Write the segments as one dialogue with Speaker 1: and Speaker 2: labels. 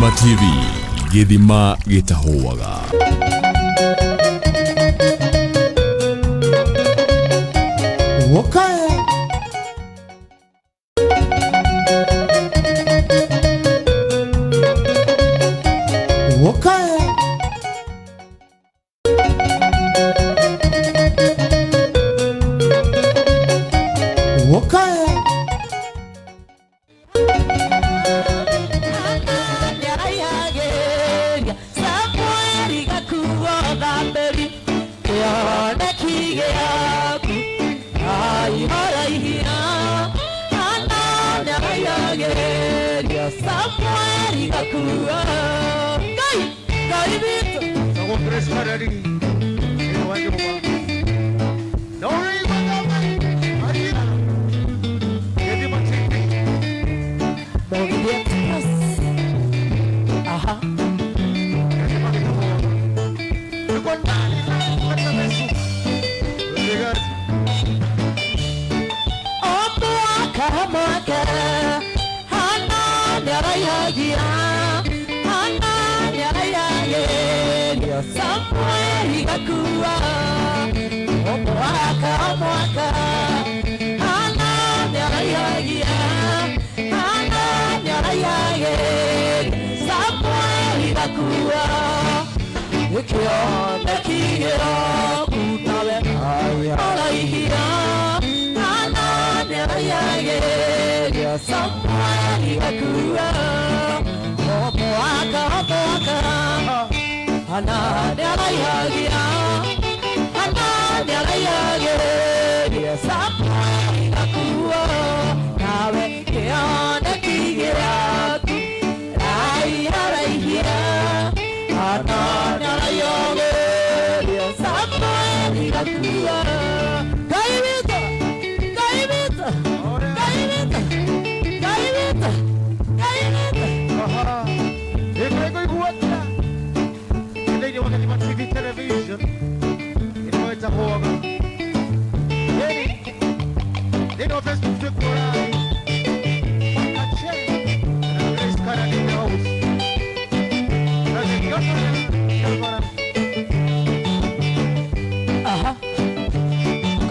Speaker 1: Githima TV, Githima gitahuaga.
Speaker 2: Okay. Okay. Okay.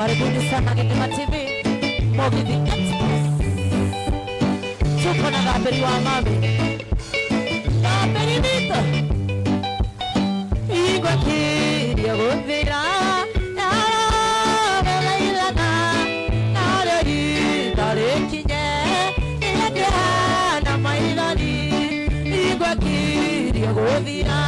Speaker 3: Karibuni sana Githima TV, Mogithi Express. Tuko na gaberi wa mami, gaberi vita igwa kiria guthira ilailana naregi tarekinye na mailani igwa kiria guthira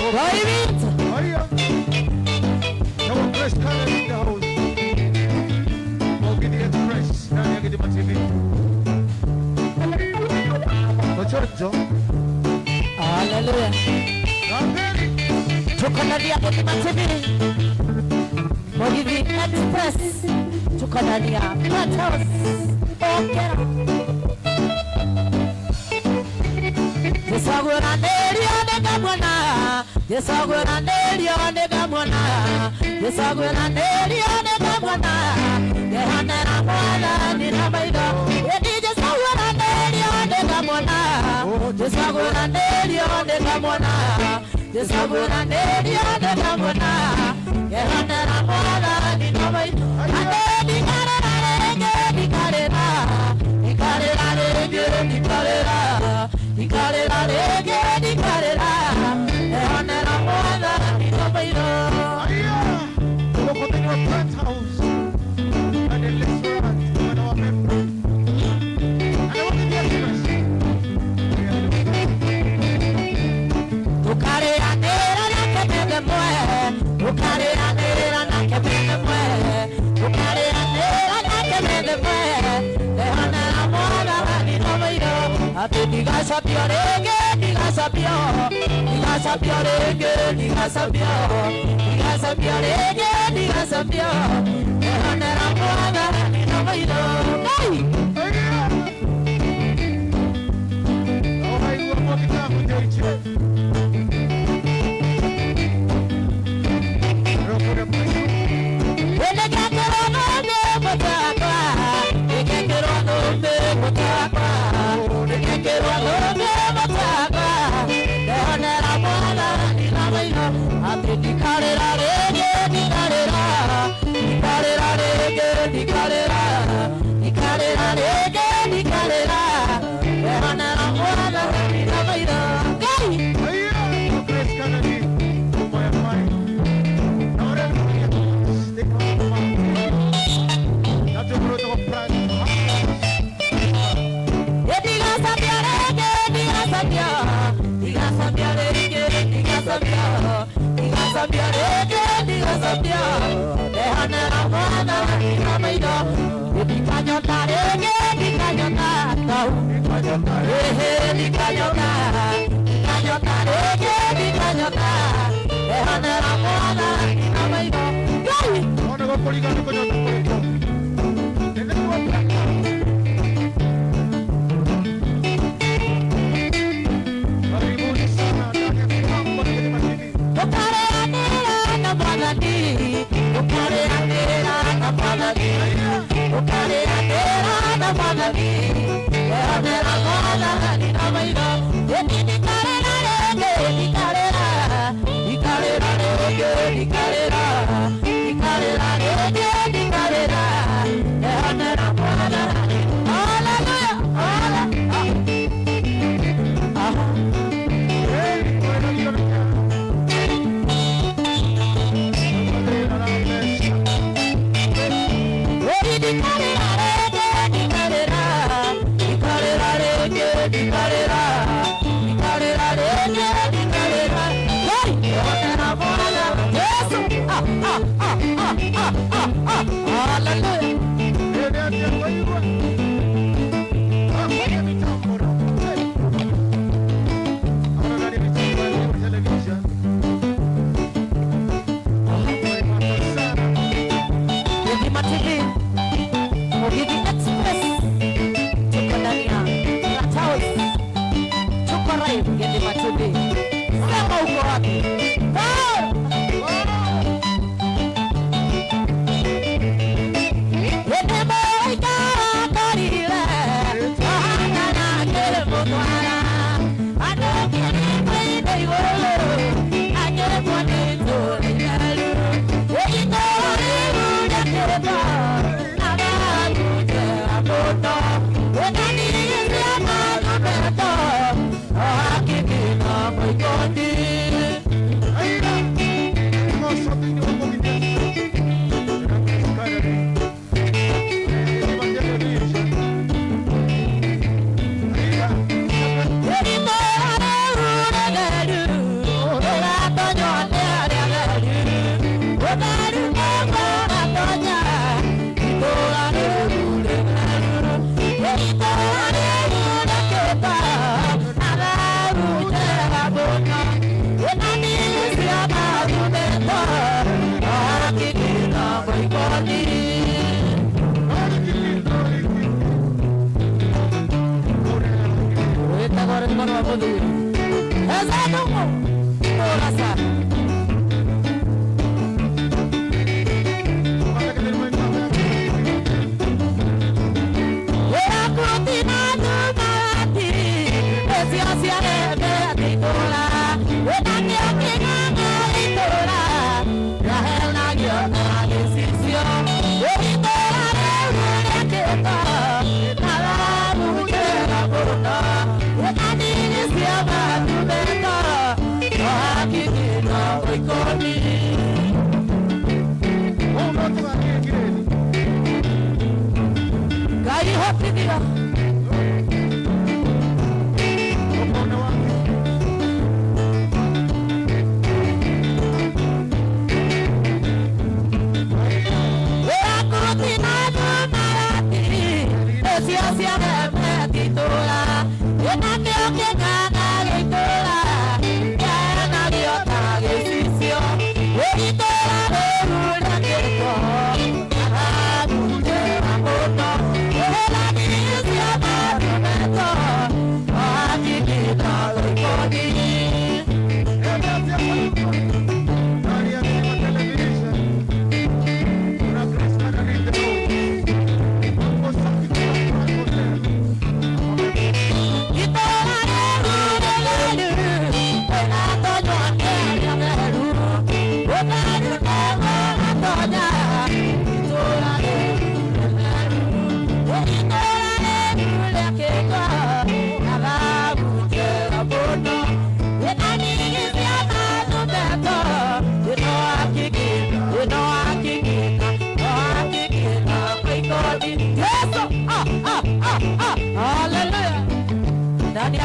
Speaker 3: Baby.
Speaker 2: Haya. Come on, Grace Cannon in the house. Mogini Express. Nani ya Gidima TV. Ochocho.
Speaker 3: Hallelujah.
Speaker 2: Rambeni.
Speaker 3: Tuko ndani ya Gidima TV. Mogini Express. Tuko ndani ya Flat House. Ongera. Jesagura nerio nega mwana. Jesagura nerio nega mwana. Jesagura nerio nega mwana. Yehanera mwana nina maido. Edi jesagura nerio nega mwana. Jesagura nerio nega mwana. Jesagura nerio nega mwana. Yehanera mwana nina maido. Ade dikarera rege dikarera. Dikarera rege dikarera. Dikarera rege dikarera. Yehanera mwana nina maido.
Speaker 2: Haya. Come on, continue at Plant House. And the restaurant. One of our members. And I want to be Express.
Speaker 3: Tukarera nera na kemende mwe. Tukarera nera na kemende mwe. Tukarera nera na kemende mwe. Yehanera mwana nina maido. Ati diga sapio rege diga sapio. Diga sapio rege diga sapio. Diga sapio rege diga sapio. Yehanera mwana nina maido. Hey!
Speaker 2: Haya. Oh, I will walk it down with your chair.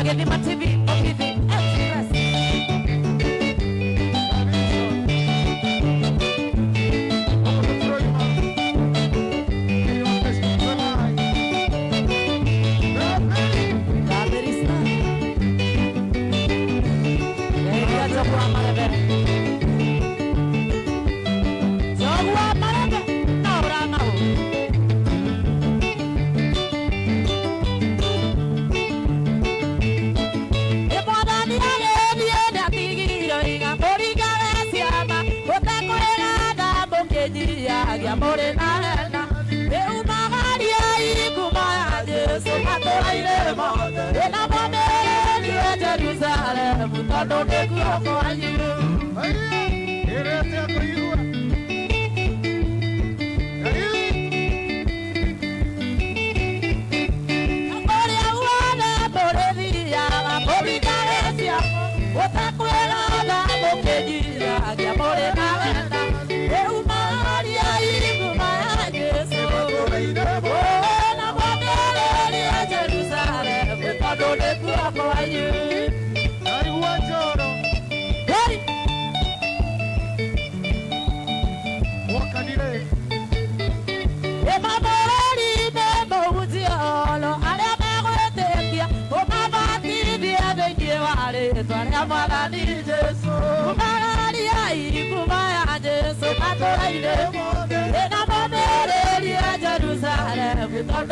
Speaker 3: Gedima TV, OPV, Express. Don't take you off for you.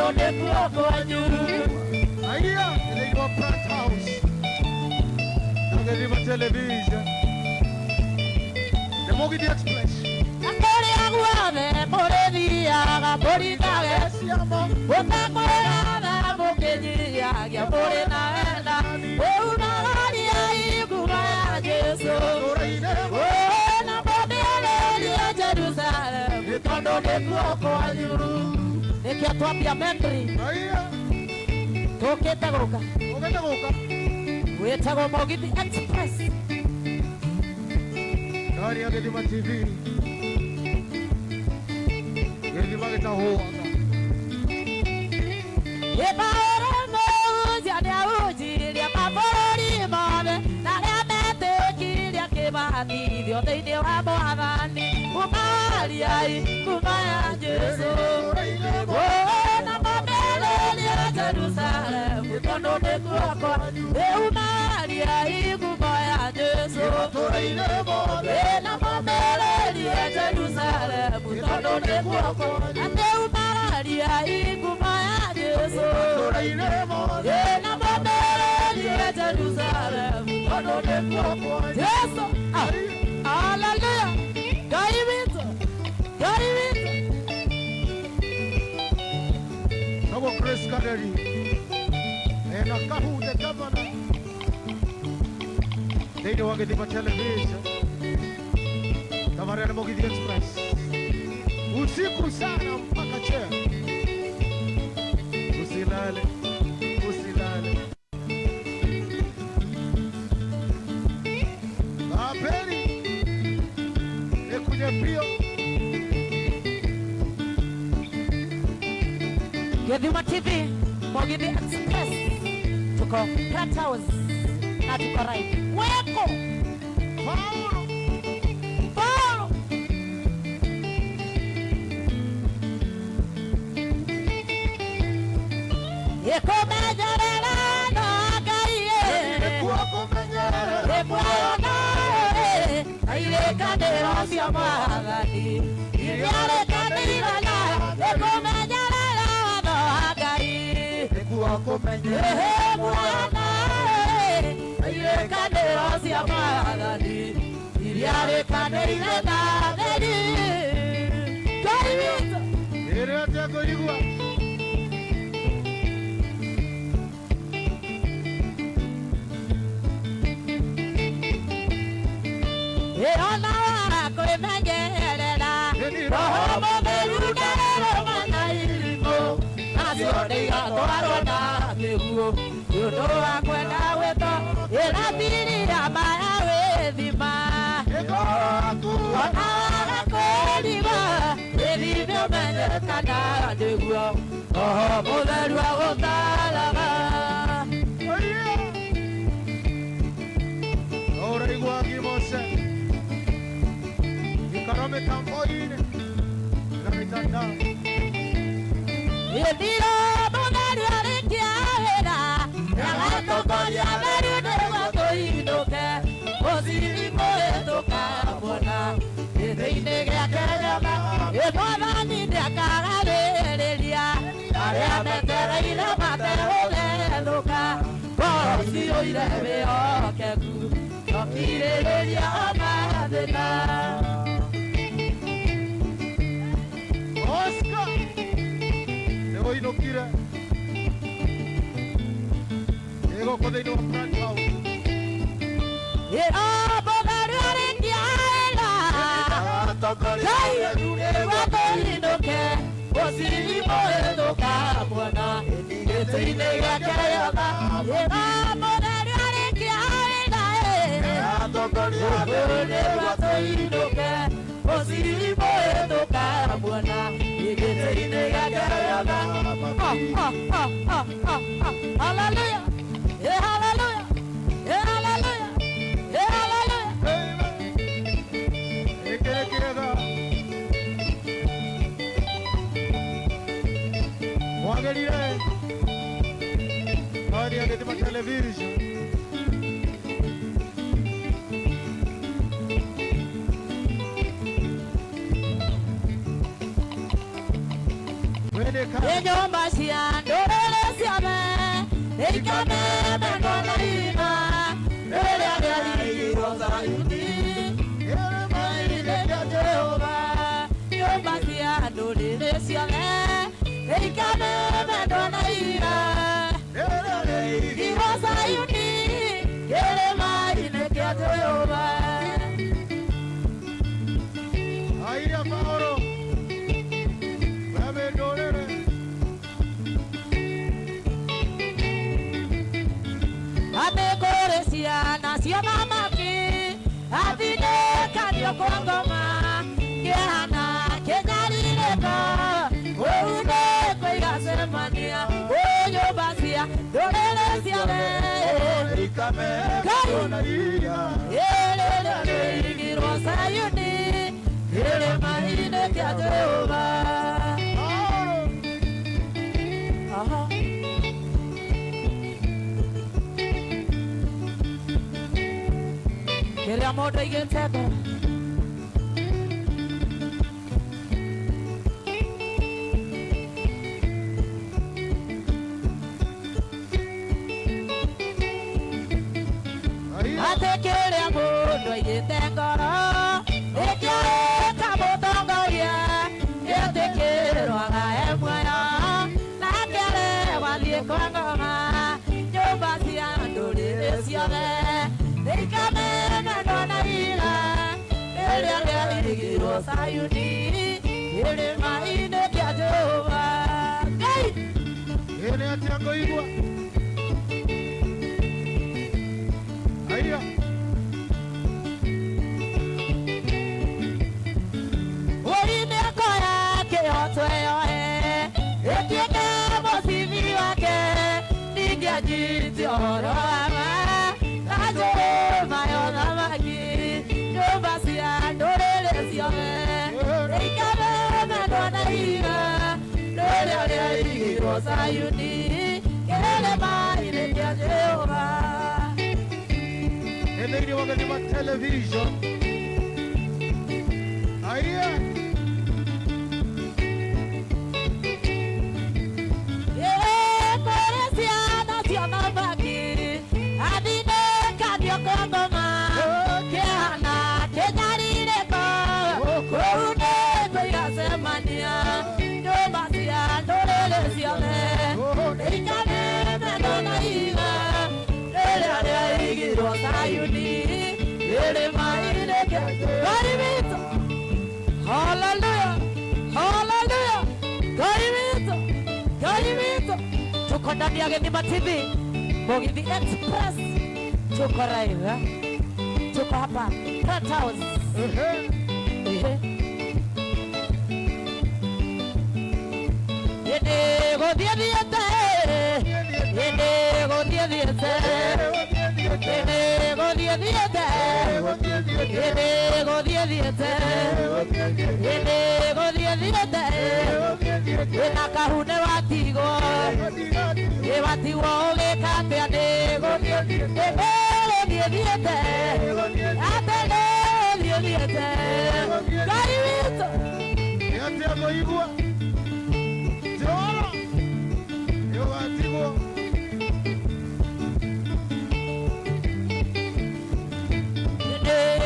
Speaker 3: Don't let me walk on you.
Speaker 2: They go Plant House. Now they live on television. The Moggy Express.
Speaker 3: Nikiatwambia Membri Toketagoka Wetagwo Mogidi Express
Speaker 2: Gari ya Gedima TV Gedima Getahoaga
Speaker 3: Yebaora Moja Nauji Lia Maborori Mame Narea Mete Kilia Kebani Diote wa Mohavani Kumaria Kumaya Jesu Yesu. Hallelujah. Gaivito. Gaivito.
Speaker 2: Nogo Chris Kaderi. And a Kahu, the governor. They don't get the television. Tamarana Mogidi Express. Usiku sana mpaka chea. Usilale. Usilale. Aperi. Ekuje pio.
Speaker 3: Gethima TV, Mogidi Express. Tuko Plant House. Na tuko right. Weko.
Speaker 2: Paulo.
Speaker 3: Paulo. Eko mejerela no agaiye.
Speaker 2: Ekuako menyere.
Speaker 3: Eko ayona. Aile kadero siya magadi. Iriare kadira na. Eko mejerela no agaiye.
Speaker 2: Ekuako menyere.
Speaker 3: Eko ayona. Aile kadero siya magadi. Iriare kadira na. Gaivito.
Speaker 2: Ere atako igua.
Speaker 3: Eona kwe mengerera. Roho meruga romana ilimo. Nasione atwaro na keguo. Yuno akwenda weto. Elapiri amaya wethima.
Speaker 2: Ekuako.
Speaker 3: Ona kwediba. Evivyo menyekana neguo. Roho meru agotalaga.
Speaker 2: Oye. Ora igua kimose. Ikarame tamboine. Gamitanda.
Speaker 3: Ediro bonari arikiara. Yagato koya merude wato inoke. Osiri moeto kabona. Edeine gakayama. Ebonani dakararelia. Ariametera ila matehole loka. Kosi oirebe okeku. Nokirelia amadena.
Speaker 2: Oscar. Leo inokira. Ego kode no Plant House.
Speaker 3: Bonari arikiara. Wato inoke. Osiri moeto kabona. Edeine gakayama. Bonari arikiara. Wato inoke. Osiri moeto kabona. Edeine gakayama. Hallelujah. Yeah, hallelujah. Yeah, hallelujah. Yeah, hallelujah.
Speaker 2: Ekerekega. Mwangelire. Hadi agete ma television. Wende ka.
Speaker 3: Enyomba siandorele siame. Eikame mekona ima. Ele adeli rosa yudi.
Speaker 2: Ere maile kete.
Speaker 3: Nyomba siandorele siame. Eikame mekona ima.
Speaker 2: Ere
Speaker 3: Rosa yudi. Ele maile kete oba.
Speaker 2: Aia Paulo. Bebe dorere.
Speaker 3: Amekoresia nasia mamaki. Adine kanyo kongoma. Kehana kenyalileka. Oume kwega semania. Oyo basia. Dorele siame.
Speaker 2: Ikame.
Speaker 3: Kai.
Speaker 2: Donaria.
Speaker 3: Ele girosa yuni. Ele maine kia Jehova.
Speaker 2: Paulo.
Speaker 3: Aha. Ele amor da igreja.
Speaker 2: Aia.
Speaker 3: yitengoro ikare kamutongoria yetikirwaga emwera nakere wathie kwa ngoma nyumba cia ndũrĩrĩ ciothe ikamena na ira rĩrĩa rĩarigirwo Sayuni irĩma-inĩ kĩa Jehova. Ngai
Speaker 2: ene atia ngoigua aiya
Speaker 3: ũri-inĩ akoya kĩhoto ĩyoe ĩtuĩke mũcibi wake ningĩ anjirite ũhoro wama na Jehova ya ũthamaki nyũmba cia ndũrĩrĩ ciothe ikamenwo na ira rĩrĩa rĩarigirwo Sayuni irĩma-inĩ kĩa Jehova.
Speaker 2: ene wakati wa television aiya
Speaker 3: kũrĩ ciana cia mũthamaki athine kandio kwa ngoma kĩhana kĩnyarirĩko kũu nĩkũ igacemania nyũmba cia ndũrĩrĩ ciothe ikamenwo na ira rĩrĩa rĩarigirwo Sayuni irĩma-inĩ kĩa Ngai witũ. Hallelujah, hallelujah, Ngai witũ, Ngai witũ. Tuko ndani ya Gĩthima TV, Mugithi Express, tuko live, tuko hapa Cat House. Yende gũthiĩ thiĩte, yende gũthiĩ thiĩte, yende gũthiĩ thiĩte, yende gũthiĩ thiĩte, yende gũthiĩ thiĩte, wĩna kahune watigwo, watigwo ũgĩka atĩa nĩ gũthiĩ thiĩte, atĩ nĩ gũthiĩ thiĩte. Ngai witũ
Speaker 2: atia ngoigua Jehova yogatigwo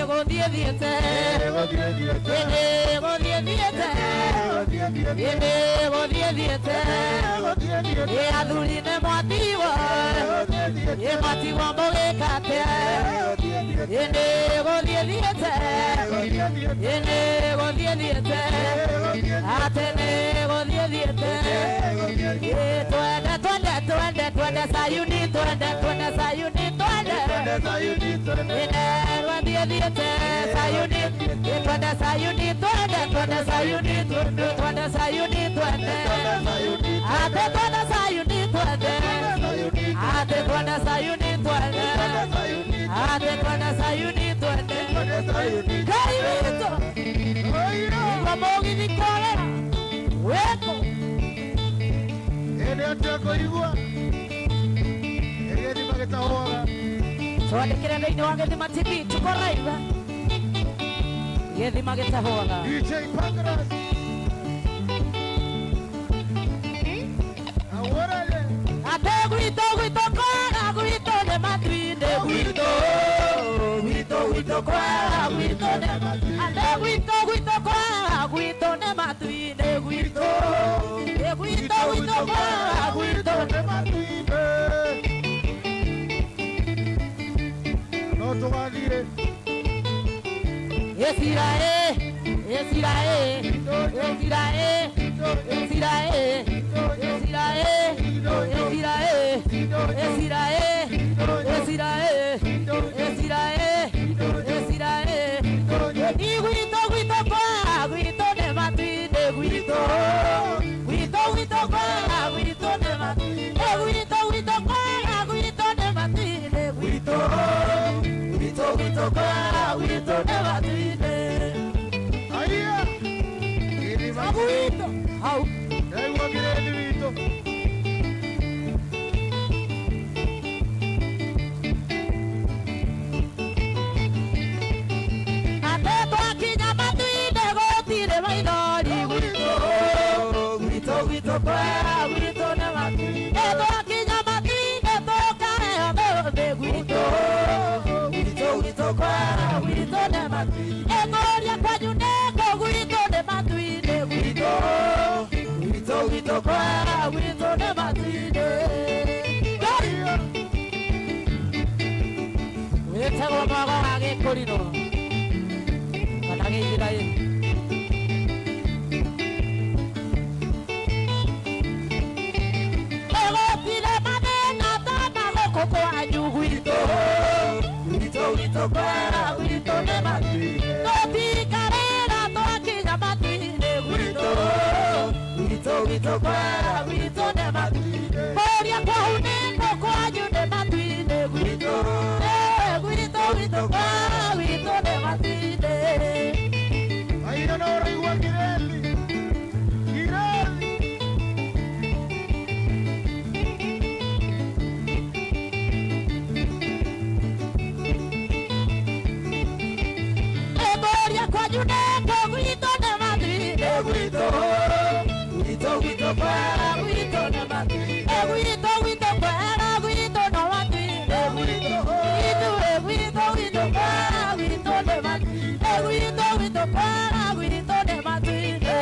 Speaker 3: gũthiĩ thiĩte, gũthiĩ thiĩte, athuri nĩ mwatigwo, mwatigwo mũgĩka atĩa, gũthiĩ thiĩte, gũthiĩ thiĩte, atĩ nĩ gũthiĩ thiĩte. Twende twende twende twende Sayuni, twende twende Sayuni, twende gũthiĩ thiĩte Sayuni, twende Sayuni, twende twende Sayuni, twende Sayuni, twende atĩ twende Sayuni, twende atĩ twende Sayuni, twende atĩ twende Sayuni, twende. Ngai witũ igua mũgithi kũrĩra wĩkũ
Speaker 2: ene atia ngoigua Gĩthima gĩtahũaga
Speaker 3: twandĩkĩre thĩinĩ wa Gĩthima TV, tuko live, Gĩthima gĩtahũaga.
Speaker 2: DJ Pangras aworale
Speaker 3: Ate gwitũ gwitũ kwara gwitũ nĩ matu-inĩ gwitũ gwitũ gwitũ kwara gwitũ nĩ ate gwitũ gwitũ kwara gwitũ nĩ matu-inĩ gwitũ gwitũ gwitũ kwara gwitũ nĩ
Speaker 2: matu-inĩ no tũgathiĩ
Speaker 3: Israel Israel Israel Israel Israel Israel Israel Israel gwitũ gwitũ kwara gwitũ nĩ matu-inĩ gwitũ gwitũ gwitũ kwara gwitũ nĩ matu-inĩ gwitũ gwitũ kwara gwitũ nĩ matu-inĩ gwitũ gwitũ gwitũ kwara gwitũ nĩ matu-inĩ.
Speaker 2: aiya Gĩthima
Speaker 3: Gwitũ hau
Speaker 2: ndaigua kĩrĩndĩ witũ
Speaker 3: ate twakinya matu-inĩ gũtirĩ maithori gwitũ gwitũ gwitũ kwara gwitũ nĩ matu-inĩ twakinya matu-inĩ tũkaheo thĩ gwitũ gwitũ gwitũ kwara gwitũ gwitũ nĩ matu-inĩ. Ngũria kwanyu nĩkũ gwitũ nĩ matu-inĩ. Gwitũ kwega gwitũ nĩ matu-inĩ. Wĩtagwo mwago wa Gĩkũrinũ kana Gĩithiraĩri. Gũtirĩ mathĩna ta ma gũkũ kwanyu gwitũ kwega gwitũ nĩ matu-inĩ. Tũtikarĩra twakinya matu-inĩ gwitũ kwega gwitũ nĩ matu-inĩ. Kũria kwao nĩkũ kwanyu nĩ matu-inĩ gwitũ kwega gwitũ nĩ matu-inĩ.
Speaker 2: Aina no raigua Kireli.
Speaker 3: Ngũria kwanyu nĩkũ gwitũ nĩ matu-inĩ. Gwitũ kwega gwitũ nĩ matu-inĩ. Gwitũ kwega gwitũ nĩ matu-inĩ. Gwitũ kwega gwitũ nĩ matu-inĩ. Gwitũ kwega gwitũ nĩ matu-inĩ.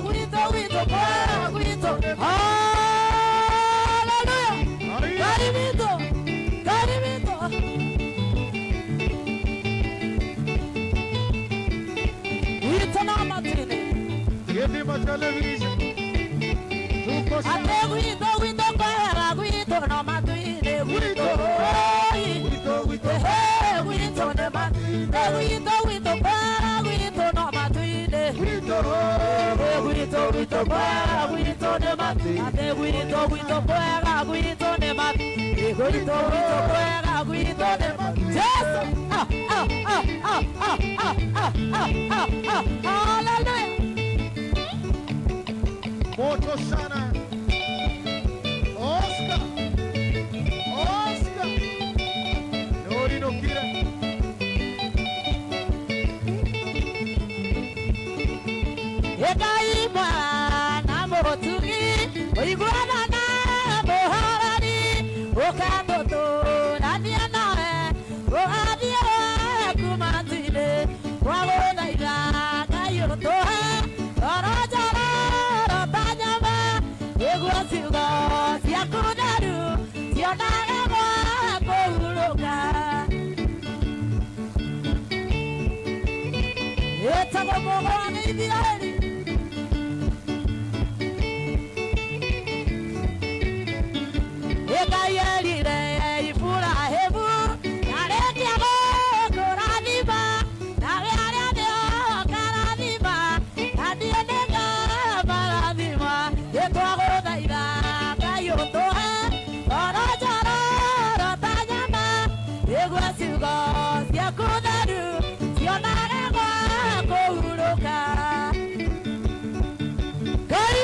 Speaker 3: Gwitũ kwega gwitũ. Hallelujah. Karibito. Gwitũ nĩ matu-inĩ.
Speaker 2: Gĩthima television. Tuko
Speaker 3: Ate gwitũ kwega gwitũ nĩ matu-inĩ. Gwitũ nĩ matu-inĩ. Gwitũ kwega gwitũ nĩ matu-inĩ. Gwitũ kwega gwitũ nĩ matu-inĩ. Ate gwitũ kwega gwitũ nĩ matu-inĩ. Gwitũ kwega gwitũ nĩ matu-inĩ. Jesu. Hallelujah.
Speaker 2: moto sana. Oscar. Nori no kira.
Speaker 3: Ekaima na motugi oiguana na boharani okatoto na dianae oadia kumatine wagona ira kayoto orojara rotanyama eguasigo siakudaru sionagama kohuroka etamo mogoni diari. Ekayerire ifura hebu narekia koradima narearedio karadima adienega maradima etwagodaira kayotohe orojara rotanyama eguasigo siakudaru sionagama kohuroka kai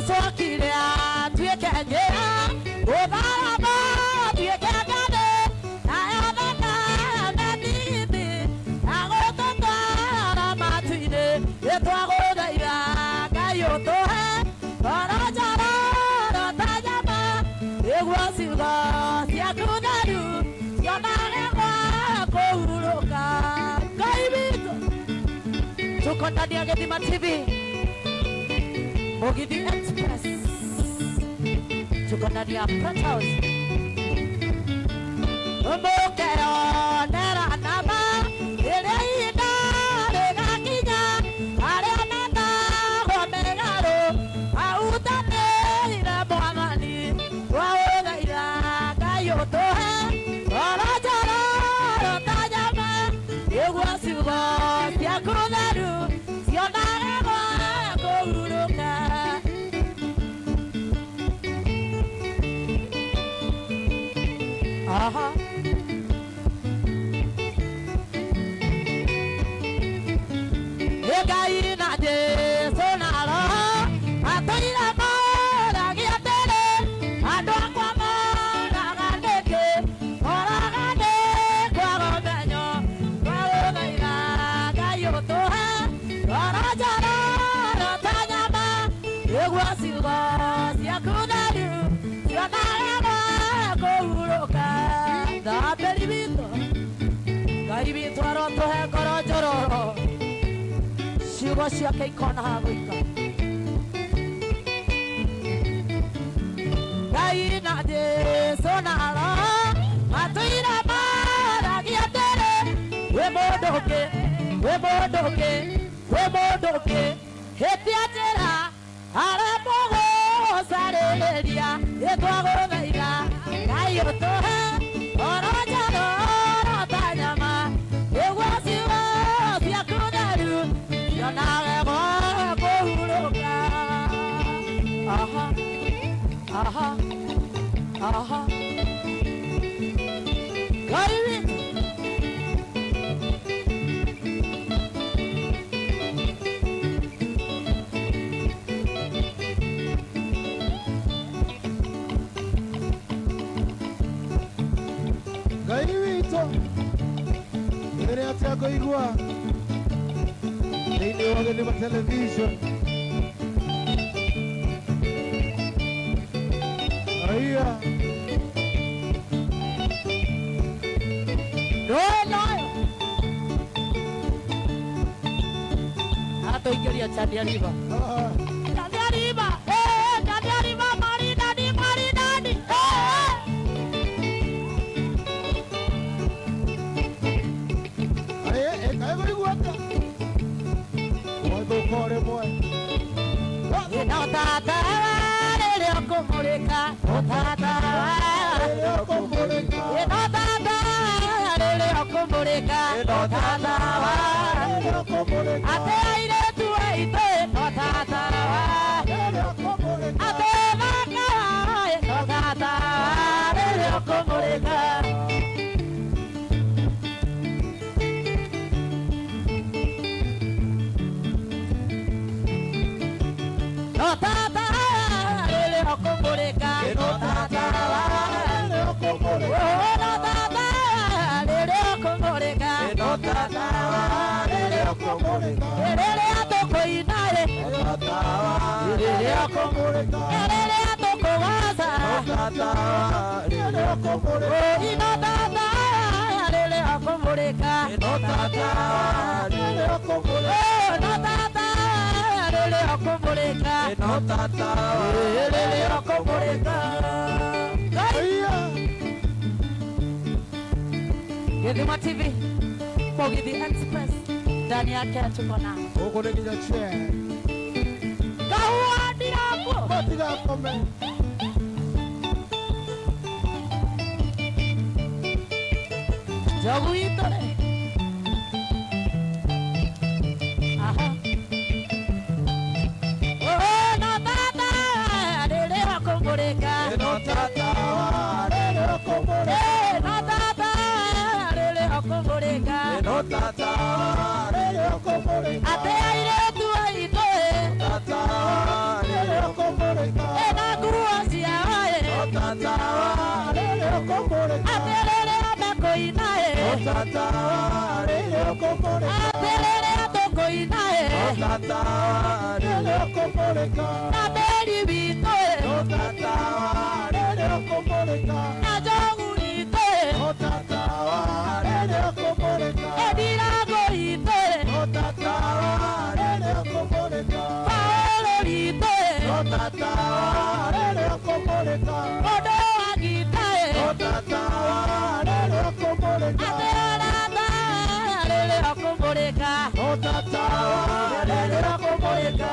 Speaker 3: Sokile tueke njera obaraba tueke gade ayana mediti agotota ramatine etwagodaira kayoto he orajara rotayama egwasiga siakudaru sionarengwa kohuroka kaibito tuko ndani ya Gethima TV Mugithi Express tuko ndani ya Front House Mukero nera nama ile ina regakinya aria nana gomegaro autane ira mwagani waogaira kayotohe orajara rotanyama egwasigo siakudaru sionarengwa kohuroka aha Egwa silva siakudaru siakarama kuruka da peribito garibito aroto he korojoro shiwa siake ikona haguika gai na de sonara matuira mara giatere we modoke hetiatera ara mogo sareria etwago veira gai otohe orojaro rotanyama egwasiwa siakudaru yonare mo kuruka aha Gary
Speaker 2: Gairito Nere atako igua Nene wageni wa television Aya
Speaker 3: no Ato ingeria chani arriba Chani arriba mari dadi
Speaker 2: Kore boy
Speaker 3: no tata le komuleka no tata le komuleka no tata le komuleka no tata le komuleka ate ire tu ite no tata le komuleka ate vaka no tata le komuleka No tata le okomoreka no tata le okomoreka no tata le okomoreka no tata le okomoreka le atoko inae no tata le okomoreka le atoko wasa no tata le okomoreka no tata le okomoreka no tata le okomoreka no tata le okomoreka no tata le okomoreka Gedima TV Pogi the Express Daniel Ketukona
Speaker 2: Oko de gija chair
Speaker 3: Kawa dirapo
Speaker 2: Matiga kome
Speaker 3: Jogu itore Aha No tata le okomoreka no tata le okomoreka no tata le okomoreka no tata le okomoreka ate aire tu aito tata le okomoreka na kuasia ae no tata le okomoreka ate le abako inae no tata le okomoreka ate le abako inae no tata le okomoreka na beri bito no tata le okomoreka na jogurite no tata le okomoreka edirago ite no tata le okomoreka paolo ite no tata le okomoreka odo agite no tata le okomoreka aterada le okomoreka no tata le okomoreka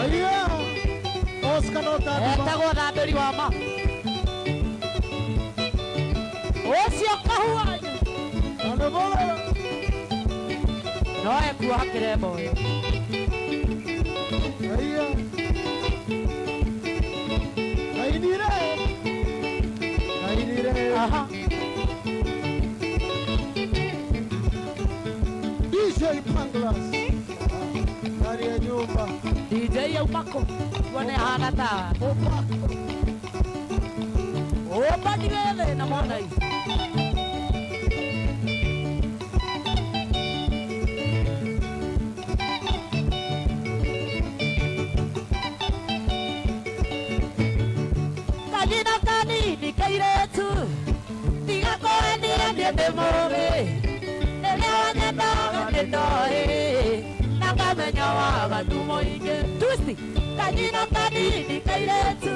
Speaker 2: Aya Oscar no tata
Speaker 3: Etago da beri wama Osio kahua
Speaker 2: Ano bola
Speaker 3: No e kuha kiremo
Speaker 2: Aya Kainire
Speaker 3: Aha
Speaker 2: DJ Panglas Dari ya nyumba
Speaker 3: DJ ya upako Wane hana tawa Opa niwele na mwana hii ndĩmũũgĩ rĩrĩa wanyendaga nĩndoĩ na ngamenya waganu mũingĩ tusi kanyina kanini kairĩtu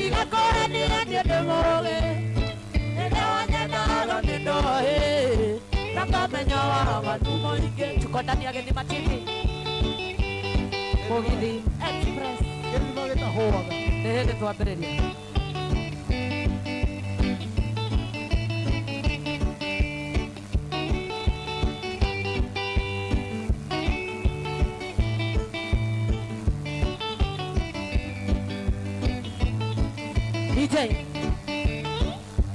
Speaker 3: igakũhenia niĩ ndĩmũũgĩ rĩrĩa wanyendaga nĩndoĩ na ngamenya waganu mũingĩ tuko ndani ya Gĩthima TV Mũgithi Express
Speaker 2: Gĩthima gĩtahũaga
Speaker 3: nĩ hĩndĩ twambĩrĩria DJ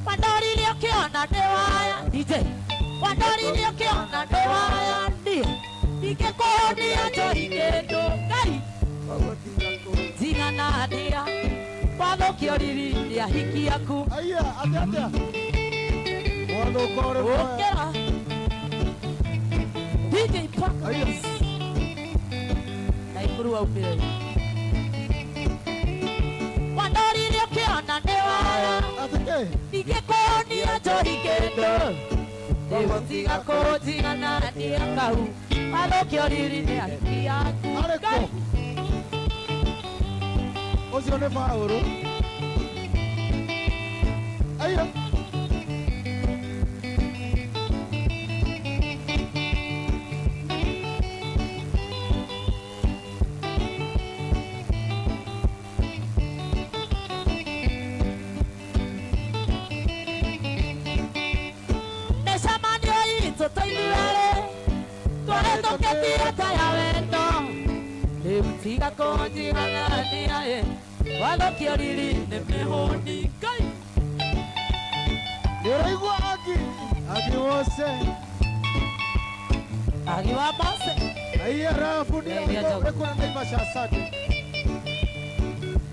Speaker 3: Wandorire ukiona ni waya DJ Wandorire ukiona ni waya ndio Ningekuonia njori kĩndũ Ngai Tigana ndia Wathũkia riri rĩa hiki yaku
Speaker 2: Aya, atĩa Wathũka ũrĩ
Speaker 3: Ũkĩra DJ Paka
Speaker 2: Aya
Speaker 3: Na ikuru aumire Wandorire ukiona ni waya
Speaker 2: Atĩkĩ
Speaker 3: Ningekuonia njori kĩndũ Nĩgũtiga kũnjigana ndia kau Wathũkia riri rĩa hiki yaku
Speaker 2: Arĩkũ Ũcio nĩ Paũlũ Aya
Speaker 3: Mĩcemanio itũ tũinuarĩ tũhĩtũkĩtie ta ya wendo rĩu tiga kũnjiganagia wathũkia riri nĩ mĩhũni Ngai
Speaker 2: Nĩũraigua Agi Mose
Speaker 3: Agi wa Mose
Speaker 2: Aya rafu nĩkũona Naivasha asante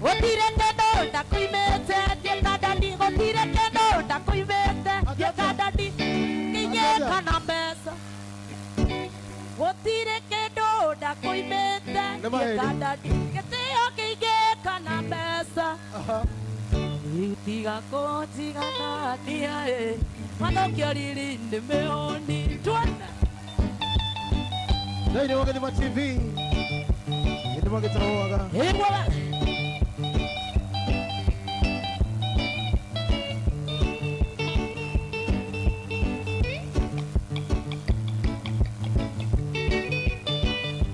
Speaker 3: gũtirĩ kĩndũ ndakuimĩte ndiĩkandani gũtirĩ kĩndũ ndakuimĩte ndiĩkandani kĩigĩka na mbeca gũtirĩ kĩndũ ndakuimĩte ndiĩkandani gĩtĩo kĩigĩka na mbeca tiga kũnjiganania wathũkia riri nĩ mĩhũni tuona
Speaker 2: Thĩinĩ wa Gĩthima TV Gĩthima gĩtahũaga
Speaker 3: ĩguaga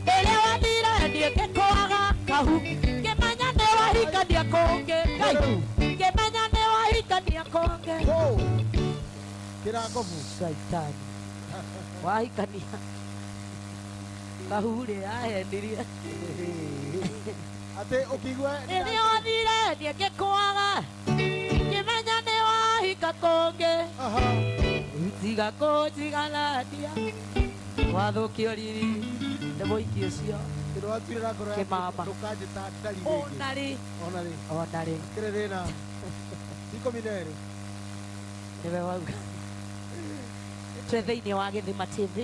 Speaker 3: rĩrĩa wathire ndiĩngĩkwaga kahu ngĩmenya nĩ wahikania kũngĩ Ngai ngĩmenya nĩ wahikania kũngĩ
Speaker 2: Kĩrangobu
Speaker 3: Shaitani wahikania kahu rĩ ahendirie
Speaker 2: Atĩ ũkĩigua
Speaker 3: rĩrĩa wathire ndiĩngĩkwaga ngĩmenya nĩ wahika kũngĩ tiga kũnjiganania wathũkia riri nĩ mũiki ũcio
Speaker 2: Nĩwatuĩra ngoro
Speaker 3: Kĩmama.
Speaker 2: ndũkanjĩta ndari rĩngĩ
Speaker 3: onarĩ
Speaker 2: kĩrĩ thĩna ikũmi na erĩ
Speaker 3: nĩwe wauga twĩ thĩinĩ wa Gĩthima TV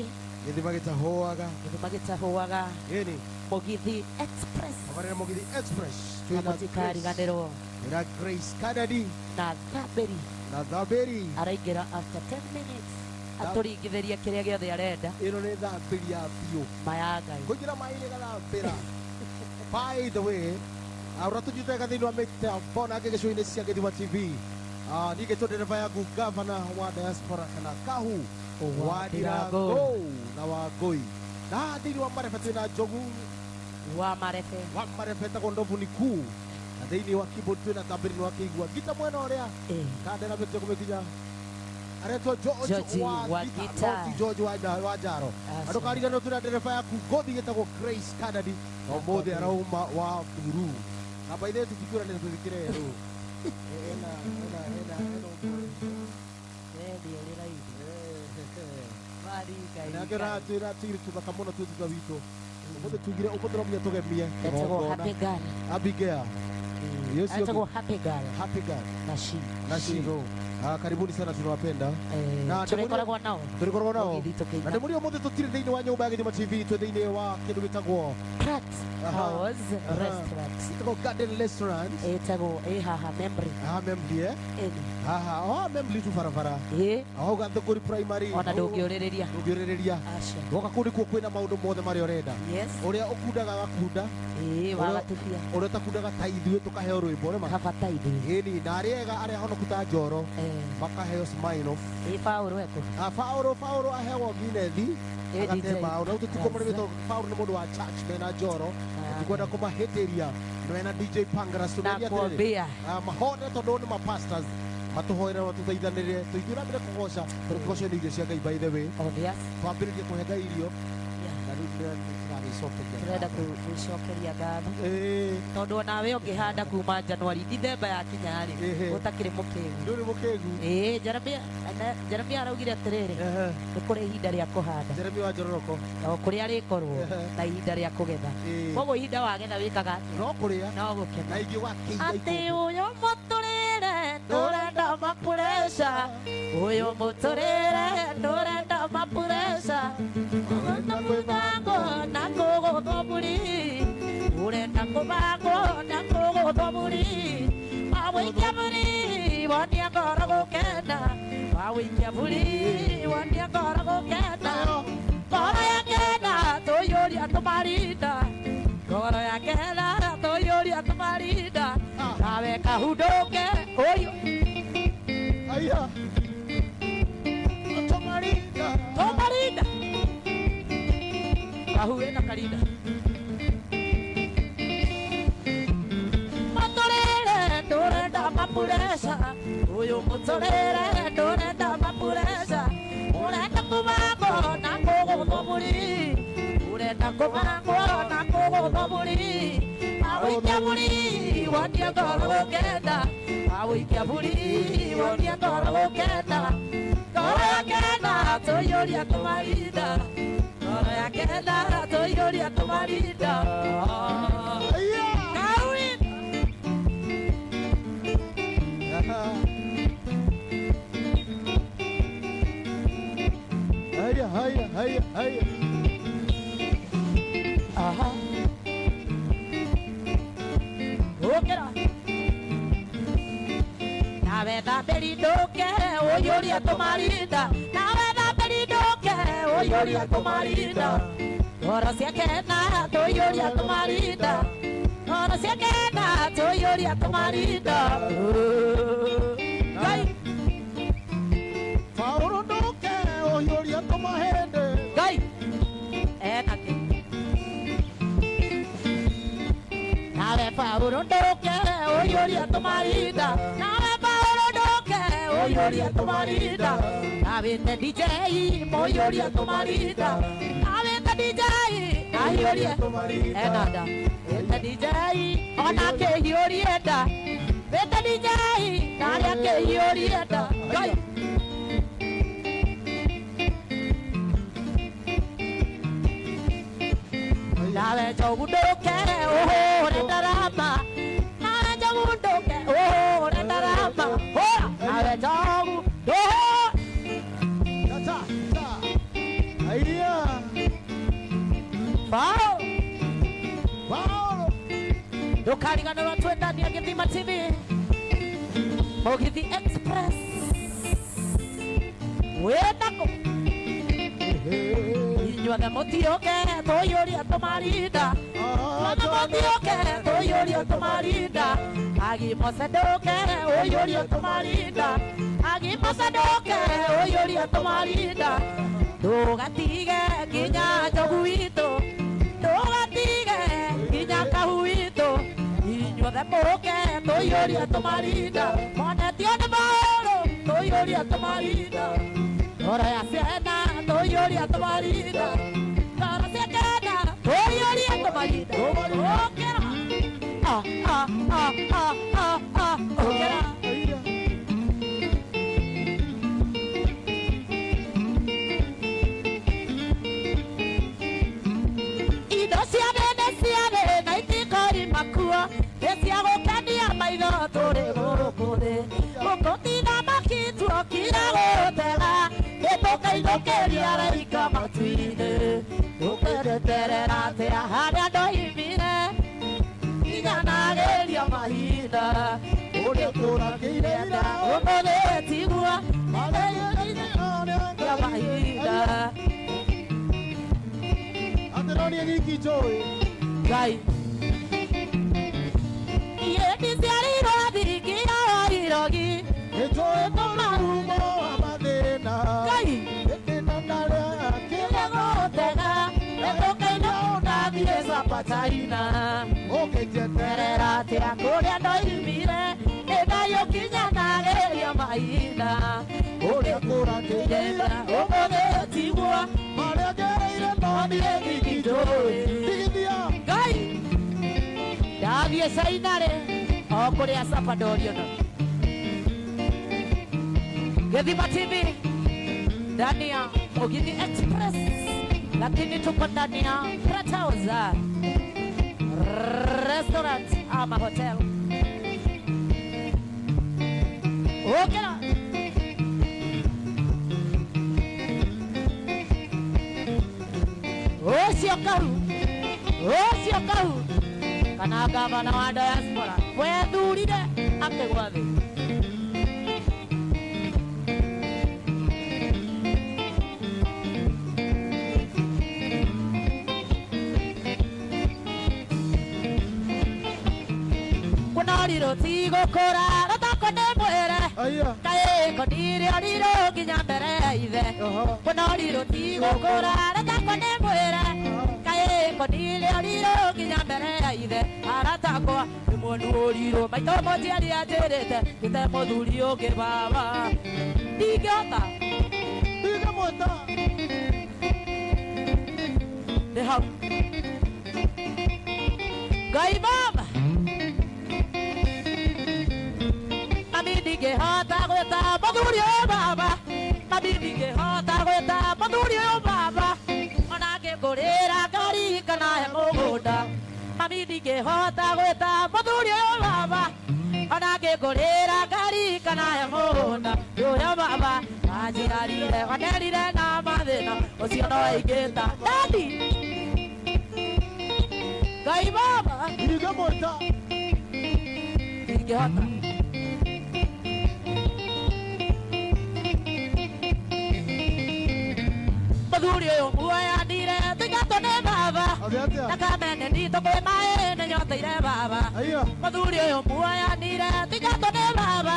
Speaker 2: Gĩthima gĩtahũaga
Speaker 3: Gĩthima gĩtahũaga
Speaker 2: Ĩni
Speaker 3: Mũgithi Express
Speaker 2: Amarĩra Mũgithi Express
Speaker 3: na mũtikariganĩrwo
Speaker 2: na Grace Kennedy
Speaker 3: na Thaberi
Speaker 2: na Thaberi
Speaker 3: araingĩra after 10 minutes atũringithĩrie kĩrĩa gĩothe arenda
Speaker 2: ĩno nĩ thambĩri ya biũ
Speaker 3: maya Ngai
Speaker 2: kũingĩra maĩ-inĩ gathambĩra by the way ũratũnyitega thĩinĩ wa mĩtambo na angĩ gĩcũa-inĩ cia Gĩthima TV ningĩ tũ ndereba yaku gavana wa diaspora kana Kahu wa Ndirango na Wangũi na thĩinĩ wa Marebe twĩna Njogu
Speaker 3: wa Marebe
Speaker 2: tagwo Ndovu ni kuu na thĩinĩ wa keyboard twĩna Thaberi nĩ wakĩigua gita mwena ũrĩa kandera mĩtwe kũmĩkinya aretwo George wa gita George wa Njaro andũ kariganĩrwo twĩna ndereba yaku Ngothi gĩtagwo Grace Kennedy na ũmũthĩ arauma wa Buru na by the way tũtikũranĩra tũthikĩre rũ Nagera tiri tuthaka muno tu thutha witũ ũmũthĩ tugire ũmũthĩromia tũgemie Abigail
Speaker 3: etagwo Happy Girl
Speaker 2: na Shiro Karibuni sana, tunawapenda.
Speaker 3: Tulikoragwo nao.
Speaker 2: Tulikoragwo nao. Na ndemuri omothe tutire thiini wa nyumba ya Githima TV twe thiini wa kindu gitagwo
Speaker 3: Cat House Restaurant.
Speaker 2: Itagwo Garden Restaurant.
Speaker 3: Itagwo haha Membri.
Speaker 2: Membri haha Membri tu barabara. Aho Gathukuri Primary.
Speaker 3: Ona ndũngĩũrĩrĩria.
Speaker 2: Woka kũndũ kuo kwĩna maũndũ mothe marĩa ũrenda. Ũrĩa ũkundaga gakunda.
Speaker 3: Wagatubia.
Speaker 2: Ũrĩa ũtakundaga ta ithuĩ tũkaheo rwĩmbo rĩma.
Speaker 3: Kabata ithuĩ.
Speaker 2: Ĩni na arĩa ega arĩa honoku ta Njoro. Makaheo smile off.
Speaker 3: Paulo eko.
Speaker 2: Paulo aheagwo Guinness. Agatemba ũrĩa tũtikomũrĩtwo Paulo nĩ mũndũ wa church mena Njoro. Tukwenda kũmahĩtĩria mena DJ Pangras tunaria
Speaker 3: atĩrĩrĩ.
Speaker 2: Mahone tondũ nĩ ma pastors. Matuhoere matuthaithanĩrĩre tũithuranĩre kũgoca tũgoce nĩ irio cia Ngai by the way. Twambĩrĩrie kũhe Ngai irio. Turenda gwĩcokeria ngatho tondũ onawe ũngĩhanda kuma Januari Dithemba yakinya-rĩ ũtakĩrĩ mũkĩgu. Ndũrĩ mũkĩgu. Jeremia araugire atĩrĩrĩ nĩ kũrĩ ihinda rĩa kũhanda. Jeremia wa Njororoko. O kũrĩa rĩkorwo na ihinda rĩa kũgetha. Koguo ihinda wagetha wĩkaga no kũrĩa no gũkena. Na ingĩ wakĩiga atĩ ũyũ mũtũrĩre ndũrenda mapuresha. Ũyũ mũtũrĩre ndũrenda mapuresha. Urenda kubango na kugo muri awija muri wanya kora gukenda awija muri wanya kora gukenda kora yakenda toyoria tumarinda kora yakenda toyoria tumarinda nawe kahudoke oyo aya tumarinda kahuwe na karinda ndũrenda mapuresha ũyũ mũtũrĩre ndũrenda mapuresha ũrenda kũbangwo na kũgũthwo muri ũrenda kũbangwo na kũgũthwo muri awĩikia muri wonie ngoro gũkenda awĩikia muri wonie ngoro gũkenda ngoro yakenda tũiyũria tũmarinda ngoro yakenda tũiyũria tũmarinda Haya. Aha. Okera. Nawe thambĩrindoke ũyũria tũmarinda. Nawe thambĩrindoke ũyũria tũmarinda. Ngoro ciakena tũiyũria tũmarinda. Ngoro ciakena tũiyũria tũmarinda. Ngai. Paulo ndoke ũyũria tũmahende. Ngai. Enake. Nawe Paulo ndoke ũyũria tũmarinda. Nawe Paulo ndoke ũyũria tũmarinda. Nawe DJ mũyũria tũmarinda. Nawe DJ ayũria tũmarinda. Enada. DJ onake hiũria nda. DJ narĩake hiũria nda. Ngai. Nawe njogundoke ũhũre ndarama. Nawe njogundoke ũhũre ndarama. Nawe njogu ndũkariganĩrwo twendania Githima TV Mugithi Express wĩnako inyuothe mũtioke tũiyũria tũmarinda inyuothe mũtioke tũiyũria tũmarinda agimocendoke ũiyũria tũmarinda agimocendoke ũiyũria tũmarinda ndũgatige nginya njogu witũ ndũgatige nginya kahu witũ inyuothe mũke tũiyũria tũmarinda monetio nĩ maũndũ tũiyũria tũmarinda ngoro ya ciana tũiyũria tũmarinda ngoro cia kenda tũiyũria tũmarinda ũkĩra ũkĩra indo cia thĩ na itikori makuo nĩ cia gũkenia maitho tũrĩ gũkũ thĩ gũkũ ti thamaki
Speaker 3: tũkainũkĩria araika matu-inĩ tũkĩrĩterera atĩ harĩa ndoimire nginya mahinda
Speaker 2: ũrĩa tũrakĩire ira
Speaker 3: ũmũthĩ tigua ya mahinda
Speaker 2: atĩ no niĩ nyiki njũĩ
Speaker 3: Ngai Yeti ciarĩirwo thirikira wa irogi
Speaker 2: nĩtũĩ mũrumo wa mathĩna
Speaker 3: Ngai
Speaker 2: ĩkĩna narĩa
Speaker 3: kĩrĩa gũtega nĩtũkaina ũnathiĩ Zapataina
Speaker 2: ũkĩnjeterera
Speaker 3: atĩa kũrĩa ndoimire nĩndayũkinyanagĩria mahinda
Speaker 2: ũrĩa tũrakĩire ira
Speaker 3: ũmũthĩ tigua
Speaker 2: marĩa ngereire no niĩ nyiki njũĩ ndigithia
Speaker 3: Ngai ndathiĩ Caina-rĩ o kũrĩa Sapadorio no Gĩthima TV ndani ya Ũgini Express lakini tuko ndani ya Frat House restaurant ama hotel Okera Ocio karu kana gavana wa diaspora wethurire akĩgwa thĩ kunariro tigũkũra rũthako nĩ mwĩre kaĩ konire riro nginya mbere ya ithe kunariro tigũkũra rũthako nĩ mwĩre kaĩ konire riro nginya mbere ya ithe aratakwa nĩ mũndũ ũrirũ maitho mojiari anjĩrĩte gĩte mũthuri ũngĩ baba ndingĩhota nĩ hau Ngai baba Mami ndingĩhota gwĩta mũthuri ũyũ baba Mami ndingĩhota gwĩta mũthuri ũyũ baba ona ngĩkũrĩra ngari kana he mũgũnda Mami ndingĩhota gwĩta mũthuri ũyũ baba ona ngĩkũrĩra ngari kana he mũgũnda ũyũ baba anjiarire wanerire na mathĩna ũcio no ingĩta Daddy Ngai baba
Speaker 2: ndingĩmwĩta
Speaker 3: ndingĩhota Mũthuri ũyũ muoyanire tũingatwo nĩ baba ndakamene nditũ kwĩ maĩ nĩnyoteire baba Mũthuri ũyũ muoyanire tũingatwo nĩ baba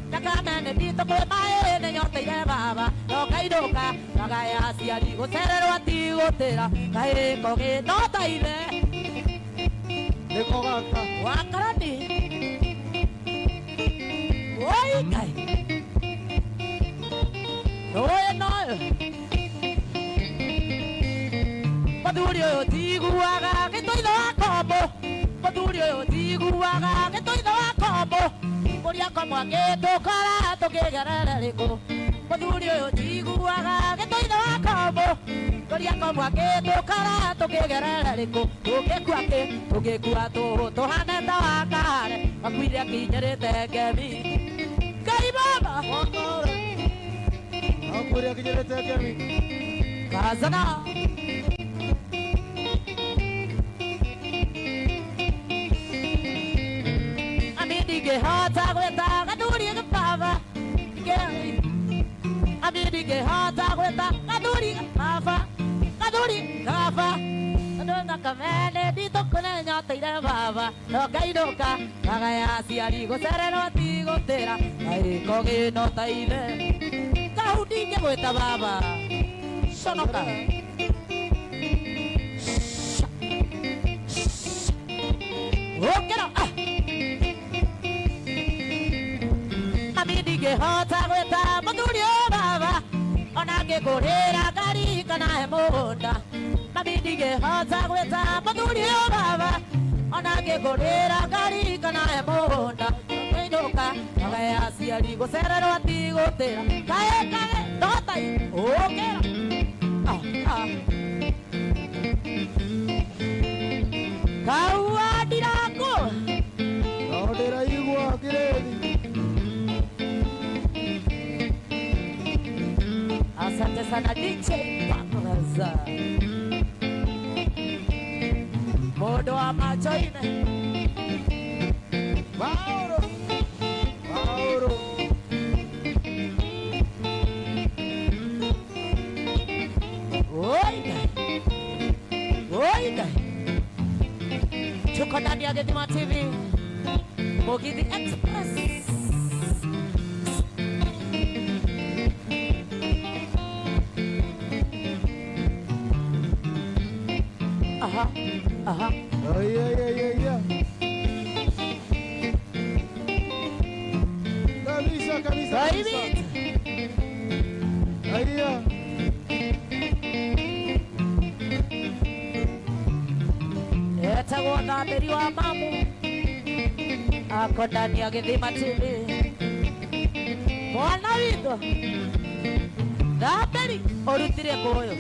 Speaker 3: ndakamene nditũ kwĩ maĩ nĩnyoteire baba no kainũka ngagaya aciari gũcererwo ti gũtĩra kahĩko gĩnota ithe
Speaker 2: nĩko gaka
Speaker 3: wakarani oi Ngai noĩ Mũthuri ũyũ tiguaga gĩtũitho wa kombo Mũthuri ũyũ tiguaga gĩtũitho wa kombo Mũria komwa ngĩtũkora tũkĩgerere rĩkũ Mũthuri ũyũ tiguaga gĩtũitho wa kombo Mũria komwa ngĩtũkora tũkĩgerere rĩkũ Tũngĩkua kĩ tũngĩkua tũhane ta wa kare Makuire akinyĩrĩte ngemi Ngai baba
Speaker 2: akuire akinyĩrĩte ngemi
Speaker 3: Kazana ndingĩhota gwĩta gathuri baba ndingĩhota gwĩta gathuri baba andũ ngakamene nditũ nĩnyoteire baba no ngainũka ngagaya aciari gũcererwo ti gũtĩra kahĩko gĩnota ithe kau ndingĩgwĩta baba conoka ũkĩra ndingĩhota gwĩta mũthuri ũyũ baba ona ngĩkũrĩra ngari kana he mũgũnda Mami ndingĩhota gwĩta mũthuri ũyũ baba ona ngĩkũrĩra ngari kana he mũgũnda ngainũka ngagaya aciari gũcererwo ti gũtĩra kaĩ ndota ũkĩra kaua ndirakũ
Speaker 2: no ndĩraigua kĩrĩthi
Speaker 3: Asante Asa Modo wa machoine
Speaker 2: Mauro Mauro
Speaker 3: Oida Chuko ndani ya Gethima TV Mugithi Express Aha
Speaker 2: Oh yeah Kabisa Aya
Speaker 3: Etagwo Thambĩri wa mamu ako ndani ya Gethima TV mwana witũ Thambĩri ũrutire kũyũ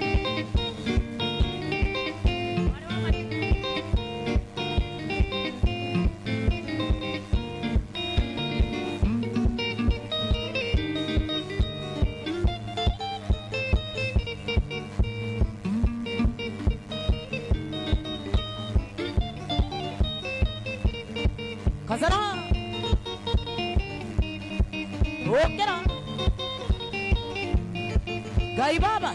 Speaker 3: Kasara Okera Gai Baba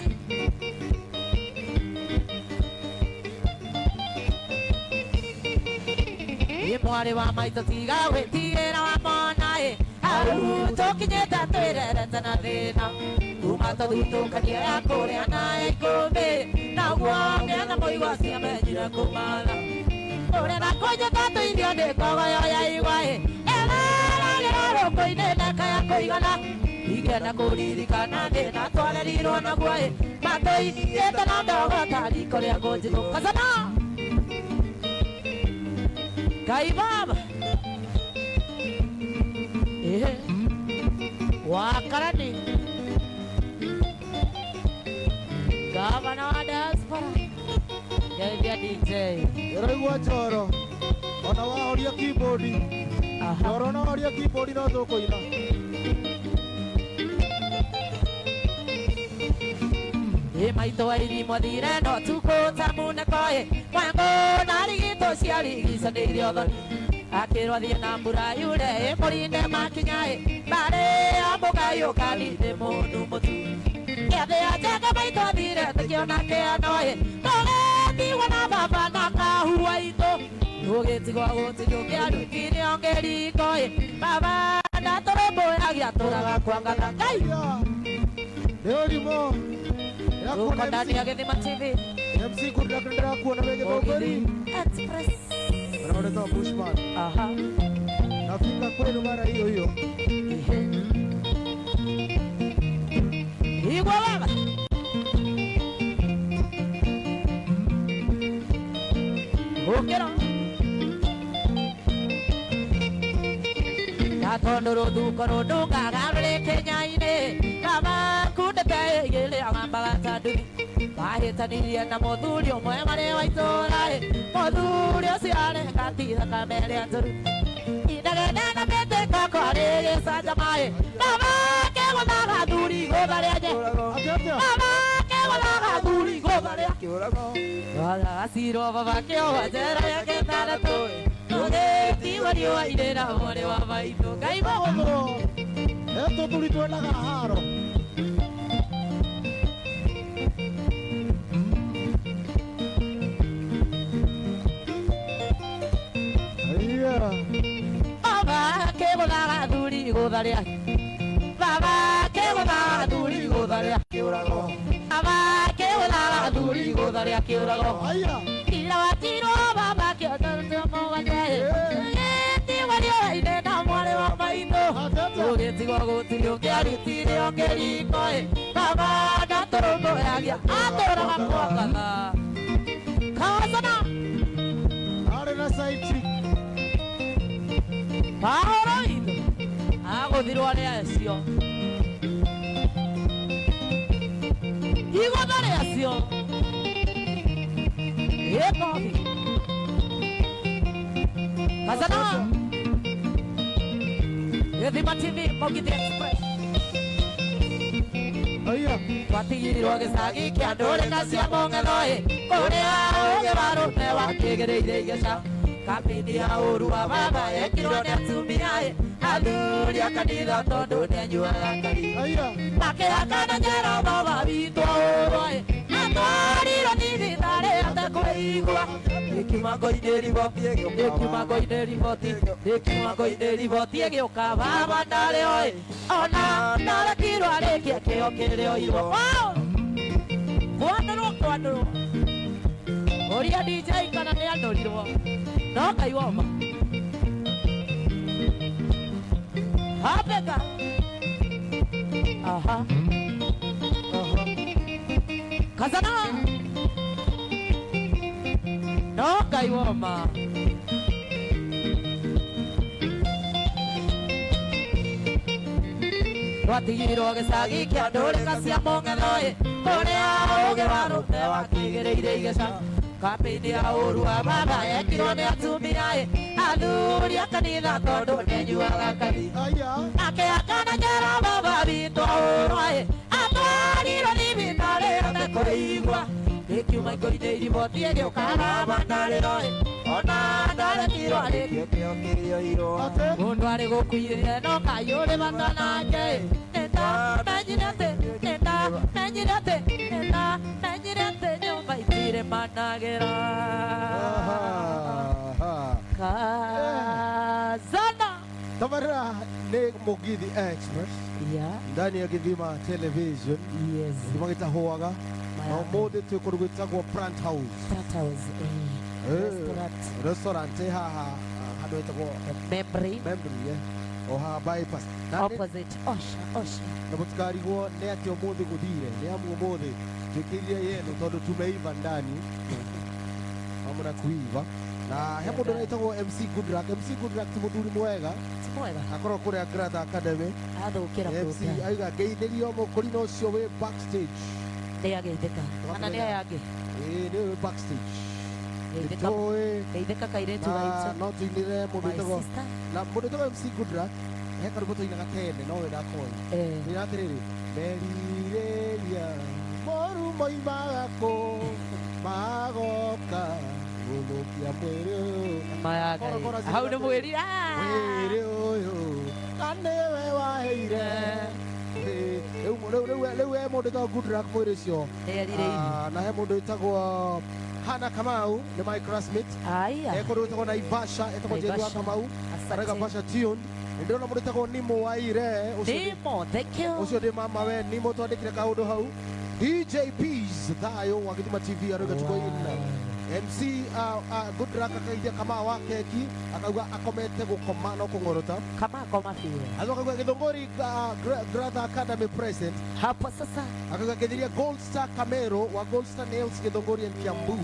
Speaker 3: Mwari wa maitũ tiga gwĩtigĩra wa monaĩ Au tũkinyĩte twĩrerete na thĩna Kuma tũthutũkania ya kũrĩa na ikũmbĩ Naguo ngĩenda mũigua ciamenyire kũmatha Ũrenda kũnjĩka tũirio nĩ kogoyo ya igwaĩ Eraragĩra rũkũ-inĩ neka ya kũigana Ingĩenda kũririkana thĩna twarerirwo naguo Matũigĩte na ndogo ta riko rĩa ngũnjigũ Kasana Gai Baba Wakarani Gavana wa diaspora Geithia DJ
Speaker 2: Ũraigua Njoro ona wahoria keyboard Njoro na wahoria keyboard no tũkũina
Speaker 3: Maitũ wa irimo thire no tukũta mũnekoĩ Mwango na rigito ciarigicanĩire ũthoni Akĩrwo thiĩ na mbura yure mũrinde makinyaĩ Mbarĩ ambũga yũkaninde mũndũ mũtu Gĩathĩ njega maitũ thire tũkĩona kĩanoĩ Tũgĩtigwo na baba na kahua itũ Tũgĩtigwo gũtirĩ ũngĩarutire ongerikoĩ Baba ndatũrũmbũyagia tũraga kwa ngatha Ngai
Speaker 2: Nĩ ũrimũ
Speaker 3: Uko ndani ya Gethima TV
Speaker 2: MC Kudra kundra kuona wege Thambĩri
Speaker 3: Express
Speaker 2: Wanaoneta Bushman
Speaker 3: Aha
Speaker 2: Nafika kwenu mara hiyo
Speaker 3: Igwa baba Ukera Gatondo rũthuko rũndũngaga rũrĩ Kenya-inĩ Kama kundete igĩrĩ agambaga ta nduthi Mahĩtanirie na mũthuri ũmwe marĩ wa itũũra Mũthuri ũcio areka ti thakame ĩrĩa njũru Inegene na mĩtĩko kwarĩ gĩcanjama Baba kĩgũthaga thuri igũtha rĩa nye Baba kĩgũthaga thuri igũtha rĩa kĩũrago Gacirwo baba kĩohwo njera ya gĩtharatũ Tũgĩtigwo riũa irĩra mwarĩ wa maitũ Ngai
Speaker 2: Maũndũ Tũthuri twendaga haro
Speaker 3: Baba kĩgũthaga thuri igũtha rĩa Baba kĩgũthaga thuri igũtha rĩa kĩũrago Baba kĩgũthaga thuri igũtha rĩa kĩũrago Ira watirwo baba kĩotorotio mũgate Gĩtigwo riũa-inĩ na mwarĩ wa maitũ Tũgĩtigwo gũtirĩ ũngĩarutire ongerikoĩ Baba ndatũrũmbũyagia atũraga kwa ngatha Kasana
Speaker 2: Arĩ na side chick
Speaker 3: Pahoro itũ agũthirwo nĩ acio Igũtha rĩacio Gĩkobi Kasana Gethima TV Mugithi Express
Speaker 2: Aya.
Speaker 3: Watigirwo gicagi kia ndũrĩka cia mũng'etho kũrĩa ũgĩ wa rũme wakĩgereire igeca Kapini ya ũru wa baba ekirwo nĩ atumia athuri a kanitha tondũ nĩanyuaga ngari makĩhakana Nyero baba witũ ũrũ atwarirwo nĩ thibitarĩ atekũigua nĩkiumango-inĩ riboti ĩgĩũka baba ndarĩ oĩ ona ndarekirwo arĩkia kĩo kĩrĩoirwo kwanĩrwo ũria DJ kana nĩ andorirwo no kaiwoma hapeka aha kazana no kaiwoma watigirwo gĩcagi kĩa ndũrĩka cia mũng'etho kũrĩa ũgĩ wa rũme wakĩgereire igeca Kapini ya ũru wa baba ekirwo nĩ atumia athuri a kanitha tondũ nĩanyuaga ngari akĩhakana Nyero baba witũ ũrũ atwarirwo thibitarĩ atekũigua nĩkiumango-inĩ riboti ĩgĩũka baba ndarĩ oĩ ona ndarekirwo arĩkia kĩo kĩrĩoirwo mũndũ arĩ gũkuire no kaiyũrĩ batanake nĩndamenyire nyũmba itire managĩra Kazana
Speaker 2: Tabarĩra nĩ Mugithi Express ndani ya Gĩthima Television Gĩthima gĩtahũaga na ũmũthĩ twĩkũndũ gwĩtagwo Plant House restaurant haha handũ hetagwo
Speaker 3: Memory
Speaker 2: o haha bypass
Speaker 3: opposite Osha
Speaker 2: na mũtikarigwo nĩ atĩ ũmũthĩ gũthire nĩ amu ũmũthĩ twĩkĩrire yenu tondũ tumeiva ndani hamwe na kuiva na he mũndũ wĩtagwo MC Goodluck ti mũthuri mwega akorwo kũrĩa Grad Academy MC aiga ngeithĩrio mũkũrinũ ũcio wĩ backstage
Speaker 3: nĩageithĩka kana nĩ aya angĩ
Speaker 2: nĩ backstage
Speaker 3: geithĩka kairĩtu gaitũ
Speaker 2: no tũinĩre mũndũ wĩtagwo na mũndũ wĩtagwo MC Goodluck he karũmbo tũinaga tene no wenda koĩ nĩra atĩrĩrĩ merirĩria moru moimaga kũ magoka gũthũkia mwĩrĩ
Speaker 3: hau nĩ mwĩri
Speaker 2: mwĩrĩ ũyũ na nĩwe waheire rĩu he mũndũ wĩtagwo Goodluck mwĩrĩ ũcio na he mũndũ wĩtagwo Hana Kamau nĩ my classmate he kũndũ wĩtagwo Naivasha etagwo Njeri wa Kamau araiga Basha Tune nĩndĩrona mũndũ wĩtagwo Nimo Waire ũcio nĩ mama we Nimo twandĩkire kaũndũ hau DJ Peace thayũ wa Gĩthima TV arauga tuko ina MC Goodluck akaithia Kamau wa keki akauga akomete gũkoma no kũng'orota
Speaker 3: akoma biũ
Speaker 2: akauga Gĩthũngũri Grad Academy present
Speaker 3: hapo sasa
Speaker 2: akauga gĩthiria Gold Star Camero wa Gold Star Nails Gĩthũngũri and Kiambu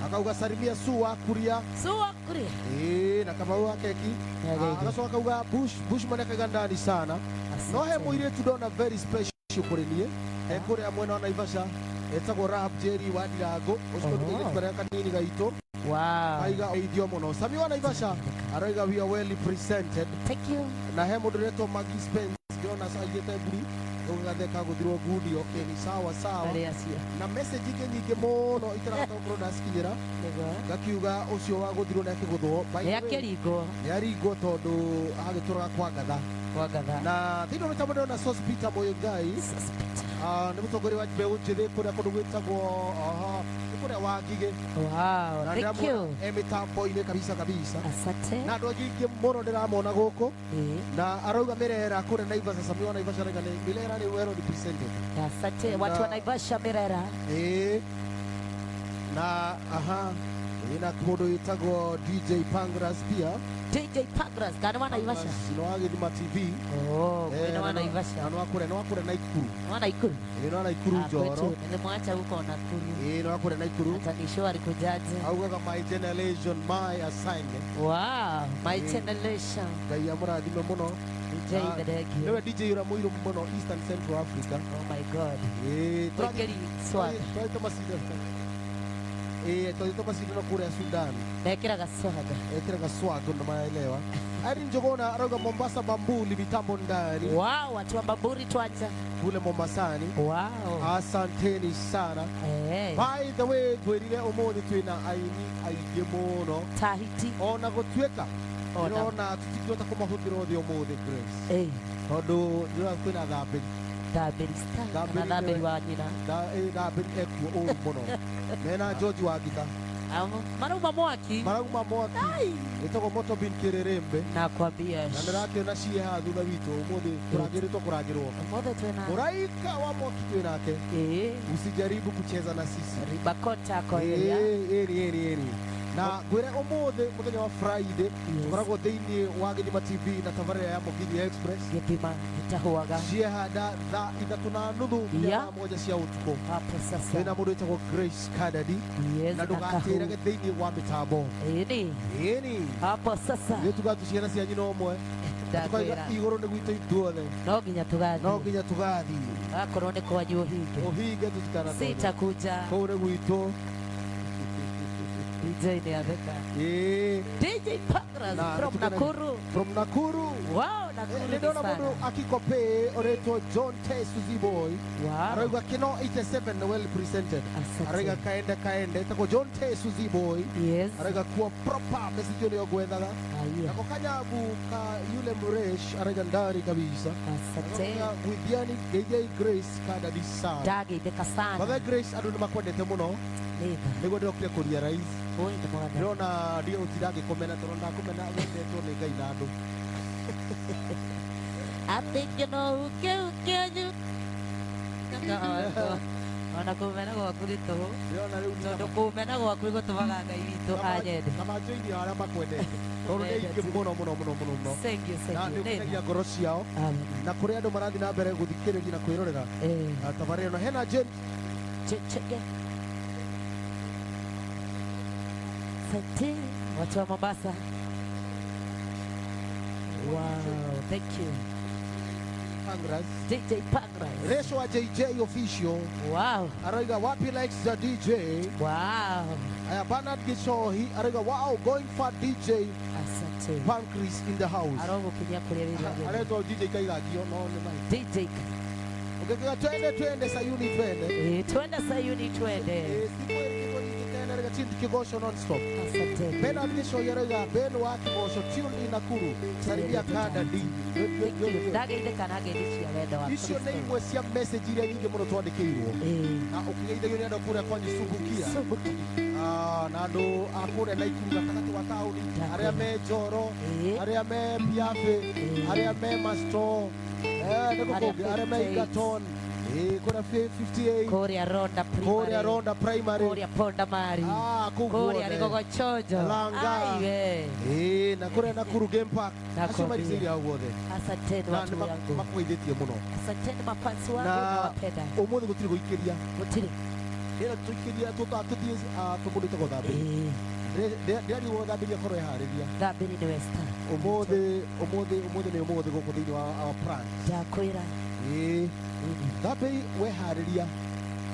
Speaker 2: akauga salimia Sua Kuria na Kamau wa keki agacoka akauga Bushman akaiga ndani sana no he mũirĩtu ndona very special kũrĩ niĩ he kũrĩa mwena wa Naivasha etagwo Rahab Jerry wa Ndirango ũcio nĩ kũrĩa kanini gaitũ aiga ithio mũno Sami wa Naivasha araiga we are well represented na he mũndũ wĩtagwo Maggie Spence ndĩrona aigĩte mburi ũgatheka gũthirwo ngundi okay ni sawa na message ingĩ nyingĩ mũno itarahota gũkorwo ndacikinyĩra ngakiuga ũcio wa gũthirwo nĩ akĩgũthwo nĩaringwo tondũ agĩtũraga kwa ngatha na thĩinĩ wa mĩtambo ndĩrona Source Peter Mũigai nĩ mũtongoria wa mbeũ njĩthĩ kũrĩa kũndũ gwĩtagwo nĩ kũrĩa wa Ngigĩ mĩtambo-inĩ kabisa na andũ aingĩ mũno ndĩramona gũkũ na arauga Mirera kũrĩa Naivasha Sami wa Naivasha arauga Mirera nĩ well represented
Speaker 3: watu wa Naivasha Mirera
Speaker 2: na ina mũndũ wĩtagwo DJ Pangras pia
Speaker 3: DJ Pangras kana wa Naivasha
Speaker 2: no wa Gĩthima TV
Speaker 3: kwĩna wa Naivasha
Speaker 2: no akũrĩa Naikuru no Naikuru Njoro
Speaker 3: nilimwacha huko Nakuru
Speaker 2: no akũrĩa Naikuru
Speaker 3: atanisho alikujaje
Speaker 2: augaga my generation my assignment
Speaker 3: my generation
Speaker 2: ngai amũrathime mũno
Speaker 3: DJ Thedeki
Speaker 2: nĩwe DJ ũrĩa mũirũ mũno Eastern Central Africa
Speaker 3: oh my god twakeri swag
Speaker 2: twaita macindano Tolitoka mashindano kule ya Sudan.
Speaker 3: Nekira gaswaga.
Speaker 2: Ekira gaswaga ndo maelewa. Ari njogona aroga Mombasa Bambuli mitambo ndani.
Speaker 3: Wow, watu wa Bamburi twacha.
Speaker 2: Kule Mombasani.
Speaker 3: Wow.
Speaker 2: Asanteni sana. By the way, gwerire omoni twina aini aigemono.
Speaker 3: Tahiti.
Speaker 2: Ona gotweka. Ona tutikiota kumahutiro thio mothe Grace. Tondu ndira kwina thambe.
Speaker 3: Thaberi star. Na thaberi wa nyina.
Speaker 2: Thaberi ekuo muno. Mena George Wagita.
Speaker 3: Marauma mwaki.
Speaker 2: Marauma mwaki. Itoko moto bin kirerembe.
Speaker 3: Nakwambia.
Speaker 2: Na ndirake na cie ha thutha witu umuthi kuragirito kuragirwo.
Speaker 3: Umuthi twina.
Speaker 2: Uraika wa mwaki twinake. Usijaribu kucheza na sisi.
Speaker 3: Ribakota kwa area.
Speaker 2: Eri. Na gwire umuthi muthenya wa Friday tukoragwo thiini wa Githima TV na tabarĩra ya Mugithi Express.
Speaker 3: Githima itahuaga.
Speaker 2: Ciehanda thaa 3:30 ya moja cia utuku.
Speaker 3: Hapo sasa.
Speaker 2: Wĩna mũndũ wĩtagwo Grace Kadadi. Na ndũgatĩrage thĩinĩ wa mĩtambo. Ĩni.
Speaker 3: Hapo sasa.
Speaker 2: Nĩtugatu ciana cia nyina ũmwe. Ndakwĩra igũrũ nĩ gwitũ ithuothe.
Speaker 3: No nginya tugathi. Akorwo nĩ kwanyu
Speaker 2: ũhinge tũtikana.
Speaker 3: Sitakuja.
Speaker 2: Kũu nĩ gwitũ.
Speaker 3: DJ ni aveka. DJ Pangras from Nakuru. Wow, Nakuru.
Speaker 2: Niliona mundu akikope oreto John T. Suzy Boy.
Speaker 3: Wow.
Speaker 2: Araiga kino 87 well presented. Araiga kaende tako John T. Suzy Boy.
Speaker 3: Yes.
Speaker 2: Araiga kuwa proper message yo gwethaga. Nako kanyabu ka yule Muresh araiga ndari kabisa.
Speaker 3: Asante.
Speaker 2: Withiani DJ Grace Kadadi sana.
Speaker 3: Dagi de kasana.
Speaker 2: Baba Grace andu nimakwendete muno. Niguo ndokire kuria rais. Ndona ndio utirage komena toronda komena wendetwo ni Ngai na andu.
Speaker 3: I think you know you. Ona kumena gwaku rito.
Speaker 2: Ndona riu
Speaker 3: tondu kumena gwaku gutumaga Ngai witũ anyende.
Speaker 2: Na majoini aria makwendete. Tondu ni ingi muno.
Speaker 3: Thank you.
Speaker 2: Na nĩ ngoro ciao. Na kuri andu marathi na mbere guthikiriria na kwirorera. Tabarĩra no hena Jen.
Speaker 3: Asante watu wa Mombasa. Wow, thank you.
Speaker 2: Pangras.
Speaker 3: DJ Pangras.
Speaker 2: Resho wa JJ official.
Speaker 3: Wow.
Speaker 2: Araiga wapi likes the DJ.
Speaker 3: Wow.
Speaker 2: Aya Bernard Gishohi. Araiga wow going for DJ.
Speaker 3: Asante.
Speaker 2: Pancras in the house.
Speaker 3: Arogo kinya kuria wira.
Speaker 2: Areto DJ kaigagio no ni mai.
Speaker 3: DJ.
Speaker 2: Ukiga twende Sayuni twende.
Speaker 3: Twende Sayuni twende.
Speaker 2: Araiga chindi kigosho non stop.
Speaker 3: Asante.
Speaker 2: Bernard Gishohi araiga beno wa kigosho tune in Nakuru. Saribia Kadadi.
Speaker 3: Ndagĩire kana ngĩrĩcia wendo wa
Speaker 2: Kristo. Icio nĩ imwe cia message iria nyingĩ mũno twandĩkĩirwo. Na ũkĩgeithagio nĩ andũ kũrĩa kwanyu Subukia. Na andũ a kũrĩa Naikuru gatagatĩ wa taũni, arĩa me Njoro, arĩa me Piafe, arĩa me Mastro, arĩa me Egerton, kũrĩa 58, kũrĩa Ronda Primary,
Speaker 3: kũrĩa Ponda Mari, kũrĩa Rigogochonjo,
Speaker 2: Langa, na kũrĩa Nakuru Game Park. Acio maricĩire hau guothe.
Speaker 3: Asanteni watu wangu.
Speaker 2: Makugeithĩtie mũno.
Speaker 3: Asanteni mafansi wangu nawapenda.
Speaker 2: Ũmũthĩ gũtirĩ gũikĩria.
Speaker 3: Gũtirĩ.
Speaker 2: Rĩrĩa tũikĩria tũthiĩ tũmũndũ wĩtagwo Thambĩri. Ndĩrariũa Thambĩri akorwo eharĩria. Thambĩri nĩ Western. Ũmũthĩ nĩ ũmũthĩ gũkũ thĩinĩ wa our plan.
Speaker 3: Ndakwĩra.
Speaker 2: Thambĩri weharĩria.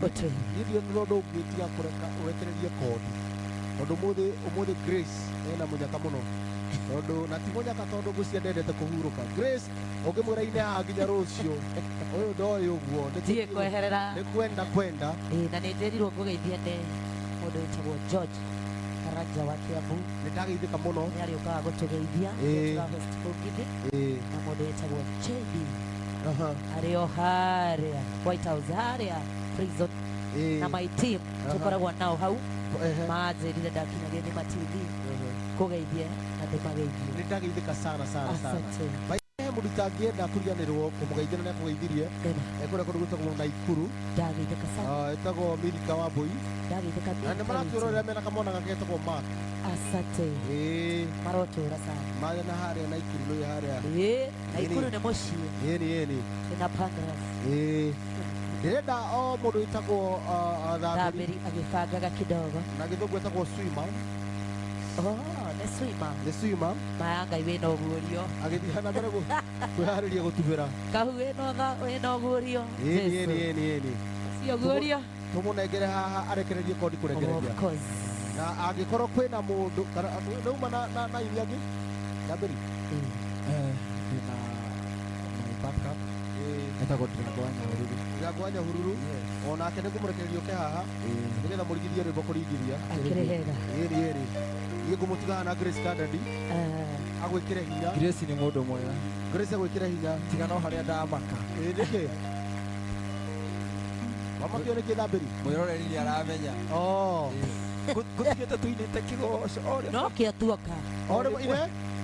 Speaker 3: Gũtirĩ.
Speaker 2: Ndio ndondo ũngĩtiga kũreka ũrekererie kondi. Tondũ ũmũthĩ Grace ena mũnyaka mũno. Tondu na ti munyaka tondu gucia ndendete kuhuruka. Grace ungimwira ine ha nginya rucio. Uyu ndoi uguo
Speaker 3: ndie kweherera
Speaker 2: ni kwenda
Speaker 3: na ni ndirirwo ngugeithia ne mundu witagwo George Karanja wa Kiambu.
Speaker 2: Nĩndageithĩka mũno.
Speaker 3: Nĩ arĩũkaga gũtũgeithia na mundu witagwo JD arĩ o harĩa White House harĩa prison na my team tukoragwo nao hau manjĩrire ndakinyagia Githima TV kugeithia na ndĩmageithie.
Speaker 2: Nĩndageithĩka sana. Mundu tangĩenda kũriganĩrwo kũmũgeithia na nĩakũgeithirie kũrĩa kũndũ gwĩtagwo Naikuru.
Speaker 3: Ndageithĩka sana.
Speaker 2: Ĩtagwo Milika Wambui.
Speaker 3: Ndageithĩka.
Speaker 2: Na nĩ maratwĩrorera mena kamwana gake getagwo Mark.
Speaker 3: Asante. Marotũra sana. Marĩ
Speaker 2: na harĩa Naikuru nĩ harĩa.
Speaker 3: Naikuru nĩ mũciĩ.
Speaker 2: Ĩni.
Speaker 3: Ĩna Pangras.
Speaker 2: Ndĩrenda o mũndũ wĩtagwo
Speaker 3: Thambĩri agĩbangaga kidogo.
Speaker 2: Na gĩthũngũ ĩtagwo swimmer. Nĩ swimmer.
Speaker 3: Maya Ngai wĩna ũguũrio.
Speaker 2: Agĩthiĩ na mbere kwĩharĩria gũtubĩra.
Speaker 3: Kahu wĩna ũguũrio.
Speaker 2: Ĩni.
Speaker 3: Cio ũguũrio.
Speaker 2: Tũmũnengere haha arekererie kondi kũrengereria.
Speaker 3: Of course.
Speaker 2: na angĩkorwo kwĩna mũndũ nauma na iria angĩ Ndambĩri
Speaker 4: ndina my backup etagwo Ndirango wa Nyahururu
Speaker 2: onake nĩ ngũmũrekereria ũke haha nĩgetha mũrigithie rwĩmbo kũringithia
Speaker 3: akĩrehera
Speaker 2: ĩrĩ niĩ ngũmũtiga haha na Grace Standard agwĩkĩre hinya.
Speaker 4: Grace nĩ mũndũ mwega.
Speaker 2: Grace agwĩkĩre hinya
Speaker 4: tiga no harĩa ndamaka
Speaker 2: nĩkĩ wamakio nĩkĩ Ndambĩri
Speaker 4: mwĩroreri nĩ aramenya gũtigĩte tuinĩte kĩgoco
Speaker 3: no kĩa tuoka
Speaker 2: ine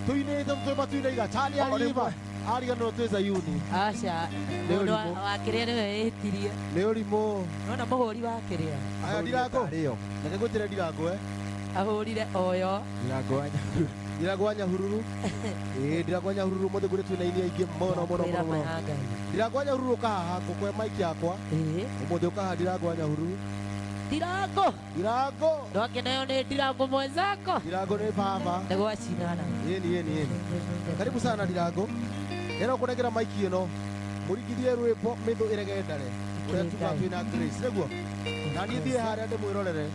Speaker 2: tuinĩte twĩmatuinaiga chali ariba ariganĩrwo twĩ Zayuni
Speaker 3: aca mũndũ wa kĩrĩa nĩwe ĩtirie
Speaker 2: nĩ ũrimũ
Speaker 3: nona mũhũri wa kĩrĩa
Speaker 2: aya Ndirango reke ngwĩtĩre Ndirango
Speaker 3: ahũrire oyo
Speaker 2: Ndirango wa Nyahururu Ndirango wa Nyahururu mũthĩ ngũrĩ twĩna ini aingĩ mũno Ndirango wa Nyahururu ũka haha ngũkũhe maiki yakwa ũmũthĩ ũka haha Ndirango wa Nyahururu
Speaker 3: Ndirango ndoke nayo nĩ Ndirango mwenzako
Speaker 2: Ndirango nĩ baba
Speaker 3: nĩ gwacinana
Speaker 2: yeni karibu sana Ndirango ĩno kũnengera maiki ĩno mũringithie rwĩmbo mĩndũ ĩregendare ũrĩa tuga twĩna Grace nĩguo na niĩ thiĩ harĩa ndĩmwĩrorere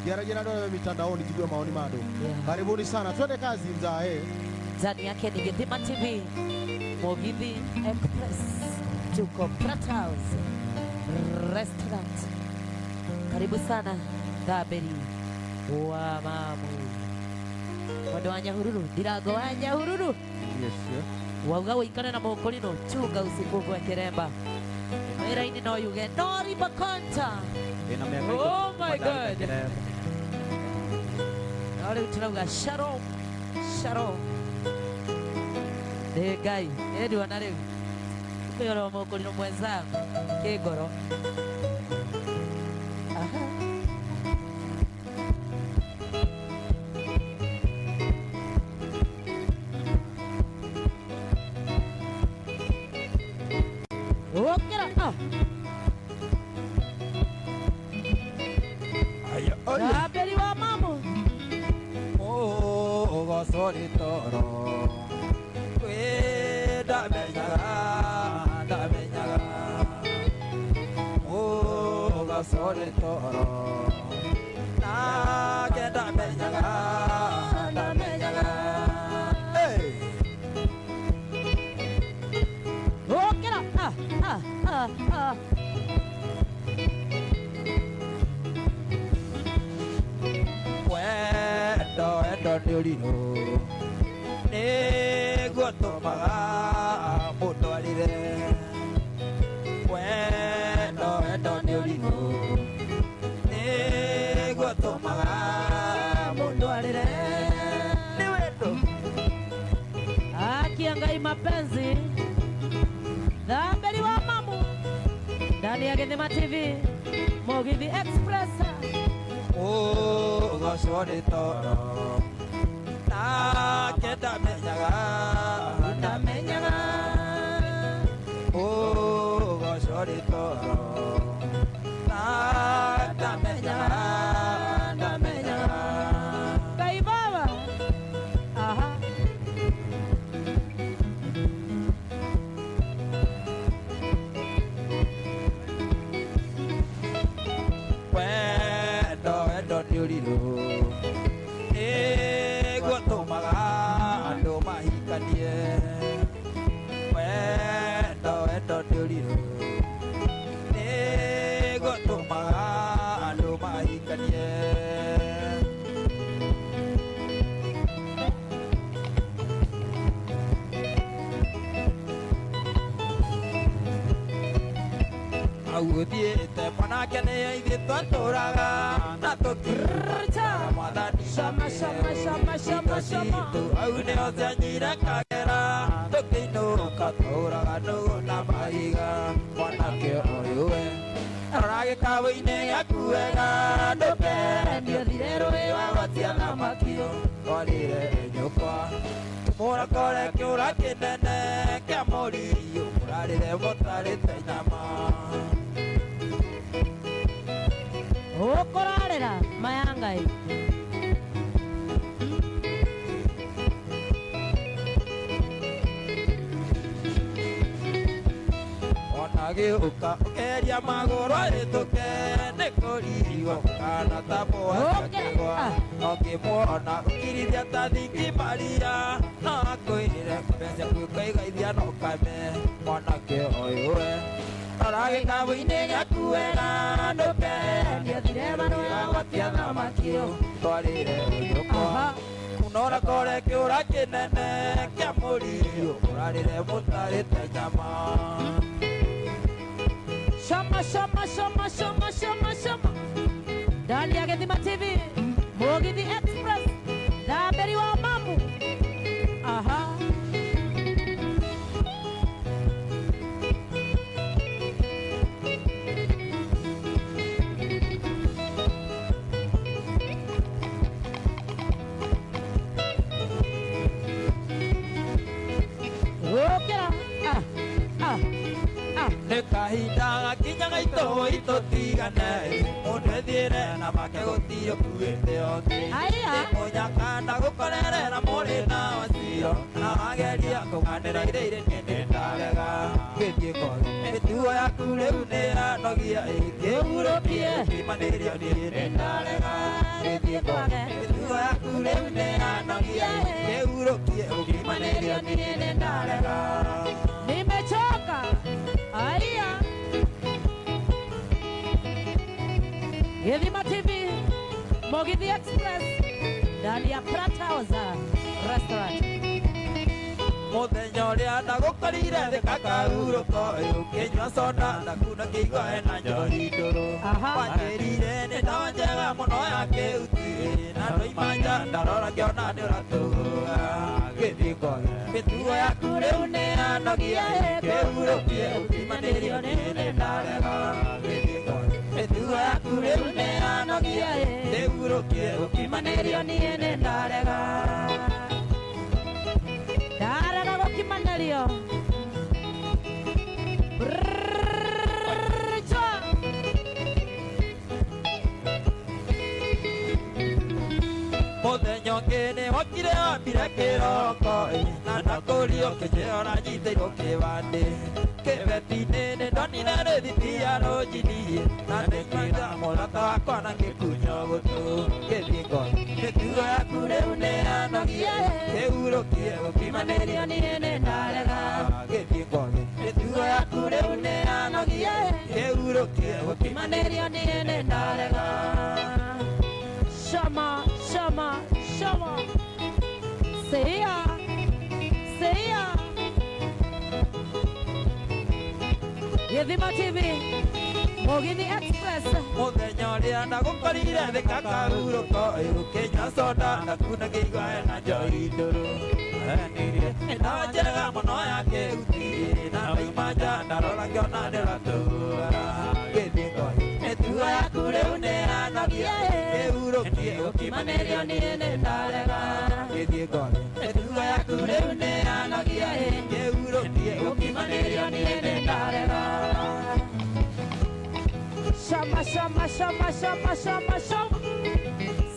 Speaker 2: ngĩaragia na andũ arĩa mitandaoni njigue maoni ma andũ karibuni sana twende kazi mzae
Speaker 3: ndani yake ni Githima TV Mugithi Express tuko Pratt House Restaurant. Karibu sana Ndambĩri wa mamu Mwendo wa Nyahururu Ndirango wa Nyahururu wauga ũikare na mũkũrinũ chunga usikugwe kĩremba wĩra-inĩ no yuge no ribakonta oh my god no rĩu turauga shalom nĩ Ngai nĩnduona rĩu kwĩyora mũkũrinũ mwenzangu kĩngoro Ndambĩri wa mamu
Speaker 4: ũgocori toro ndamenyaga ũgocori toro nake ndamenyaga
Speaker 3: ũkĩra
Speaker 4: wendo nĩ ũrirũ nĩguo tũmaga mũtwarire wendo nĩ ũrirũ nĩguo tũmaga mũtwarire nĩ wendo
Speaker 3: akia Ngai mapenzi Ndambĩri wa mamu ndani ya Githima TV Mugithi Express
Speaker 4: ũgocori toro nake ndamenyaga ũgocori toro nake ndamenyaga
Speaker 3: Ngai baba aha
Speaker 4: wendo nĩ ũrirũ nĩguo tũmaga andũ mahikanie wendo nĩ ũrirũ nĩguo tũmaga andũ mahikanie agũthiĩte mwanake nĩ ithuĩ twatũraga na tũkĩruta mwathani citũ au nĩo cianyire kagera tũkĩinũka twaũraga nũgũ na mahiga mwanake ũyũ we arora gĩkabũ-inĩ gĩaku wega ndũkendio thire rũĩ wagwatia thamaki twarire nyũkwa mũrakore kĩũra kĩnene kĩa mũriũ mũrarĩre mũtarĩte nyama
Speaker 3: ũkũrarĩra maya Ngai
Speaker 4: ona Ũgagĩũka ũkeria magũrũ ahĩtũke nĩ kũrigwo kana tambo akĩgwa ũkĩmuona ũkirithia ta thikimaria no akwĩrire mbeca kwĩkaigaithia no kame mwanake ũyũ we rora gĩkabũ-inĩ gĩaku wega ndũkendia thire marũa gwatia thamakio twarĩre ũyũkwa kunora kore kĩũra kĩnene kĩa mũriũ ũrarĩre mũtarĩte nyama
Speaker 3: Shama, shama, shama, shama, shama, shama. Ndani ya Gethima TV, Mugithi Express, Thamberi wa Mamu. Aha. Okera.
Speaker 4: Nĩ kahinda gakinyaga itũtigane mũndũ ethiĩre na make gũtirĩ ũkuĩte otĩ mũnyakanda gũkorerera mũrĩ na ociro na wageria kũganĩra ireire nĩndĩ ndarega gĩthiĩ kothi mĩtugo yaku rĩu nĩ yanogia ĩkĩhurũkie ũkimanĩrio nĩndĩ ndarega gĩthiĩ kothi mĩtugo yaku rĩu nĩ yanogia ĩkĩhurũkie ũkimanĩrio nĩndĩ ndarega
Speaker 3: Nimechoka. Aya. Gethima TV, Mugithi Express, ndani ya Prata House Restaurant.
Speaker 4: Mũthenya ũrĩa ndagũkorire thĩ kakahurũko ũkĩnyua soda ndakuna kĩigua hena njohi ndũrũ wanjĩrire nĩ ndawa njega mũno ya kĩuti na ndoima nja ndarora ngĩona nĩ ũratũgũa gĩthiĩ kothi mĩtugo yaku rĩu nĩ yanogia ĩkĩhurũkie ũkimanĩrio nĩ ndarega gĩthiĩ kothi mĩtugo yaku rĩu nĩ yanogia ĩkĩhurũkie ũkimanĩrio nĩ ndarega
Speaker 3: Darega gũkimanĩrio.
Speaker 4: Mũthenya ũngĩ nĩ wokire wambire kĩroko na ndakũrio kĩnjĩra nyitĩirwo kĩbandĩ kĩbeti-inĩ nĩ ndonire rĩthiti ya rũnjini na ndĩkwenda mũrata wakwa na gĩkunyo gũtũ gĩthiĩ kothi mĩtugo yaku rĩu nĩ yanogia ĩkĩhurũkie ũkimanĩrio nĩ ndarega gĩthiĩ kothi mĩtugo yaku rĩu nĩ yanogia ĩkĩhurũkie ũkimanĩrio nĩ ndarega
Speaker 3: Shama, shama, shama. Say ya, say ya. Gethima TV, Mugithi Express.
Speaker 4: Mũthenya ũrĩa ndagũkorire thĩ kakahurũko ũkĩnyua soda ndakuna kĩigua hena njohi ndũrũ nĩ ndawa njega mũno ya kĩuti na ndoima nja ndarora ngĩona nĩ ũratũgũa gĩthiĩ kothi mĩtugo yaku rĩu nĩ yanogia ĩkĩhurũkie ũkimanĩrio nĩ ndarega gĩthiĩ kothi mĩtugo yaku rĩu nĩ yanogia ĩkĩhurũkie ũkimanĩrio nĩ ndarega
Speaker 3: Shama, shama, shama, shama, shama, shama.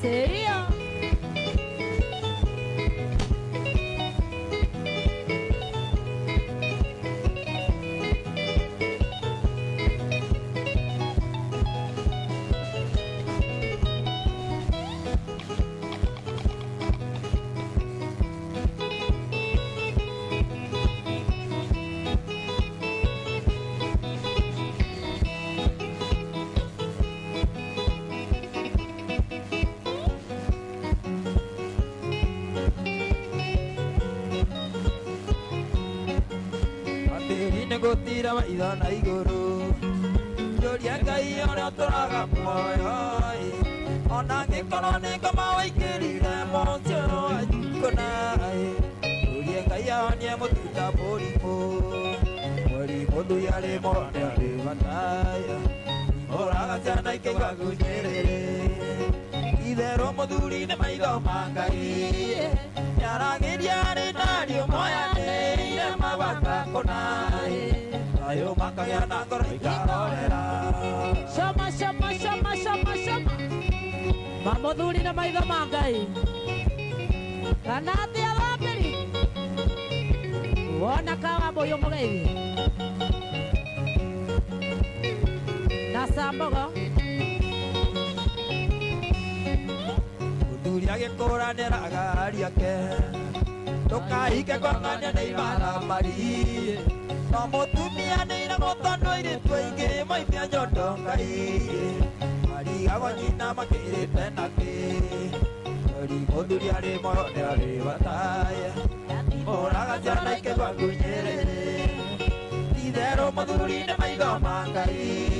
Speaker 3: Say ya.
Speaker 4: gũtira maitho na igũrũ njũria Ngai ũrĩa ũtũraga muoyo ona angĩkorwo nĩ ngoma waingĩrire mũcio wa njukũna njũria Ngai ahonie mũtuta mũrimũ ndui arĩ mone arĩ bataya ũraga ciana ikĩigua ngunyĩrĩrĩ itherũ mũthuri nĩ maitho ma Ngai nĩaragĩria arĩ nariũ moyanĩire mabata kũna ayo makagĩa na ngoro ikarorera
Speaker 3: Shama, shama, shama, shama, shama. Mamũthuri na maitho ma Ngai kana atĩa Thambĩri wona kawa mbũyũ mũgeithie Rasambogo.
Speaker 4: Kuturia gekora neraga ariake. Toka ike kwa nganya neimara mari. Mamotumia neira motondo ire tuinge maimia nyondo ngai. Mari agonyina makirite nake. Ori kuturia re moro ne ari bataya. Oraga jana ike kwa kunyerere. Idero maduri ne maido mangai.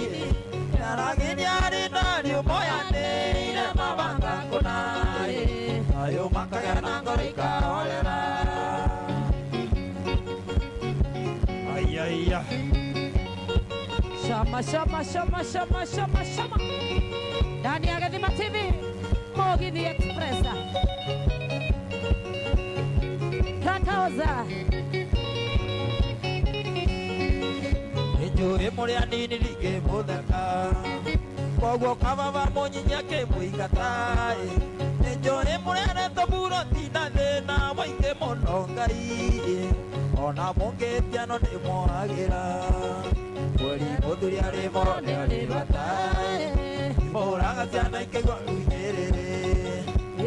Speaker 4: Naragini ari nari moya ne ire mabanga konai. Ayo makaya nangorika olera. Ay ay ay.
Speaker 3: Shama shama shama shama shama shama. Ndani ya Gethima TV, Mugithi Express. Kakaoza.
Speaker 4: Enjoy moria nini lige modaka. Kogo kababa monyinya ke muingatai. Enjoy moria na taburo tina dena waike monongai. Ona monge piano de moagira. Wori moduri are moro ne are batai. Moraga jana ike gwa unyerere.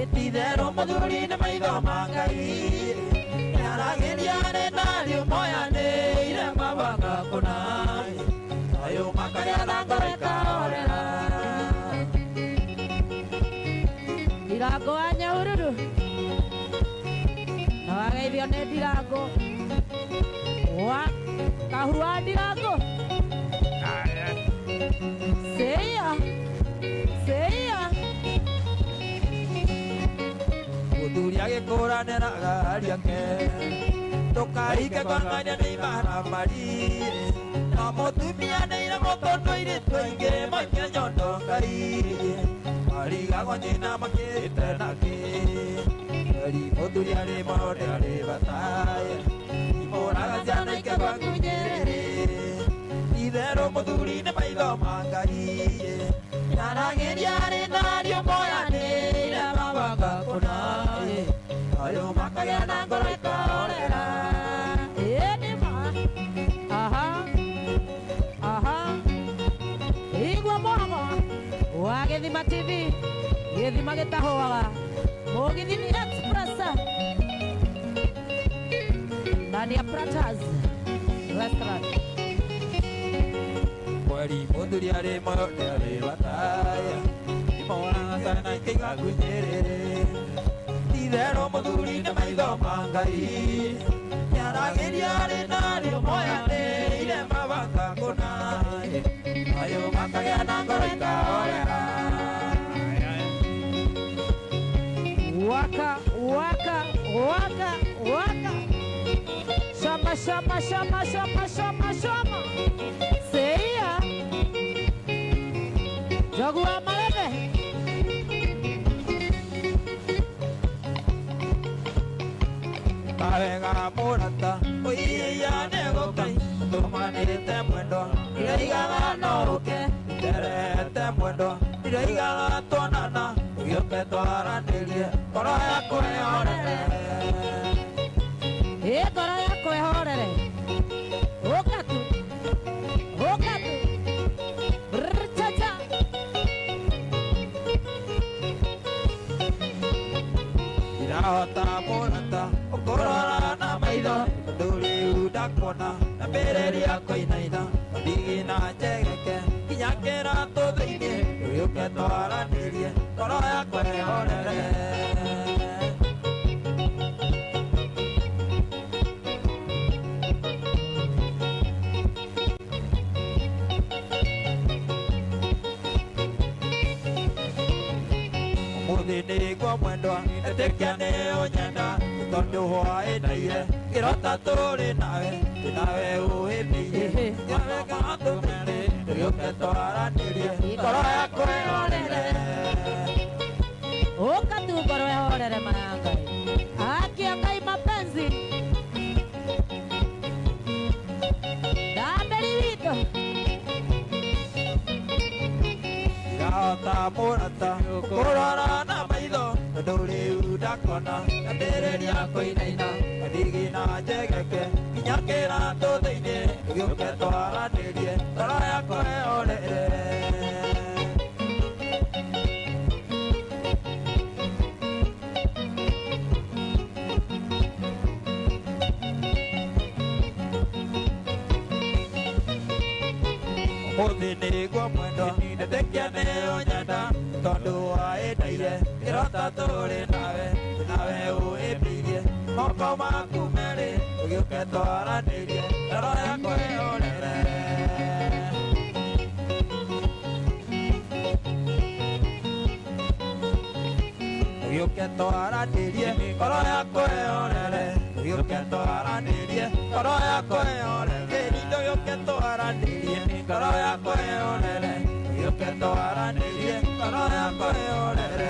Speaker 4: Etidero moduri ne maido mangai. Naragini are nari moya ne ire mabanga konai. Ayo makaya nangoreka orera.
Speaker 3: Dirago anya ururu. Nawageithio nĩ Dirago. Wa kahua Dirago. Seya. Seya.
Speaker 4: Kuturia gekora neraga ariake. Toka ike kwa nganya neimara mari. Mamotumia neira motondo ire tuinge maimia nyondo ngai. Mari agonyina makirite nake. Ori kuturia re moro ne are bataya. Moraga jana ike kwa kunyerere. Idero moduri ne maido mangai. Naragini are nario moya ne ire mabanga konai. Ayo makaya nangoreka orera.
Speaker 3: Enema. Aha. Aha. Igwa mogo. Wa Gethima TV. Gethima getahoaga. Mugithi Express. Ndani ya Pratas Restaurant.
Speaker 4: Wari moduri are moro ne are bataya. Imora sana ike gwa kunyerere. Idero moduri ne maido mangai. Naragini are nari moya ne ire mabanga konai. Ayo makaya nangoreka orera.
Speaker 3: Waka, waka, waka, waka. Shama, shama, shama, shama, shama, shama. Seya. Jogua malebe.
Speaker 4: Kavega morata, oye ya nego kai. Tomani te muendo, ireiga no uke. Tere te muendo, ireiga tonana. Yo que toara nelie, koro ya kwe orere.
Speaker 3: Koro yako ehorere. Okatu. Okatu. Brchacha.
Speaker 4: Irahota morata, okorora na maido. Duri udakona, na bereria koinaina. Digina jegeke, kinyakera todo ine. Yo que toara nelie, koro ya kwe orere. Mudini kwa mwendo, etekiane onyenda. Tondo hoa enaire, kirota tore nawe. Nawe uhemiye, yawe kato mene. Yo que toara nelie, koro ya kwe orere.
Speaker 3: Okatu koro ehorere mayangai. Haki akai mapenzi. Dambeli wito.
Speaker 4: Gata morata, korora na maido. Duri udakona, na bereria koinaina. Digina jegeke, kinyakera todo ine. Yo que toara nelie, koro ya kwe orere. Muthi niguo mwendwa Ndetekia nĩyo nyenda Tondu waĩndaire Kĩrota tũrĩ nawe ũĩmbĩirie Moko maku merĩ Ũgĩũke twaranĩrie Ngoro yakwa ĩhorere Ũgĩũke twaranĩrie Ngoro yakwa ĩhorere Ũgĩũke twaranĩrie Ngoro yakwa ĩhorere Kĩrindo gĩũke twaranĩrie Ngoro yakwa ĩhorere Ũgĩũke twaranĩrie Ngoro yakwa ĩhorere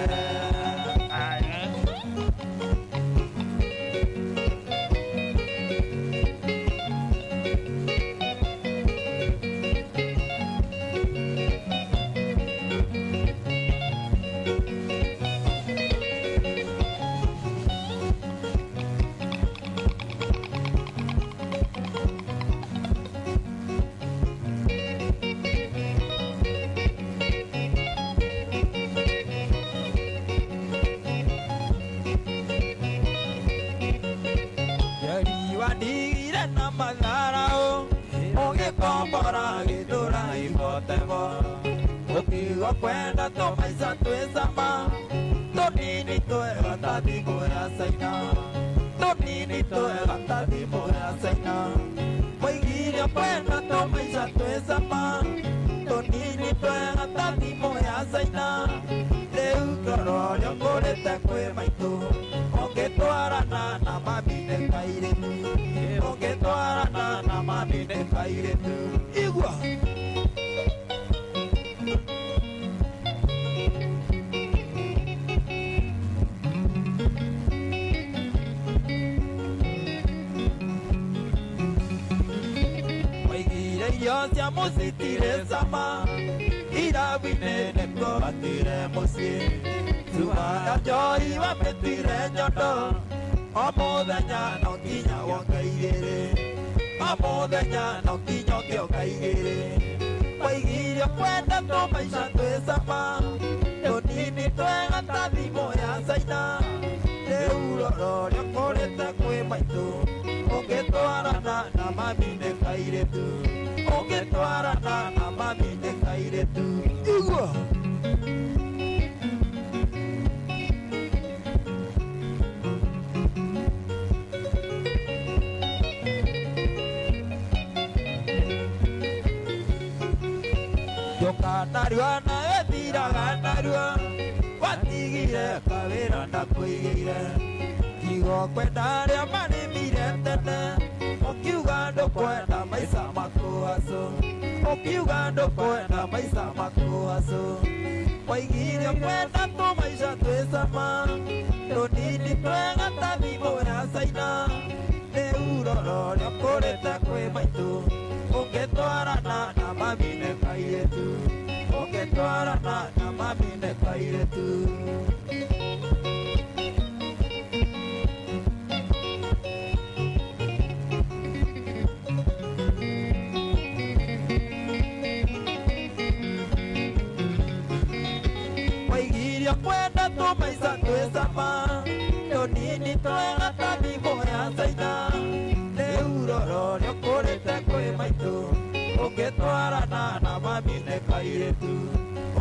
Speaker 4: Ukiwa kwenda to maisha twesama Tonini twega tathimo ya saina Tonini twega tathimo ya saina Mwigiria kwenda to maisha twesama Tonini twega tathimo ya saina Rĩu ngoro rĩũkũrĩte kwĩ maitũ Ũngĩtwarana na mamine kairĩtu Ũngĩtwarana na mamine kairĩtu Igua Cia musitire sama Irawine neko atire musi Suara joi wa metire nyondo Omuthenya no nginya wongaigire Omuthenya no nginya ngĩongaigire Waigire kwenda tu maica twĩcama Tũnini twega ta thimũ ya caina Rĩu roro rĩũkũrĩte kwĩ maitũ Ũngĩtwarana na mamine kairĩtu Ũngĩtwarana na mamine kairĩtu Igua Njoka narua nawe thiraga narua Watigire kawĩra ndakwĩigĩire Kiugo kwenda arĩa marĩmire tene Ũkiuga ndũkwenda maica makũhacũ Ũkiuga ndũkwenda maica makũhacũ Waigire kwenda tũ maica twĩcama Tũnini twega ta thimũ ya caina Rĩu roro rĩũkũrĩte kwĩ maitũ Ũngĩtwarana na mamine kairĩtu Ũngĩtwarana na mamine kairĩtu Waigiria kwenda tu maica twĩcama Tũnini twega ta thimũ ya caina Rĩu roro rĩũkũrĩte kwĩ maitũ Ũngĩtwarana na mamine kairĩtu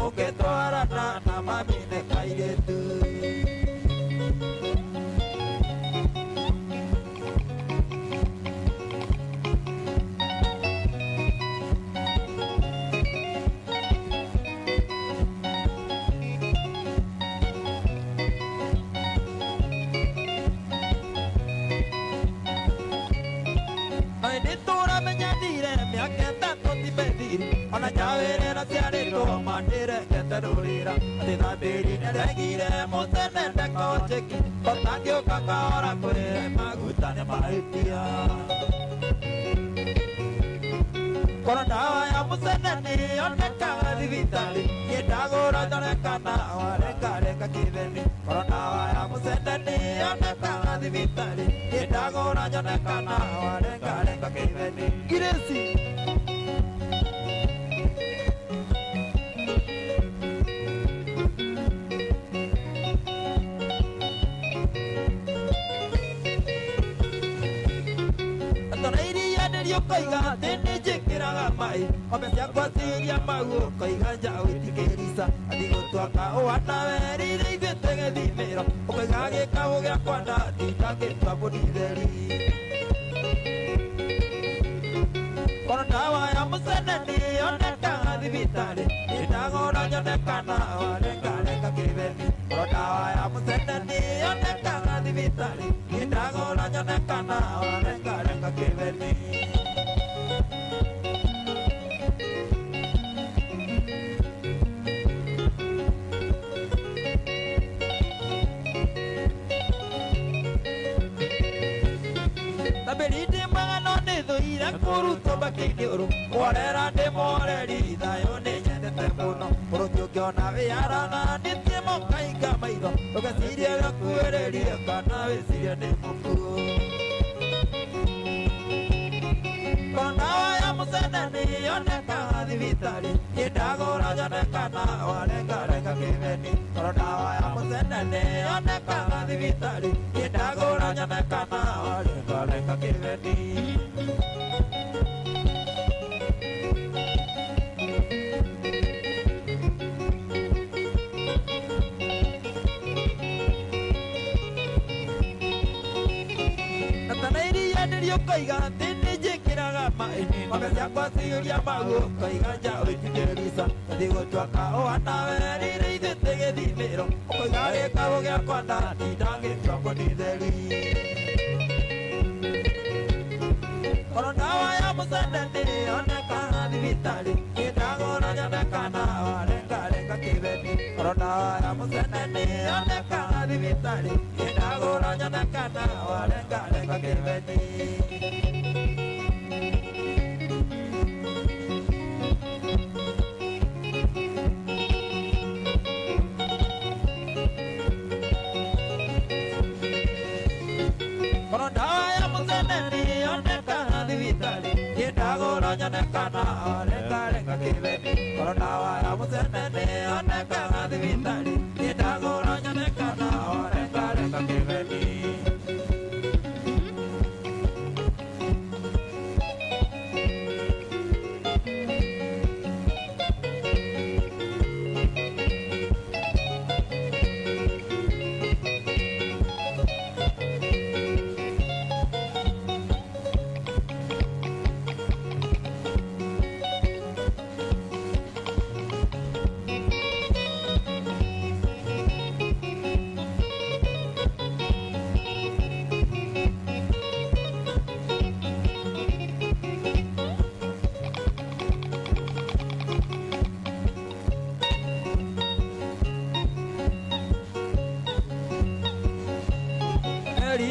Speaker 4: Ũngĩtwarana na mamine kairĩtu Ona nyawĩrĩra ciarĩtwo mandĩre ngeterũrĩra Atĩ thambĩri nĩregire mũcenende konjeki Ũtangĩũka kahora kwĩre maguta nĩ mahĩtia Korwo ndawa ya mũceneni yonekaga thibitarĩ Ndagũra njorekana warengarenga kĩtheni Korwo ndawa ya mũceneni yonekaga thibitarĩ Ndagũra njonekana warengarenga kĩtheni Girĩci Koiga atĩ nĩ njĩkĩra kiraga mai ome cia kwatiria maguo koiga njaũ itikĩrica athigo twaka ũhana weri thĩithĩ tegethimĩro ũkoiga gĩkaũ gĩakwa ndatindagĩtwa mũnitheri kono ndawa ya mũceneni yonekaga thibitarĩ ndagora nyonekana warengarenga kĩbeni kono ndawa ya mũceneni yonekaga thibitarĩ ndagora nyonekana warengarenga kĩbeni Kuruto bakini uru Morera de moreri Dayo ne nyendete muno Urutio kiona viarana Nitimo kaika maido Oga siria gakuereri Kana visiria ne muku Konawa ya museneni Yoneka divitari Yedagora yonekana Warenga renga kiveni Konawa ya museneni Yoneka divitari Yedagora yonekana Warenga renga kiveni Koiga tini jikiraga mai ome cia kwatiria maguo koiga njaũ itikĩrica thigo twaka ũhana weri thĩithĩ tegethimĩro ũkoiga gĩkaũ gĩakwa ndatindagĩtwa mũnitheri kono ndawa ya mũceneni yonekaga thibitarĩ ndagora nyonekana warengarenga kĩbeni kono ndawa ya mũceneni yonekaga thibitarĩ ndagora nyonekana warengarenga kĩbeni Nyonekana warengarenga kĩbeni kono ndawa ya mũceneni yonekaga thibitarĩ ndagora nyonekana warengarenga kĩbeni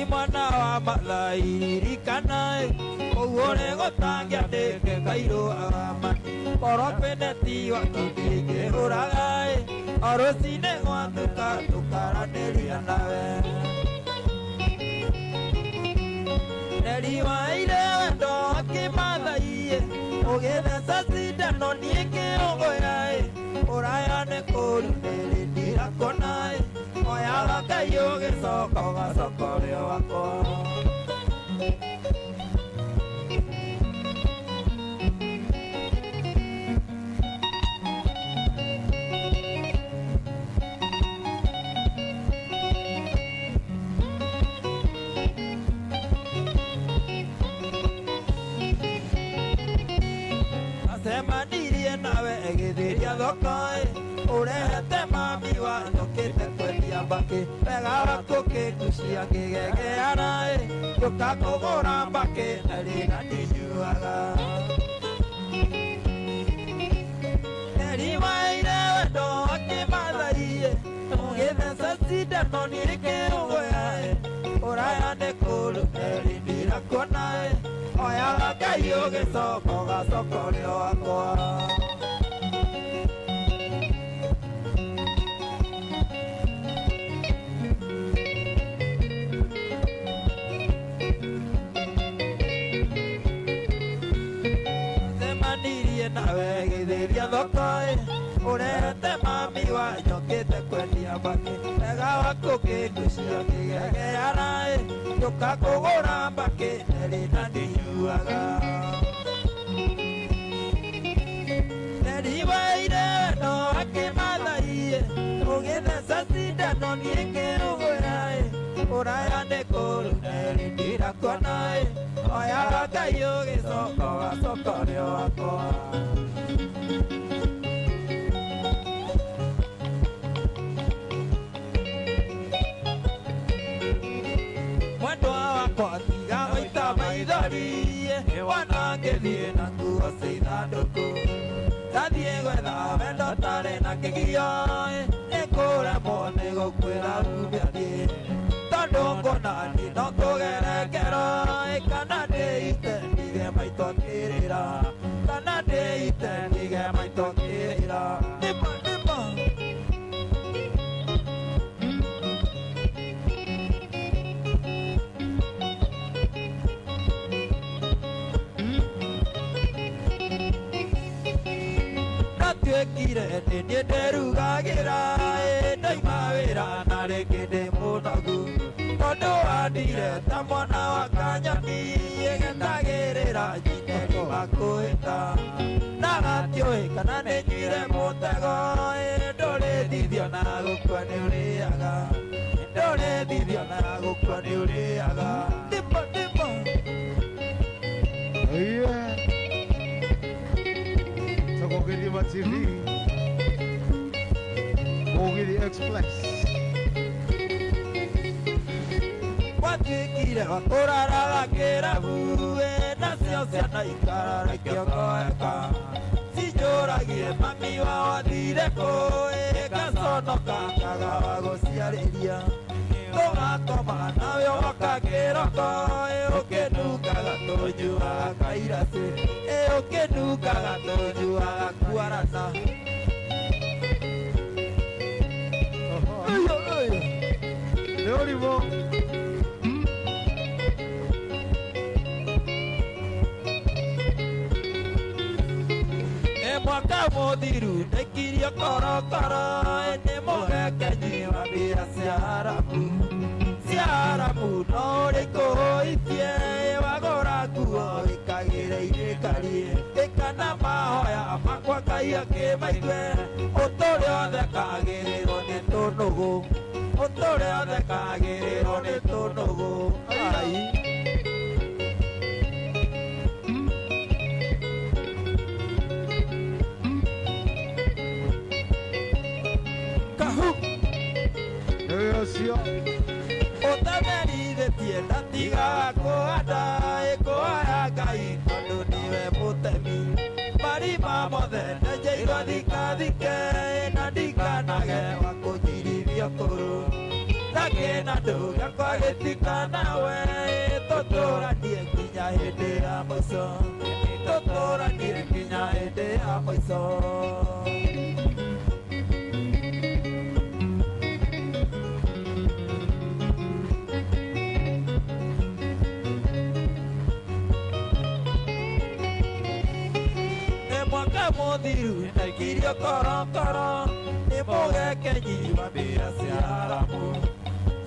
Speaker 4: Mwana wa malairi kanae Uone gotangia deke kairo amani Poropeneti wa kibige uragae Arosine wanduka tukara neria nawe Neri wa ile wendo akimadha iye Ogene sasida no nieke ogoyae Urayane kuru neri dira konae Oyaga kayoge soko ga soko leo wako Asema nirie nawe egithiria thokoe Urehete mami wa nyokite kwendia mbaki Wega wako kĩgucia ngĩgegearaĩ Nduka kũgũra mbaki Nerina ndinyuaga Neri waire wendo akĩmathaie Mũgĩtheca cindano nĩkĩũgũyaĩ Ũraya nĩ kũru Neri ndirakuonaĩ Oyaga Ngai ũgĩcoko gacoko rĩo wakwa nawe githiria thokoe urehete mami wa nyokite kwendia mbaki Wega wako kĩgucia ngĩgegearaĩ Nduka kũgũra mbaki Nerina ndinyuaga sasida no nienge ugoyae Uraya ne koru neri ndira konae Oya waka yogi soko wa soko ryo wako Mwendo wako tiga oita maidari Wana ngethie na nguo ciithandũkũ Ndathiĩ gwetha wendo tarĩ na kĩgio Nĩngũremwo nĩ gũkwĩra ume thiĩ Tondũ ngona no kũgerekero Kana ndĩite ndige maitũ akĩrĩra Kana ndĩite ndige maitũ akĩrĩra Nĩma Twekire nini nderugagĩra Ndaima wĩra na rĩngĩ ndĩ mũnogu Tondũ wandire ta mwana wa kanyoni Gĩtagĩrĩra nyineri makũĩta Na gatiũĩ kana nĩ nyuire mũtego Ndũrĩthithio na gũkua nĩ ũrĩaga Ndũrĩthithio na gũkua nĩ ũrĩaga Ndimbo ndimbo
Speaker 2: Gogiri ma TV Gogiri Express
Speaker 4: Watwĩkire wakũraraga kĩrabu Nacio ciana ikarara kĩongoeka Cinjũragie mami wao athire kũ Ngaconoka ngaga wa gũciarĩria Tũgakoma nawe woka kĩroko Ũkĩnungaga tũnjuaga kairacĩ Ũkĩnungaga tũnjuaga kuarana
Speaker 2: Nĩ ũrimũ
Speaker 4: Mwaka mũthiru ndaikirio korokoro Nĩ mũgekenyi wa mbia cia haramu Cia haramu no ũrĩkũhũithie Wagũra nguo ĩkagĩre irĩkarie Ĩkana mahoya makwa Ngai akĩmaigue Ũtũre othe kagĩrĩrwo nĩ tũnũgũ Ũtũre othe kagĩrĩrwo nĩ tũnũgũ Ũtamerithĩtie ndatigaga kũhanda Kũhaya Ngai tondũ nĩwe mũtemi Marima mothe ndenjeirwo thikathike Na ndikanage wa kũnjirithio kũrũ Ndakĩna ndũgakwa gĩtikanawe Tũtũranie nginya hĩndĩ ya mũico Tũtũranie nginya hĩndĩ ya mũico Mũthiru ndaikirio korokoro Nĩ mũgekenyi wa mbia cia haramu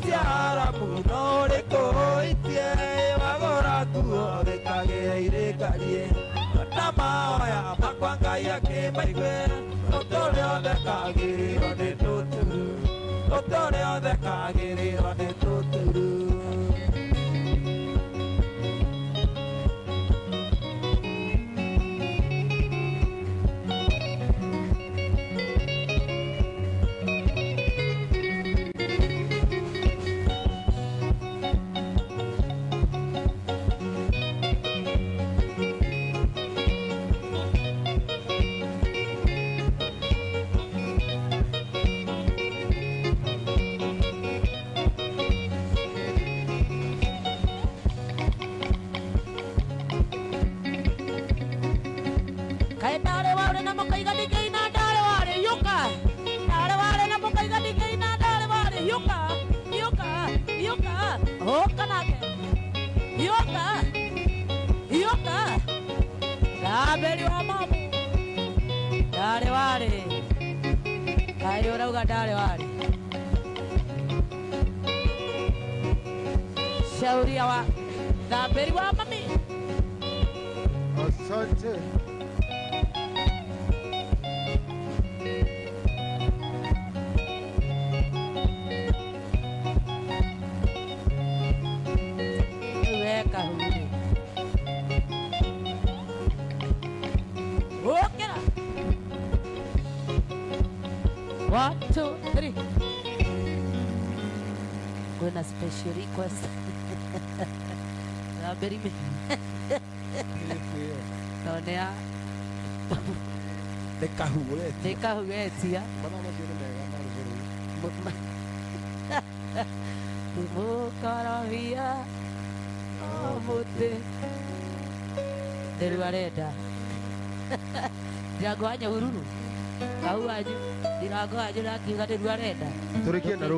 Speaker 4: Cia haramu no ũrĩkũhũithie Wagũra nguo gĩkagĩre irĩkarie Na mahoya makwa Ngai akĩmaigue Ũtũre othe kagĩrĩrwo nĩ tũturu Ũtũre othe kagĩrĩrwo nĩ tũturu Abeli wa mamu Dale wale Kayo rauga dale wale Shauri wa Abeli wa mami
Speaker 2: Asante
Speaker 3: Kuna special request. Na beri me. Tonea. Dekahuetia. Mukaravia. Mute. Deruareda. Diragoanya ururu. Kau aja. Dirago aja lagi enggak deruareda.
Speaker 2: Turikia naru.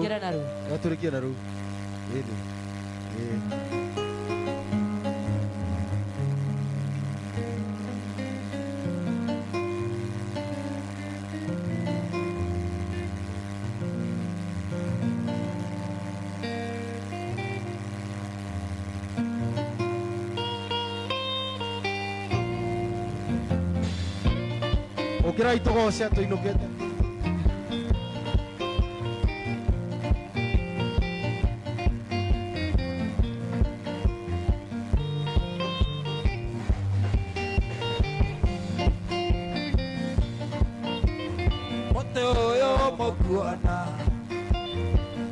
Speaker 2: Ya turikia naru. Ini. Okira itogo cia tuinukete.
Speaker 4: Mote oyo mokuona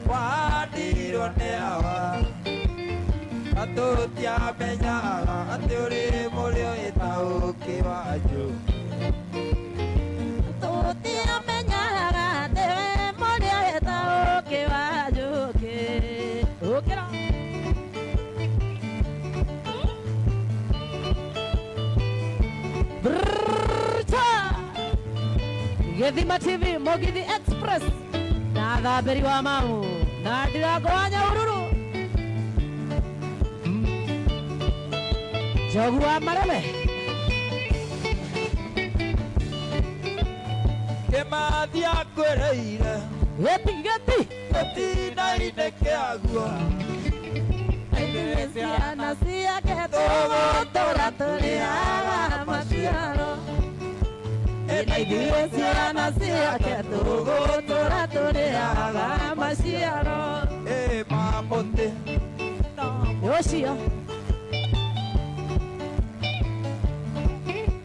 Speaker 4: wadirwo nĩ awa atũtiamenyaga atĩ ũrĩ mũrĩo ĩtaũkĩ wanjũ
Speaker 3: Tutiamenyaga atĩ we mũrĩo ĩtaũkĩ wanjũkĩ. Ũkĩra. Githima TV, Mugithi Express, na Thaberi wa Mau, na Ndirago wa Nyahururu, Njogu wa Marebe,
Speaker 4: Kĩmathi akwĩrĩire
Speaker 3: Geti
Speaker 4: gĩtina-inĩ kĩaguo
Speaker 3: Ithuĩ ciana ciake tũgũtũra tũrĩaga maciaro. Ithuĩ ciana ciake tũgũtũra tũrĩaga maciaro.
Speaker 4: ma mũtĩ
Speaker 3: Ũcio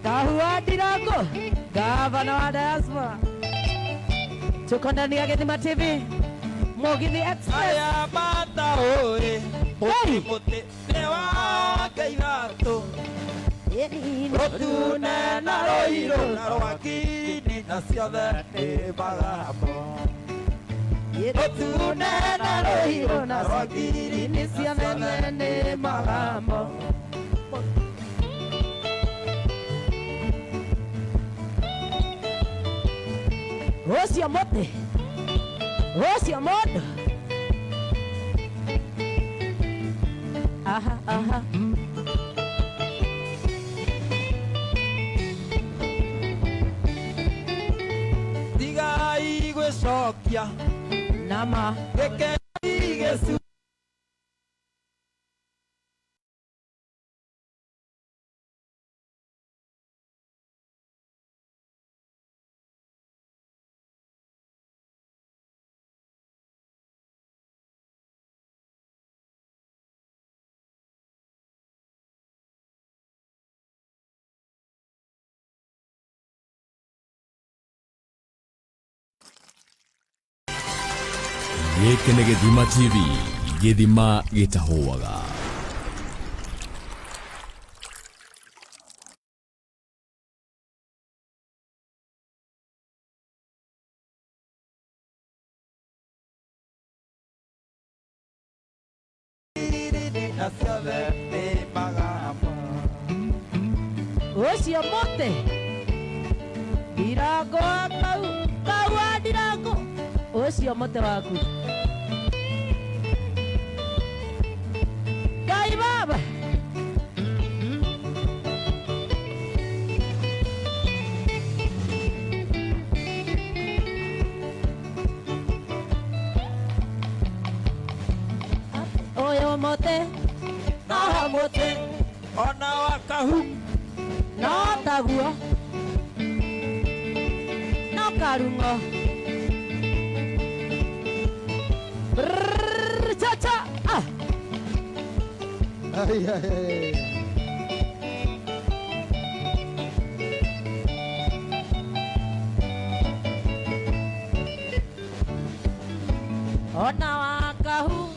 Speaker 3: Kahua Ndirago, gavana wa diaspora. Tuko ndani ya Githima TV, Mugithi Express.
Speaker 4: aya mataũĩ
Speaker 3: Hey!
Speaker 4: mũtĩ nĩ wa Ngeithatũ rũtune na rũirũ na rwakini na ciothe nĩ magambo
Speaker 3: Rũtune na rũirũ na rwakiri nĩ ciothe nĩ magambo. Ũcio mũtĩ, ũcio mũndũ. Aha, aha.
Speaker 4: tigai gwĩcokia
Speaker 3: Nama.
Speaker 4: gĩkeni gĩcu
Speaker 1: Gĩkĩ nĩ Gĩthima TV, Gĩthima gĩtahũaga.
Speaker 4: na ciothe nĩ magambo
Speaker 3: Ũcio mũtĩ. Ndirago Kau, Kau wa Ndirago. Ũcio mũtĩ waku. Ngai baba. Ũyũ mũtĩ, no mũtĩ,
Speaker 4: ona wakahu
Speaker 3: no taguo, no karung'o. Brrrr, cha cha. Ah.
Speaker 2: Ay, ay, ay.
Speaker 3: Ona wakahu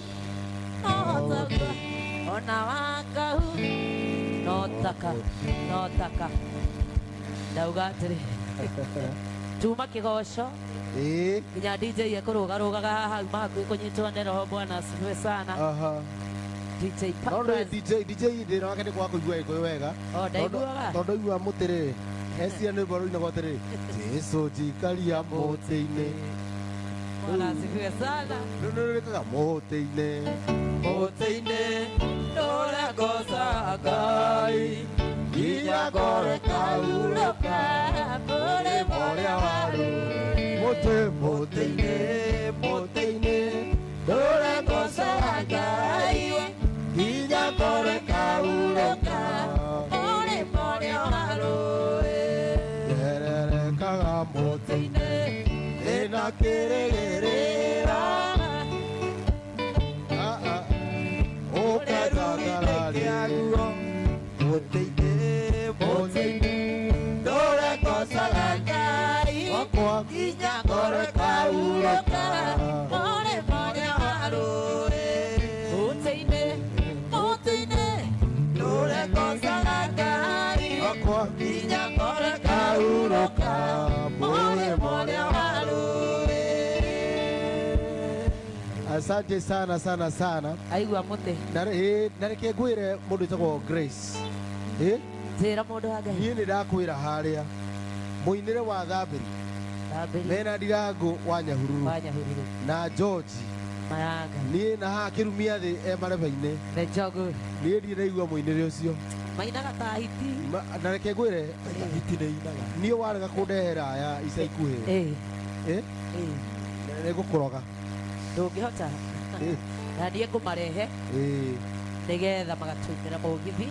Speaker 3: Tagua ona wakau no taka ndauga atĩrĩ tuma kĩgoco nginya DJ ekũrũgarũgaga hau hakuhĩ kũnyitwo nĩ roho. Bwana asifiwe sana. DJ Packers.
Speaker 2: DJ ndĩra wake nĩ kwa kũigua ĩkũyũ wega tondũ igua mũtĩrĩ ecia nĩ mborũ-inĩ gwa atĩrĩ Jesũ njikaria mũtĩ-inĩ.
Speaker 3: Bwana asifiwe sana.
Speaker 2: Nĩrĩkaga mũtĩ-inĩ
Speaker 4: ndũrĩa ngoca Ngai nginya ngore kaurũka mũrĩmo ũrĩa warũ
Speaker 2: mũtĩ-inĩ
Speaker 4: ndũrĩa ngoca Ngai nginya ngore kaurũka mũrĩmo ũrĩa warũ
Speaker 2: ndererekaga mũtĩ-inĩ
Speaker 4: ndĩna kĩrĩgĩrĩra ũkatangararia mũtĩ-inĩ ndũrĩa ngoca Ngai nginya ngore kaurũka mũrĩmo ũrĩa warũ mũtĩ-inĩ ndũrĩa ngoca Ngai nginya ngore kaurũka mũrĩmo ũrĩa warũ.
Speaker 2: Asante sana.
Speaker 3: Aigua mũtĩ.
Speaker 2: Na reke ngwĩre mũndũ wĩtagwo Grace.
Speaker 3: Njĩra mũndũ wa Ngai.
Speaker 2: Niĩ nĩ ndakwĩra harĩa mũinĩre wa Thambĩri mena Ndirango wa Nyahururu na George
Speaker 3: Mayanga
Speaker 2: niĩ na haha kĩrumia thĩ mareba-inĩ
Speaker 3: nĩ Njogu
Speaker 2: niĩ ndirĩ ndaigua mũinĩre ũcio
Speaker 3: mainaga ta hiti.
Speaker 2: Na reke ngwĩre niĩ warega kũndehera aya ica ikuhĩ nĩngũkũroga
Speaker 3: ndũngĩhota na niĩ ngũmarehe nĩgetha magatunyĩra mũgithi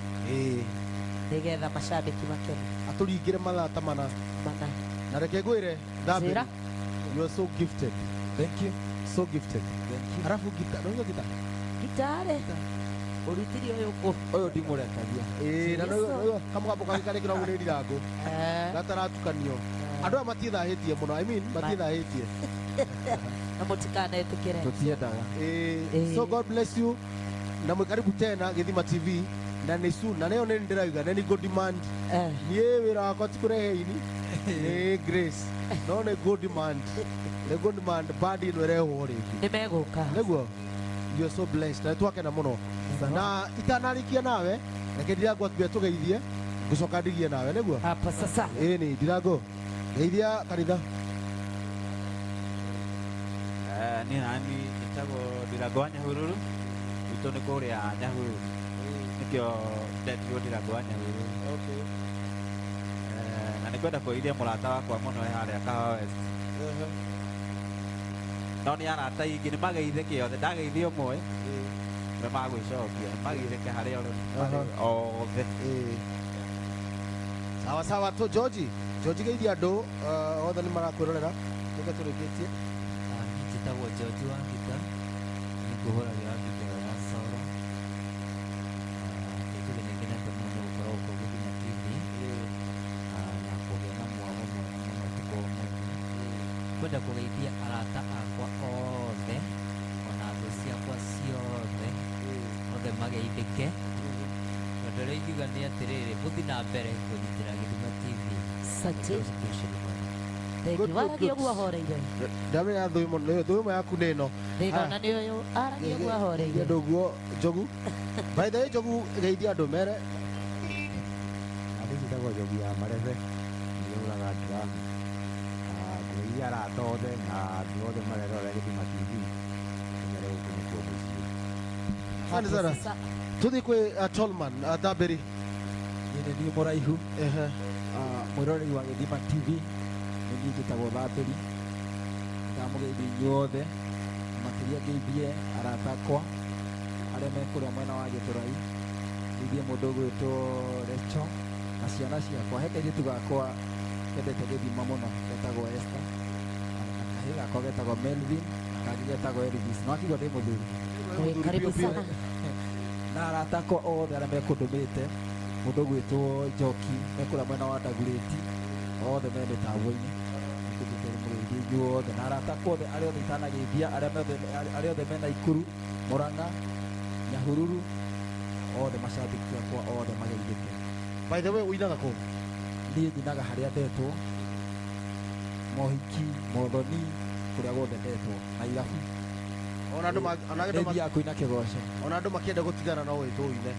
Speaker 3: nĩgetha macambĩki makene
Speaker 2: atũringĩre mathaa ta mana na reke ngwĩre Thambĩri you are so gifted. Thank you. So gifted. Halafu
Speaker 3: gitare ũrutiri ũyũ
Speaker 2: ndimũrekagia na no kamũgambo kangĩ karĩ kĩragũ nĩ Ndirango gataratukanio andũ aya matiĩthahĩtie mũno matiĩthahĩtie
Speaker 3: na mũtikanetĩkĩre
Speaker 2: tũtiendaga. So God bless you na mwĩkaribu tena Gĩthima TV na nĩ soon na leo nĩ ndĩrauga nĩ go demand niĩ wĩra wakwa ti kũrehe ini nĩ Grace no nĩ go demand bandi ĩno ĩrehwo rĩngĩ
Speaker 3: nĩ megũka
Speaker 2: nĩguo. You are so blessed na twakena mũno na itanarikia nawe reke Ndirango atue tũgeithie ngũcoka ndigie nawe nĩguo
Speaker 3: hapa sasa.
Speaker 2: Nĩ Ndirango geithia kanitha.
Speaker 4: Niĩ nani njĩtagwo Ndirango wa Nyahururu gwitũ nĩ kũrĩa Nyahururu nĩkĩo ndetirwo Ndirango wa Nyahururu. Na nĩ kwenda kũgeithia mũrata wakwa mũno harĩa Kahawa West no nĩ arata aingĩ nĩ mageithĩke othe ndageithia ũmwe nĩ magwĩcokia mageithĩke harĩa othe.
Speaker 2: Sawa to George geithia andũ othe nĩ marakwĩrorera reke tũrĩkĩtie.
Speaker 5: Njĩtagwo George wa Ngita nĩngũhũragĩra mbikĩro ya Soro kĩndũ nĩkenete mũno gũkorwo kũu Gĩthima TV na kũgĩa na mwamo mwega mũno tuko ũmũthĩ kwenda kũgeithia arata akwa othe ona thũ ciakwa ciothe othe mageithĩke tondũ rĩu ingiuga nĩ atĩrĩrĩ mũthi na mbere kũnyitĩra Gĩthima TV.
Speaker 3: Waragia guo ahoreire
Speaker 2: ndamenya thũ ĩmwe yaku nĩ ĩno
Speaker 3: ndĩgona nĩ ũyũ aragia guo ahoreire
Speaker 2: andũ guo Njogu by the way Njogu geithia andũ mere
Speaker 6: njĩtagwo Njogu ya Marebe nĩũraga Ndirango ngũgeithia arata othe na andũ othe marerorera Gĩthima TV nyere gũkũ nĩkuo mũciĩ.
Speaker 2: Asante sana. Tũthiĩ kwĩ Tolman Thambĩri.
Speaker 7: Niĩ mũraihu mwĩroreri wa Gĩthima TV nĩ niĩ njĩtagwo Thambĩri ndamũgeithia inyuothe makĩria ngeithie arata akwa arĩa me kũrĩa mwena wa Gĩthũrai ngeithie mũndũ ũgwĩtwo Recho na ciana ciakwa he kairĩtu gakwa kendete Gĩthima mũno getagwo Esther na kahĩ gakwa getagwo Melvin na kangĩ getagwo Elvis no akigua ndĩ mũthuri.
Speaker 3: Karibu sana.
Speaker 7: Na arata akwa othe arĩa mekũndũmĩte mũndũ ũgwĩtwo Njoki me kũrĩa mwena wa Ndagurĩti othe me mĩtambo-inĩ mũgeithie inyuothe na arata akwa othe arĩa othe itanageithia arĩa othe me Naikuru Mũrang'a Nyahururu othe macambĩki akwa othe mageithĩke.
Speaker 2: By the way, uinaga kũ?
Speaker 7: Niĩ nyinaga harĩa ndetwo, mohiki, mothoni, kũrĩa guothe ndetwo, Nairobi.
Speaker 2: Ona andũ
Speaker 7: Nĩthiaga kũina kĩgoco.
Speaker 2: ona andũ makĩenda gũtigana no wĩtũ uine.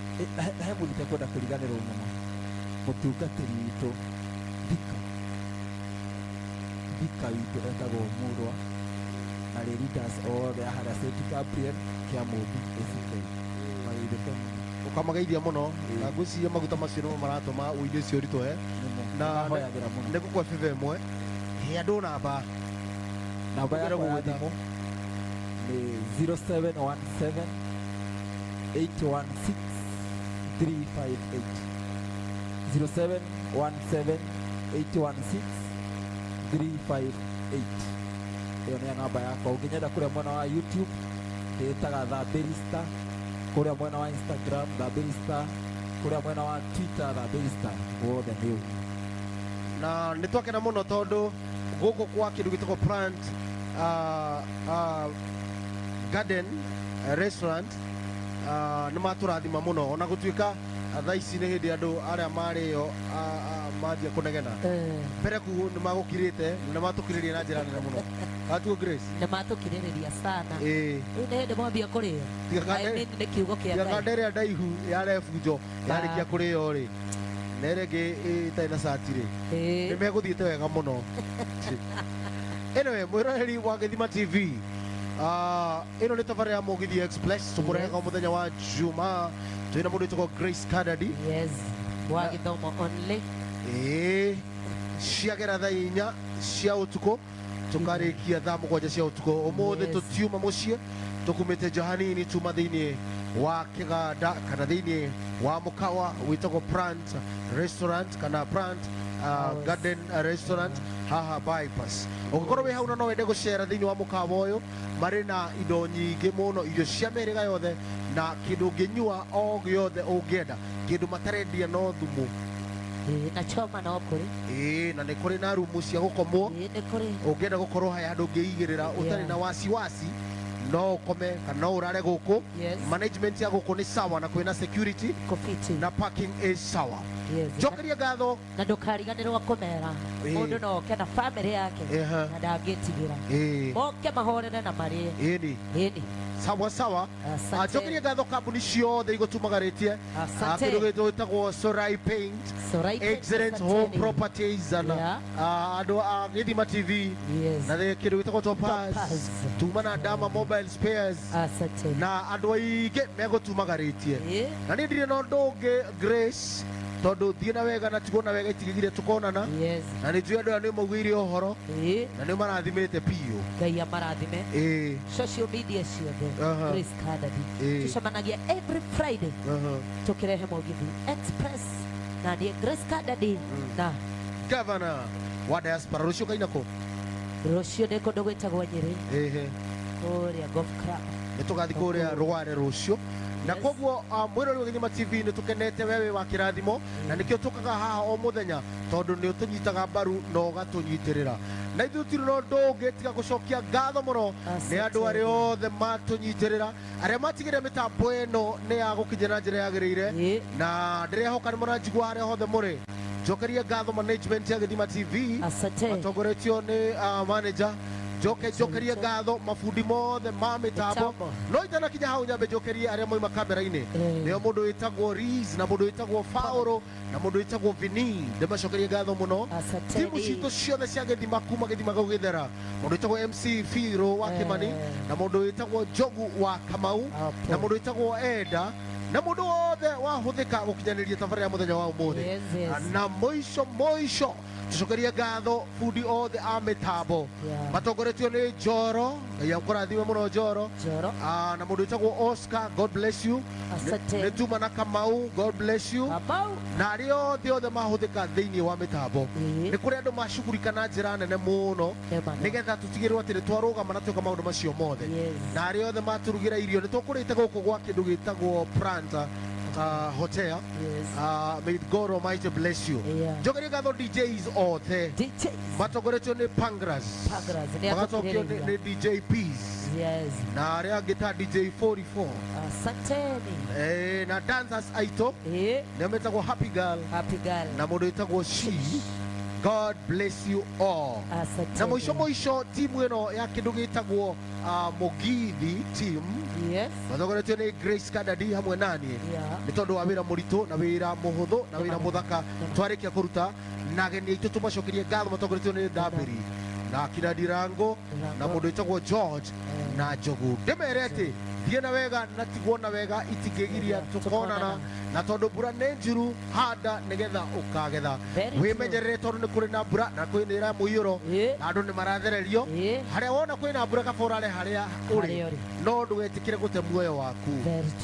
Speaker 7: He mũndũ kwenda kũriganĩrwo mũno, mũtungatĩri witũ Thika witũ etagwo Mũrwa, na leaders othe a harĩa St. Gabriel Kĩamũmbi ACK mageithĩke
Speaker 2: Ũkamageithia mũno na ngwĩciria maguta macio nĩmo maratũma uine ũcio ũritũhe. Na
Speaker 7: hoyagĩra mũno.
Speaker 2: nĩgũkwa biba ĩmwe he andũ namba
Speaker 7: Namba yakwa ya thimũ nĩ 0717 816 358 0717 816 358. Iyo nĩ namba yakwa. Ũngĩnyenda kũrĩa mwena wa YouTube ndĩtaga Thabĩrista, kũrĩa mwena wa Instagram Thabĩrista, kũrĩa mwena wa Twitter Thabĩrista, wothe nĩ ũguo.
Speaker 2: na nĩ twakena mũno tondũ gũkũ kwa kĩndũ gĩtagwo Plant Garden Restaurant nĩ matũrathima mũno, ona gũtuĩka thaa ici nĩ hĩndĩ andũ arĩa marĩo manjia kũnegena. Mbere ku nĩ magũkirĩte na nĩ matũkirĩria na njĩra nene mũno. Atuo Grace
Speaker 3: Nĩ matũkirĩrĩria sana.
Speaker 2: ĩĩ
Speaker 3: Rĩu nĩ hĩndĩ mwambia kũrĩo. Nĩ kiugo kĩa
Speaker 2: tiga
Speaker 3: Ngai.
Speaker 2: ndere ndaihu yarĩ bunjo yarĩkia kũrĩo rĩ na ĩrĩa ĩngĩ ĩtarĩ na cati rĩ nĩ megũthiĩte wega mũno. Anyway, mwĩroreri wa Gĩthima TV, ĩno nĩ tabarĩra ya Mũgithi Express tũkũrehaga mũthenya wa Juma. Twĩna mũndũ wĩtagwo Grace Kadadi.
Speaker 3: Yes. Wa gĩthomo only.
Speaker 2: Ciagera thaa 4 cia ũtukũ tũkarĩkia thaa 7 cia ũtukũ. Ũmũthĩ tũtiuma mũciĩ, tũkumĩte Johanini tuma thĩinĩ wa kĩganda kana thĩinĩ wa mũkawa wĩtagwo Plant Restaurant kana Plant Garden Restaurant haha bypass. Ũngĩkorwo wĩ hau na no wende gũcera thĩinĩ wa mũkawa ũyũ, marĩ na indo nyingĩ mũno, irio cia mĩhĩrĩga yothe na kĩndũ ũngĩnyua o gĩothe ũngĩenda, kĩndũ matarendia no thumu.
Speaker 3: Na choma no kũrĩ.
Speaker 2: Na nĩ kũrĩ na rumu cia gũkomwo.
Speaker 3: Nĩ kũrĩ.
Speaker 2: Ũngĩenda gũkorwo haya handũ ũngĩigĩrĩra ũtarĩ na wasiwasi, no ũkome kana no ũrare gũkũ. Management ya gũkũ nĩ sawa na kwĩna security na parking is sawa. Njokeria ngatho
Speaker 3: na ndũkariganĩrwo kũmera mũndũ no oke na family yake na ndangĩtigĩra moke mahorere na marĩe. Ĩni
Speaker 2: sawa sawa. Njokeria ngatho kambuni ciothe igũtumagarĩtie kĩndũ gĩtagwo Sorai Paint, Excellent Home Properties na andũ a Gĩthima TV na kĩndũ gĩtagwo Topaz, tuma na Dama Mobile Spares na andũ aingĩ megũtumagarĩtie. Na niĩ ndirĩ na ũndũ ũngĩ Grace, tondũ thiĩ na wega na tigwo na wega itigĩgire tũkonana, na nĩ njũĩ andũ aya nĩ maugĩire ũhoro na nĩ marathimĩte piũ.
Speaker 3: Ngai amarathime. Social media ciothe Grace Kadadi tucemanagia every Friday tũkĩrehe Mũgithi Express na niĩ Grace Kadadi na
Speaker 2: Governor wa diaspora. Rũciũ kaina kũ?
Speaker 3: Rũciũ nĩ kũndũ gwĩtagwo Nyĩrĩ kũrĩa golf club.
Speaker 2: Nĩ tũgathiĩ kũrĩa Rware rũciũ. Na koguo mwĩrori wa Gĩthima TV nĩ tũkenete wewe wa kĩrathimo, na nĩkĩo tũkaga haha o mũthenya tondũ nĩ ũtũnyitaga mbaru na ũgatũnyitĩrĩra. Na ithuĩ tũtirĩ na ũndũ ũngĩ tiga gũcokia ngatho mũno nĩ andũ arĩa othe matũnyitĩrĩra, arĩa matigĩrĩra mĩtambo ĩno nĩ ya gũkinya na njĩra yagĩrĩire, na ndĩrehoka nĩ mũranjigua harĩa hothe mũrĩ. Njokeria ngatho management ya Gĩthima TV matongoretio nĩ manager. Njokeria ngatho mabundi mothe ma mĩtambo, no itanakinya hau nyambe njokerie arĩa moima kamera-inĩ, nĩo mũndũ wĩtagwo Riz na mũndũ wĩtagwo Faũrũ na mũndũ wĩtagwo Vini. Ndĩmacokerie ngatho mũno timu citũ ciothe cia Gĩthima kuma Gĩthima gũgĩthera, mũndũ wĩtagwo MC Firo wa Kĩmani na mũndũ wĩtagwo Njogu wa Kamau na mũndũ wĩtagwo Eda na mũndũ wothe wahũthĩka gũkinyanĩria tabarĩra ya mũthenya wa ũmũthĩ. Na mũico tucokerie ngatho bundi othe a mĩtambo matongoretio nĩ Njoro, Ngai amũrathime mũno Njoro, na mũndũ wĩtagwo Oscar, God bless you, nĩ Tuma na Kamau, God bless you, na arĩa othe mahũthĩka thĩinĩ wa mĩtambo. Nĩ kũrĩ andũ macugurika na njĩra nene mũno nĩgetha tũtigĩrĩrwo atĩ nĩ twarũgama na twĩka maũndũ macio mothe, na arĩa othe matũrugĩra irio. Nĩ tũkũrĩte gũkũ gwa kĩndũ gĩtagwo Plant Hotel. May God Almighty bless you. Njokeria ngatho DJs othe matongoretio nĩ Pangras, magacokio nĩ DJ Peace
Speaker 3: Yes.
Speaker 2: Na aria ngita DJ 44.
Speaker 3: Asanteni.
Speaker 2: Na dancers aito. Na metagwo Happy Girl.
Speaker 3: Happy Girl.
Speaker 2: Na mundu etagwo She. God bless you all.
Speaker 3: Asanteni.
Speaker 2: Na moisho timu eno ya kindu gitagwo Mugithi team.
Speaker 3: Yes.
Speaker 2: Mathogoretio ni Grace Kadadi hamwe nani. Ni tondu wa wira murito na wira muhuthu na wira muthaka twarikia kuruta na geni itu tumacokerie ngatho mathogoretio ni Ndambiri na kina Ndirango na mundu etagwo George na Njogu. Ndemerete thie na wega na tigwo na wega itingigiria tukonana na tondu mbura nĩ njuru handa nigetha ukagetha wimenyerere tondu ni kuri na mbura na kwinira muiyuro na andu ni marathererio haria wona kwina mbura kaborare haria uri no ndugetikire gute muoyo waku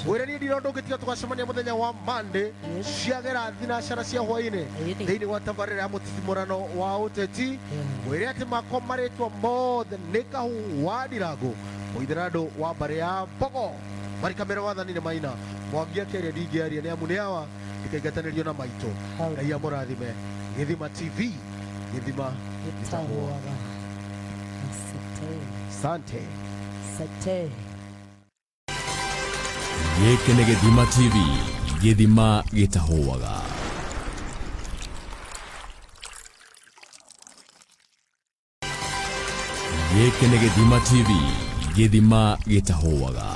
Speaker 2: wira ni ndiro ndungitiga tugacemania muthenya wa Monday ciagera thinacara cia hwaini thiini wa tabarira ya mutitimurano wa uteti wira ati makomaritwo mothe ni kahu wa Ndirango muitherando wa mbare ya Mbogo mari kamera wathani ni Maina mwangia keria ndingiaria ni amu ni awa ikaingatanirio na maito ngai amurathime Githima TV Githima gitahuaga. Sante
Speaker 1: Gĩkĩ nĩ Gĩthima TV Gĩthima gĩtahuaga. Gĩkĩ nĩ Gĩthima TV Gĩthima gĩtahuaga.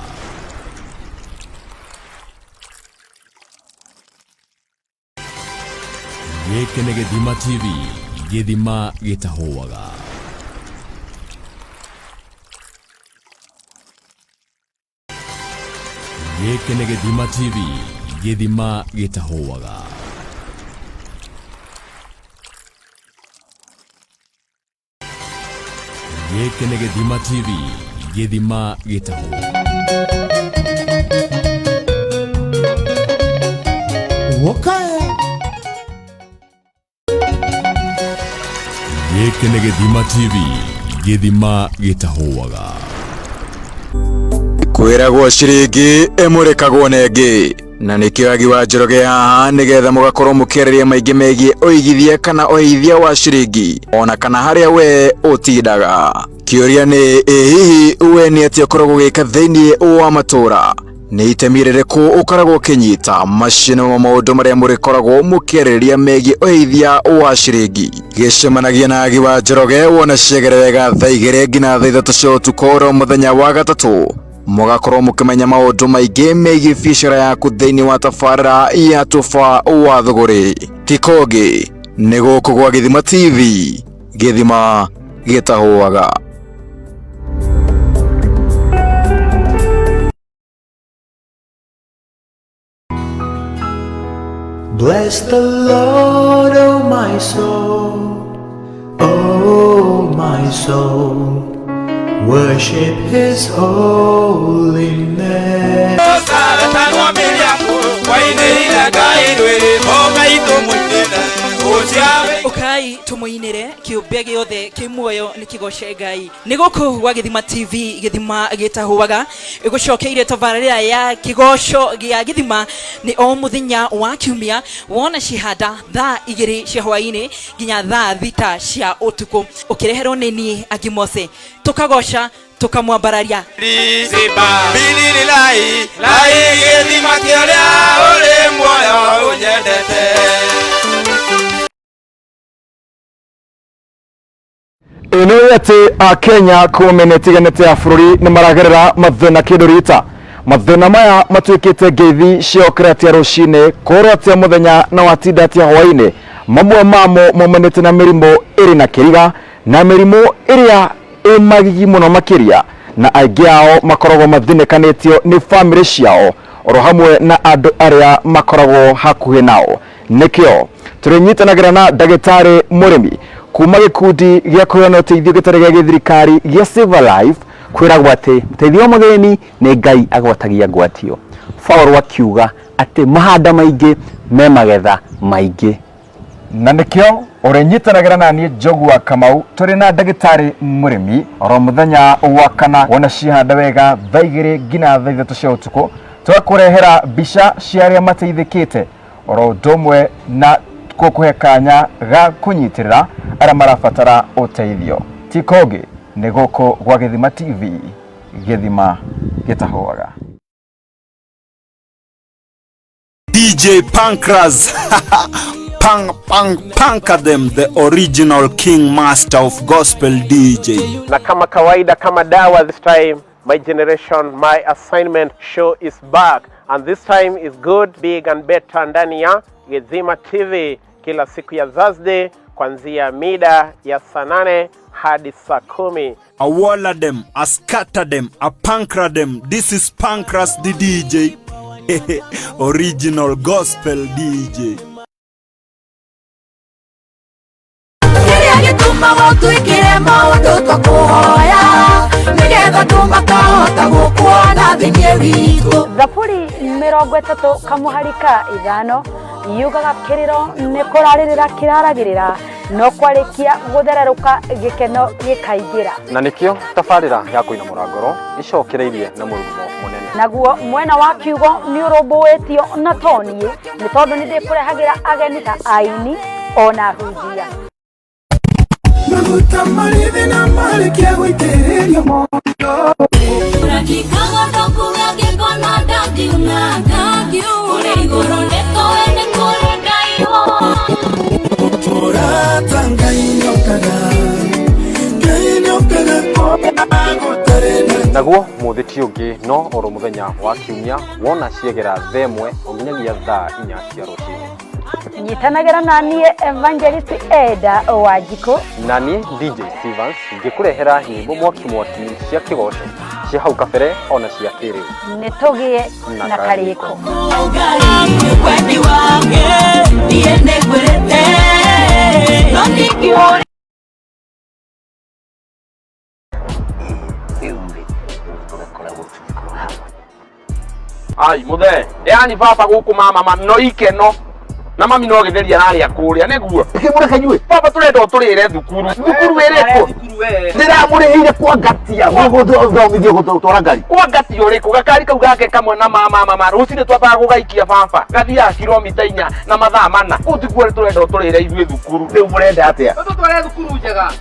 Speaker 1: Gĩkĩ nĩ Gĩthima TV Gĩthima gĩtahuaga. Gĩkĩ nĩ Gĩthima TV Gĩthima gĩtahuaga. Gĩkĩ nĩ Gĩthima TV Gĩthima gĩtahuaga. Gĩkĩ nĩ Gĩthima TV Gĩthima gĩtahuaga.
Speaker 8: Kwiragwo ciringi imurikagwo nengi na nikio agi wa Njoroge haha nigetha mugakorwo mukireria maingi megie uigithia kana uithia wa ciringi ona kana haria we utindaga. Kiuria ni hihi we ni atia ukoragwo gika thiini wa matura ni itemi ririku ukoragwo kinyita macino ma maundu maria murikoragwo mukireria megie uithia wa ciringi. Gicemanagia na agi wa Njoroge wona ciegere wega thaa 2 nginya thaa 3 cia utuko muthenya wa gatatu mugakorwo mukimenya maundu maingi megie biacara yaku thiini wa tabarira ya tufa wa thuguri. Tikogi ni guku gwa Githima TV Githima gitahuaga.
Speaker 9: Bless the Lord, oh my soul, oh my soul, worship His holy name.
Speaker 10: Ukai tumuinire kiumbe giothe kimuoyo nikigoce Ngai ni guku gwa Githima TV Githima gitahuaga igucokeire tabarira ya kigoco gia Githima ni o muthenya wa kiumia wona cihanda thaa 2 cia hwaini nginya thaa 6 cia utuku ukireherwo ni ni Agimose tukagoca tukamwambararia
Speaker 4: bililai lai Githima kioria uri muoyo unyendete.
Speaker 11: Ino ati a Kenya kumenetiganete ya bururi ni maragerera mathina kidurita mathina maya matwikite ngeithi ciokretia rucine korotia muthenya na watindatia hwaini mamwe mamo momenete na mirimo iri na kiriga na mirimo iria imagigi muno makiria na aingi ao makoragwo mathinekanitio ni family ciao oro hamwe na andu aria makoragwo hakuhi nao. Nikio turinyitanagĩra na ndagĩtarĩ Mũrĩmi kuma gikundi gĩa kũheana ũteithio gĩtarĩ gĩa gĩthirikari gĩa Save a Life kwĩragwo atĩ ũteithio mũgeni nĩ Ngai agwatagia ngwatio. Paul akiuga atĩ mahanda maingĩ me magetha maingĩ. Na nikio urinyitanagĩra na niĩ Njogua Kamau tũrĩ na ndagĩtarĩ Mũrĩmi oro mũthenya wa kana wona cihanda wega thaa 2 nginya thaa 3 cia ũtukũ twakurehera mbica cia arĩa mateithĩkĩte oro ndomwe na kukuhe kanya ga kunyitirira arĩa marabatara ũteithio. Tikogi nĩ gũkũ gwa Githima TV githima gitahoaga.
Speaker 12: DJ Pancras Pankadem, the original king master of gospel DJ.
Speaker 13: Na kama kawaida kama dawa, this time my generation, my assignment show is back, and this time is good, big and better ndani ya Githima TV kila siku ya Thursday kuanzia mida ya saa 8 hadi saa 10.
Speaker 12: A walla them, a scatter them, a pankra them. This is Pancras the DJ. Original gospel DJ.
Speaker 14: Zaburi 30 kamuharika 5 yugaga kiriro ne koraririra kiraragirira no kwarikia guthereruka gikeno gikaingira
Speaker 11: na nikio tafarira ya kuina murangoro icokereirie na murumo munene
Speaker 14: naguo mwena wa kiugo ni urumbuitio na tonie ni tondu ni ndikurehagira ageni ta aini ona hujia
Speaker 9: Magutamarithi na marikia guitererio mondo
Speaker 3: Rakikaga tokuga gikona dadi unagagiu Ure igoro netoe nekore gaiho
Speaker 9: Turata ngainyokaga
Speaker 11: naguo muthiti ungi no oro muthenya wa kiumia wona ciegera themwe onginyagia thaa 4 cia rucini
Speaker 14: nyitanagira nanie Evangelist Eda Wajiko
Speaker 11: nani DJ Stevens ngikurehera nyimbo mwaki cia kigosho cia hau kabere ona cia kiri
Speaker 14: nitugie na kariko
Speaker 3: Kwendi wange niende kwirete Nonikiore
Speaker 15: Ai muthe yani baba guku mama no ikeno na mami no githeria nari akuria neguo kimureka nyue baba turenda turire thukuru wereko ndira murihire kwa gatia guthomithio gutwara ngari kwa gatia uriku gakari kau gake kamwe na mama rucine twambaga gugaikia baba gathia kilomita 4 na mathaa 4 utikuore turenda turire ithuĩ thukuru riu murenda atia tutware thukuru njega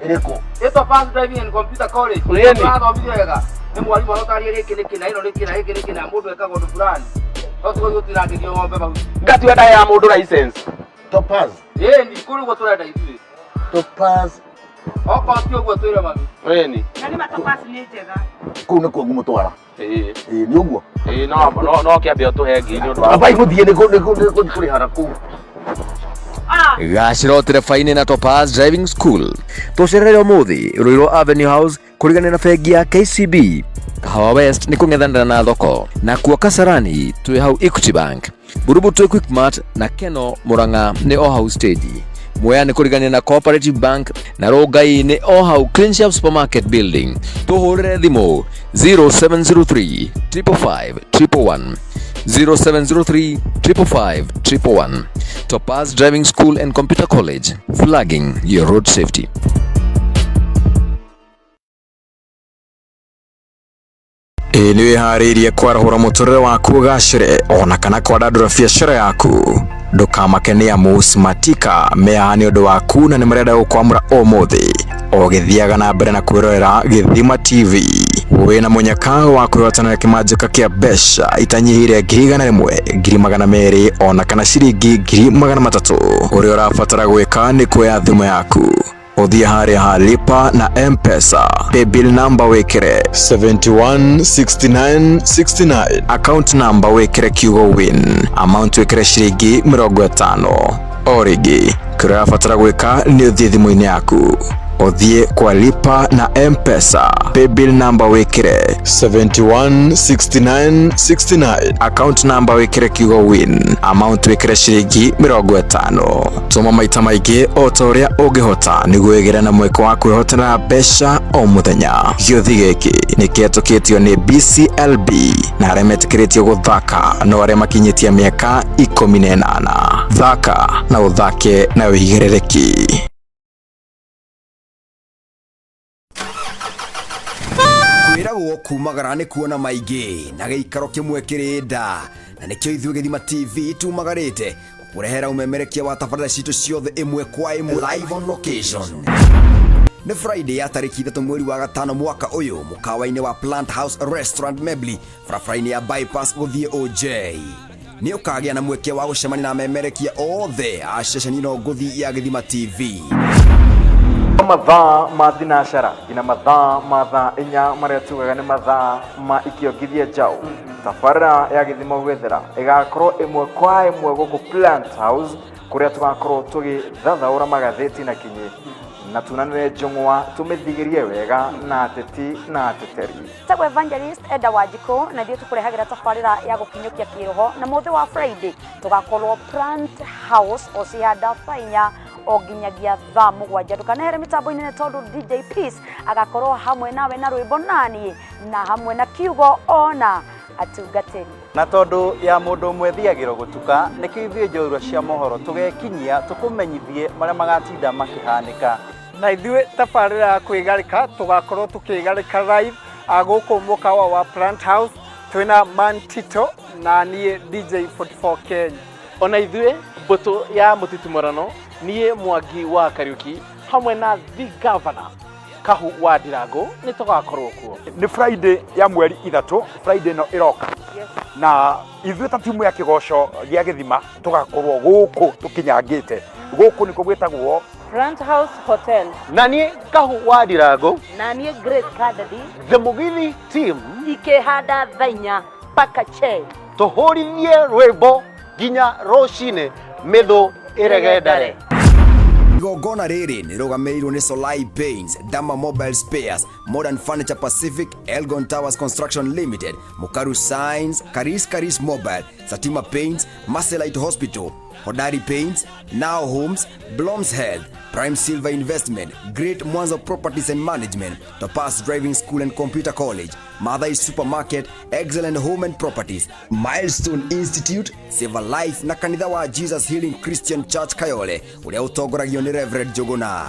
Speaker 15: iriku ito fast driving and computer college twathomithio wega ni mwarimu arotari riki niki na ino riki na mundu ekaga undu fulani otugo gutirangithio ng'ombe bau ngati wenda ya mundu license topaz ni kuri gwo turenda ithuĩ topaz oko tio gwo twire mami ni nani matopaz ni njega kuu ni kwo ngumutwara ni uguo no kiambe utuhe ngi ni undu aba iguthie ni kuri haraku
Speaker 1: gacirotire faini na Topaz Driving School tucerere umuthi Ruiro Avenue House kurigana na bengi ya KCB Kahawa West ni kung'ethanira na thoko na kuo Kasarani twi hau Equity Bank Burubu twi Quickmart na Keno Murang'a ni o hau Stage Mwea ni kurigania na Cooperative Bank na Rongai ni o hau Cleanshelf Supermarket Building tuhurire thimu 0703 555 111 0703 555 111 Topaz Driving School and Computer College, flagging your road safety.
Speaker 8: Niwe haririe kwarahura muturire waku gacire ona kana kwadandura biacara yaku ndukamakenia musmatika mehani undu waku na nimarenda gukwamura umuthi o githiaga na mbere na kwirorera Githima TV wina munyaka wa kwihotana kimanjika kia besha itanyihire 1,100 2,200 ona kana ciringi 300 uri urabatara gwika ni kuoya thimu yaku uthie haria ha lipa na M-Pesa paybill number wekire 716969 account number wekire kiugo win amount wekire ciringi 50 origi kira urabatara gwika ni uthie thimu-ini yaku uthie kwa lipa na M-Pesa paybill number wekire 716969 account number wekire kiugo win amount wekire ciringi 50 tuma maita maingi o ta uria ungihota niguo igire na mweko wa kwihotera mbeca o muthenya giothi giki niketukitio ni BCLB na aremetikiritie guthaka no aria makinyitie miaka 18 thaka na uthake na wigirereki
Speaker 16: kwiragwo kumagara ni kuona maingi na giikaro kimwe kirinda na nikio ithuĩ Githima TV tumagarite kurehera umemerekia wa tabarĩra citu ciothe imwe kwa imwe live on location nĩ Friday ya tarĩki 3 mweri wa gatano mwaka ũyũ mũkawa-inĩ wa Plant House Restaurant Mebli barabara-inĩ ya bypass gũthiĩ OJ. Nĩ ũkagĩa na mweke wa gũcemania na memerekia othe a ceceni ĩno ngũthi ya Gĩthima TV.
Speaker 11: Mathaa ma thinacara ina mathaa ma thaa inya marĩa tugaga nĩ mathaa ma ikiongithia njaũ. Tabarĩra ya Gĩthima gwethera ĩgakorwo ĩmwe kwa ĩmwe gũkũ Plant House kũrĩa tũgakorwo tũgĩthathaũra magathĩti na kinyi na tunanĩre njũng'wa tũmĩthigĩrie wega na ateti na ateteri.
Speaker 14: Tagwo Evangelist Eda Wanjikũ na ithuĩ tũkũrehagĩra tabarĩra ya gũkinyũkia kĩroho na mũthĩ wa Friday tũgakorwo Plant House o cihanda thaa inya o nginyagia thaa mũgwanja. Ndũkanehere mĩtambo-inĩ nĩ tondũ DJ Peace agakorwo hamwe nawe na rwĩmbo naniĩ na hamwe na kiugo ona atungatĩri.
Speaker 17: Na tondũ ya mũndũ ũmwe thiagĩro gũtuka nĩkĩo ithuĩ njorua cia mohoro tũgekinyia tũkũmenyithie marĩa magatinda makĩhanĩka.
Speaker 18: Na ithuĩ tabarĩra ya kwĩgarĩka tũgakorwo tũkĩgarĩka live gũkũ mũkawa wa Plant House twĩna Man Tito na niĩ DJ 44 Kenya.
Speaker 19: Ona ithuĩ mbũtũ ya mũtitimũrano niĩ Mwangi wa Kariuki hamwe na the governor Kahu wa Ndirango nĩ tũgakorwo kuo.
Speaker 6: Nĩ Friday ya mweri 3, Friday no iroka. Na ithuĩ ta timu ya Kĩgoco gĩa Gĩthima tũgakorwo gũkũ tũkinyangĩte. Gũkũ nĩko gwĩtagwo
Speaker 20: Plant House Hotel.
Speaker 19: Na niĩ Kahu wa Ndirango
Speaker 20: Na niĩ Grace Kadadi.
Speaker 19: The Mugithi team
Speaker 20: Ikĩhanda thaa inya mpaka che.
Speaker 19: Tũhũrithie rwĩmbo nginya rũcinĩ mĩthũ ĩregendare.
Speaker 16: Igongona rĩrĩ nĩ rũgamĩrĩirwo nĩ Solai Paints, Dama Mobile Spares, Modern Furniture Pacific, Elgon Towers Construction Limited, Mukaru Signs, Karis Mobile, Satima Paints, Maselite Hospital, Hodari Paints, Now Homes, Bloms Health, Prime Silver Investment, Great Mwanzo Properties and Management, Topaz Driving School and Computer College, Mathai Supermarket, Excellent Home and Properties, Milestone Institute, Save a Life na kanitha wa Jesus Healing Christian Church Kayole ũrĩa ũtongoragio nĩ Reverend Jogona.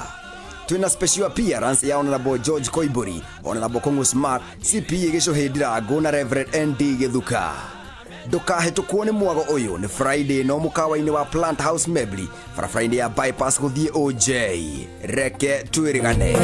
Speaker 16: Twina special appearance ya Honorable George Koibori, Honorable Kongo Smart, CPA Gĩcũhĩ Ndirango na Reverend ND Gĩthuka. Ndũkahĩtũkwo nĩ mwago ũyũ nĩ Friday no mũkawa-inĩ wa Plant House Mebli barabara-inĩ ya bypass gũthiĩ OJ. Reke twĩrĩgane.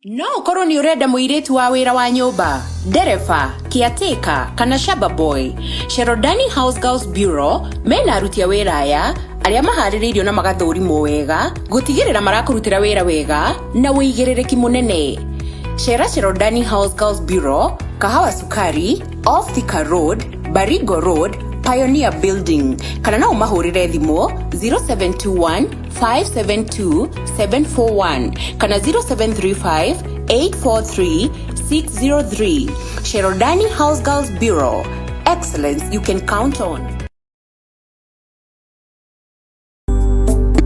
Speaker 21: No ũkorwo nĩ ũrenda mũirĩtu wa wĩra wa nyũmba, ndereba, caretaker kana shamba boy. Sherodani House Girls Bureau mena aruti a wĩra aya arĩa maharĩrĩirio na magathũrimwo wega gũtigĩrĩra marakũrutĩra wĩra wega na wĩigĩrĩrĩki mũnene. Cera Sherodani House Girls Bureau, Kahawa Sukari, Off Thika Road, Baringo Road, Pioneer Building. Kana no umahũrĩre thimũ 0721 572 741 kana 0735 843 603. Sherodani House Girls Bureau. Excellence you can count on.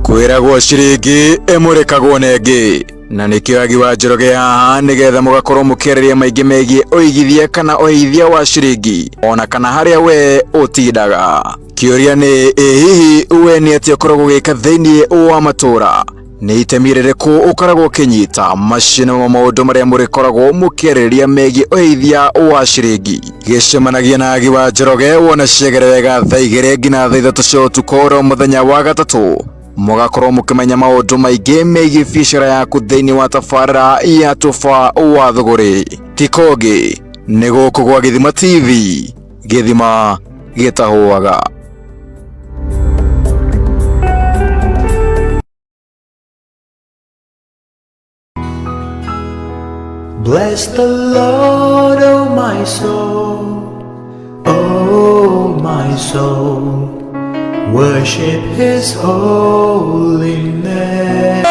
Speaker 8: Kwĩragwo ciringi ĩmũrĩkagwo nengĩ na nĩkĩo agi wa Njoroge haha nĩgetha mũgakorwo mũkĩarĩria maingĩ megiĩ ũigithia kana ũigithia wa ciringi ona kana harĩa we ũtindaga. Kĩũria nĩ hihi we nĩ atĩa ũkoragwo ũgĩka thĩinĩ wa matũũra, nĩ itemi rĩrĩkũ ũkoragwo ũkĩnyita macini ma maũndũ marĩa mũrĩkoragwo mũkĩarĩrĩria megiĩ ũigithia wa ciringi. Gĩcemanagia na agi wa Njoroge wona ciagĩra wega thaa 2 nginya thaa 3 cia ũtukũ oro mũthenya wa gatatũ. Mũgakorwo mũkĩmenya maũndũ maingĩ megiĩ biacara yaku thĩinĩ wa tabarĩra ya Toba wa Thũgũrĩ. Tikogi nĩ gũkũ gwa Gĩthima TV, Gĩthima gĩtahũaga.
Speaker 9: Bless the Lord, oh my soul, oh my soul. Worship His holy name.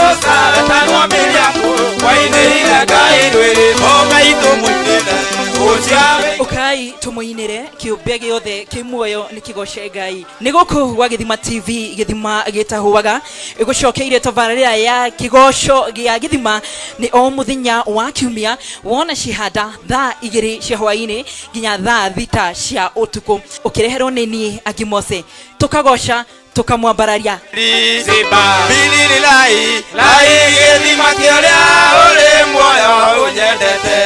Speaker 10: Ukai tumuinire kiumbe giothe kimuoyo nikigoce Ngai ni guku gwa Gĩthima TV Gĩthima gĩtahũaga igucokeire tabarĩra ya kigoco gĩa Gĩthima ni o muthenya wa kiumia wona cihanda thaa 2 cia hwainĩ nginya thaa 6 cia ũtukũ ukireherwo nĩ niĩ Agimose tukagoca tukamwambararia
Speaker 4: bilili lai Gĩthima kĩrĩa ũrĩ muoyo ũnyendete.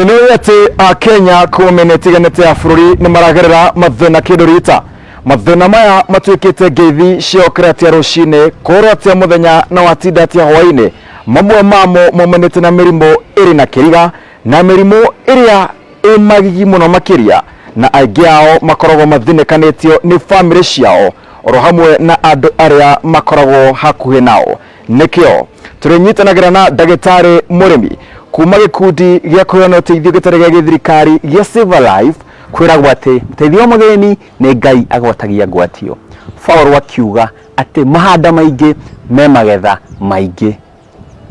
Speaker 11: ino ati Kenya kumenetiganete ya bururi ni maragerera mathina kidorita mathina maya matwikite ngeithi ciokiratia rucine kuratia muthenya na watindatia hwaine mamwe mamo momenete na mirimo iri na kiriga na mirimo iria imagigi muno makiria na aingi ao makoragwo mathinekanitio ni family ciao oro hamwe na andu aria makoragwo hakuhi nao nikio turinyitanagira na ndagitari murimi kuma gikundi gya kuheana uteithio gitare gya thirikari gya Save Life kwiragwo ati uteithio mugeni ni Ngai agwatagia ngwatio Paul wakiuga ati mahanda maingi me magetha maingi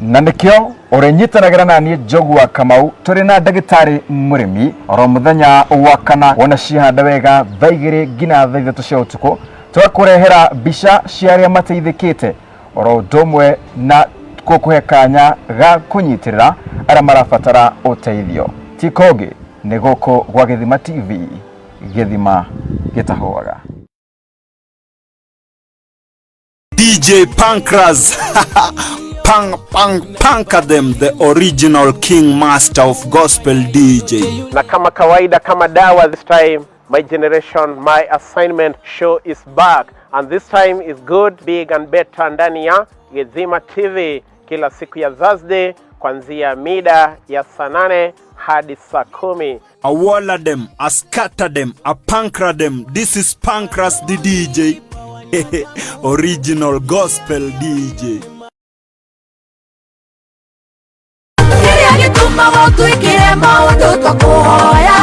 Speaker 11: na nikio urenyitanagira na ni Njogu wa Kamau turi na ndagitari murimi oro muthenya wa kana wona cihanda wega thaigiri ngina thaithatu cia utuku twakurehera bica ciaria mateithikite oro ndomwe na kukuhe kanya ga kunyitirira ara marafatara uteithio tikoge ni goko gwa Githima TV Githima gitahoaga
Speaker 12: DJ Pancras Pankadem, the original king master of gospel DJ.
Speaker 13: Na kama kawaida kama dawa, this time my generation, my assignment show is back, and this time is good, big and better ndani ya Githima TV kila siku ya Thursday kuanzia mida ya saa 8 hadi saa 10.
Speaker 12: A walla them, a scatter them, a pankra them. This is Pancras the DJ. Original gospel DJ.
Speaker 3: Tuma watu ikire maundu tukuhoya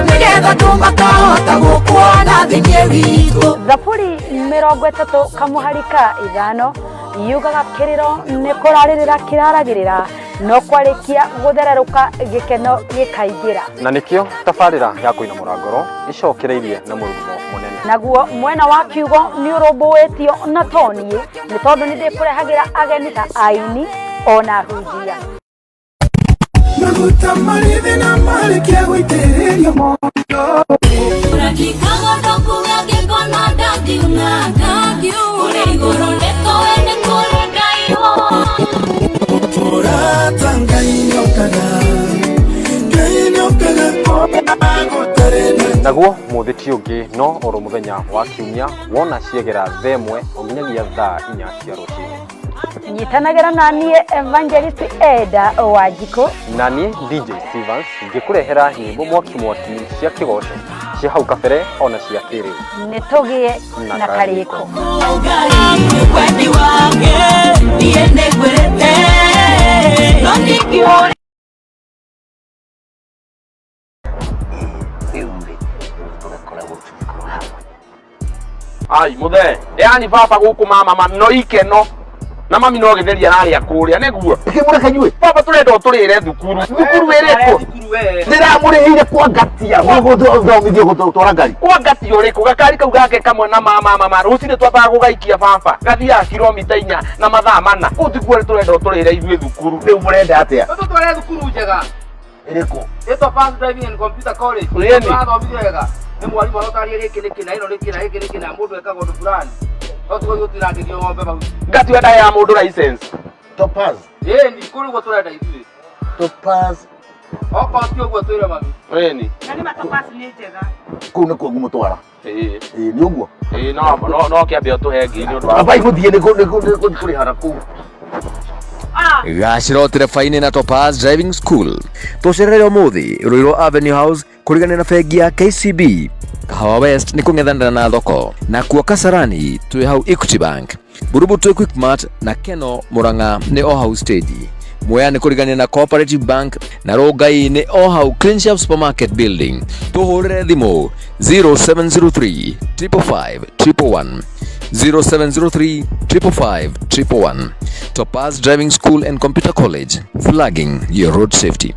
Speaker 3: nigetha tumakahota gukuona thinie witu.
Speaker 14: Zaburi 30 kamuharika 5 yugaga kiriro ni kuraririra kiraragirira no kwarikia guthereruka gikeno gikaingira
Speaker 17: na nikio tafarira ya kuina murangoro icokireirie na murumo munene
Speaker 14: naguo mwena wa kiugo ni urumbuitio na tonie ni tondu ni ndikurehagira ageni ta aini ona hujia
Speaker 3: Magutamarithi na marikia guitiririo mondo Urakikaga dokuga gikona dadi unagagiu Uri iguru netowe nekuru ndaiho Urata
Speaker 17: naguo muthiti ungi no oro muthenya wa kiumia wona ciegera themwe onginyagia thaa 4 cia rucini
Speaker 14: nyitanagira nanie Evangelist Eda Wajiko
Speaker 17: nanie DJ Stevens ngikurehera nyimbo mwaki cia kigosho cia hau kabere ona cia kiri
Speaker 14: nitugie na kariko
Speaker 3: Wendi wange niende kwete Nondikione
Speaker 15: Ai muthe yani baba guku mama no ikeno na mami no githeria nari akuria neguo
Speaker 5: kimureka nyue
Speaker 15: baba turenda turire thukuru wereko
Speaker 5: ndira murihire kwa gatia gugu thomithio gutwara ngari
Speaker 15: kwa gati uriko gakari kau gake kamwe na mama rucine twambaga gugaikia baba gathia kilomita 4 na mathaa 4 utikuore turenda turire ithuĩ thukuru
Speaker 5: riu murenda atia
Speaker 15: tutware thukuru njega
Speaker 5: iriko
Speaker 15: ito fast driving and computer college twathomithio wega ni mwalimu arotaria giki na ino giki na mundu ekaga undu fulani no tugo tutirangithio ng'ombe bau ngati wenda ya mundu license
Speaker 5: topaz
Speaker 15: ni kuri gwo turenda ithuĩ
Speaker 5: topaz
Speaker 15: oko ti uguo twire mami ni
Speaker 10: na ni matopaz ni njega
Speaker 5: kuu nikuo ngumutwara ni uguo
Speaker 15: no kiambe utuhe ngi
Speaker 5: abai guthie ni kuri haraku
Speaker 1: gacirotire faini na Topaz Driving School tucerere umuthi Ruiru Avenue House kurigana na bengi ya KCB Kahawa West ni kung'ethanira na thoko na kuo Kasarani twi hau Equity Bank Burubutu Quickmart na Keno Murang'a ni o hau stage Mwea ni kurigania na Cooperative Bank na Rongai ni o hau Cleanshelf Supermarket Building tuhurire thimu 0703 555 111 0703 555 111 Topaz Driving School and Computer College, flagging your road safety.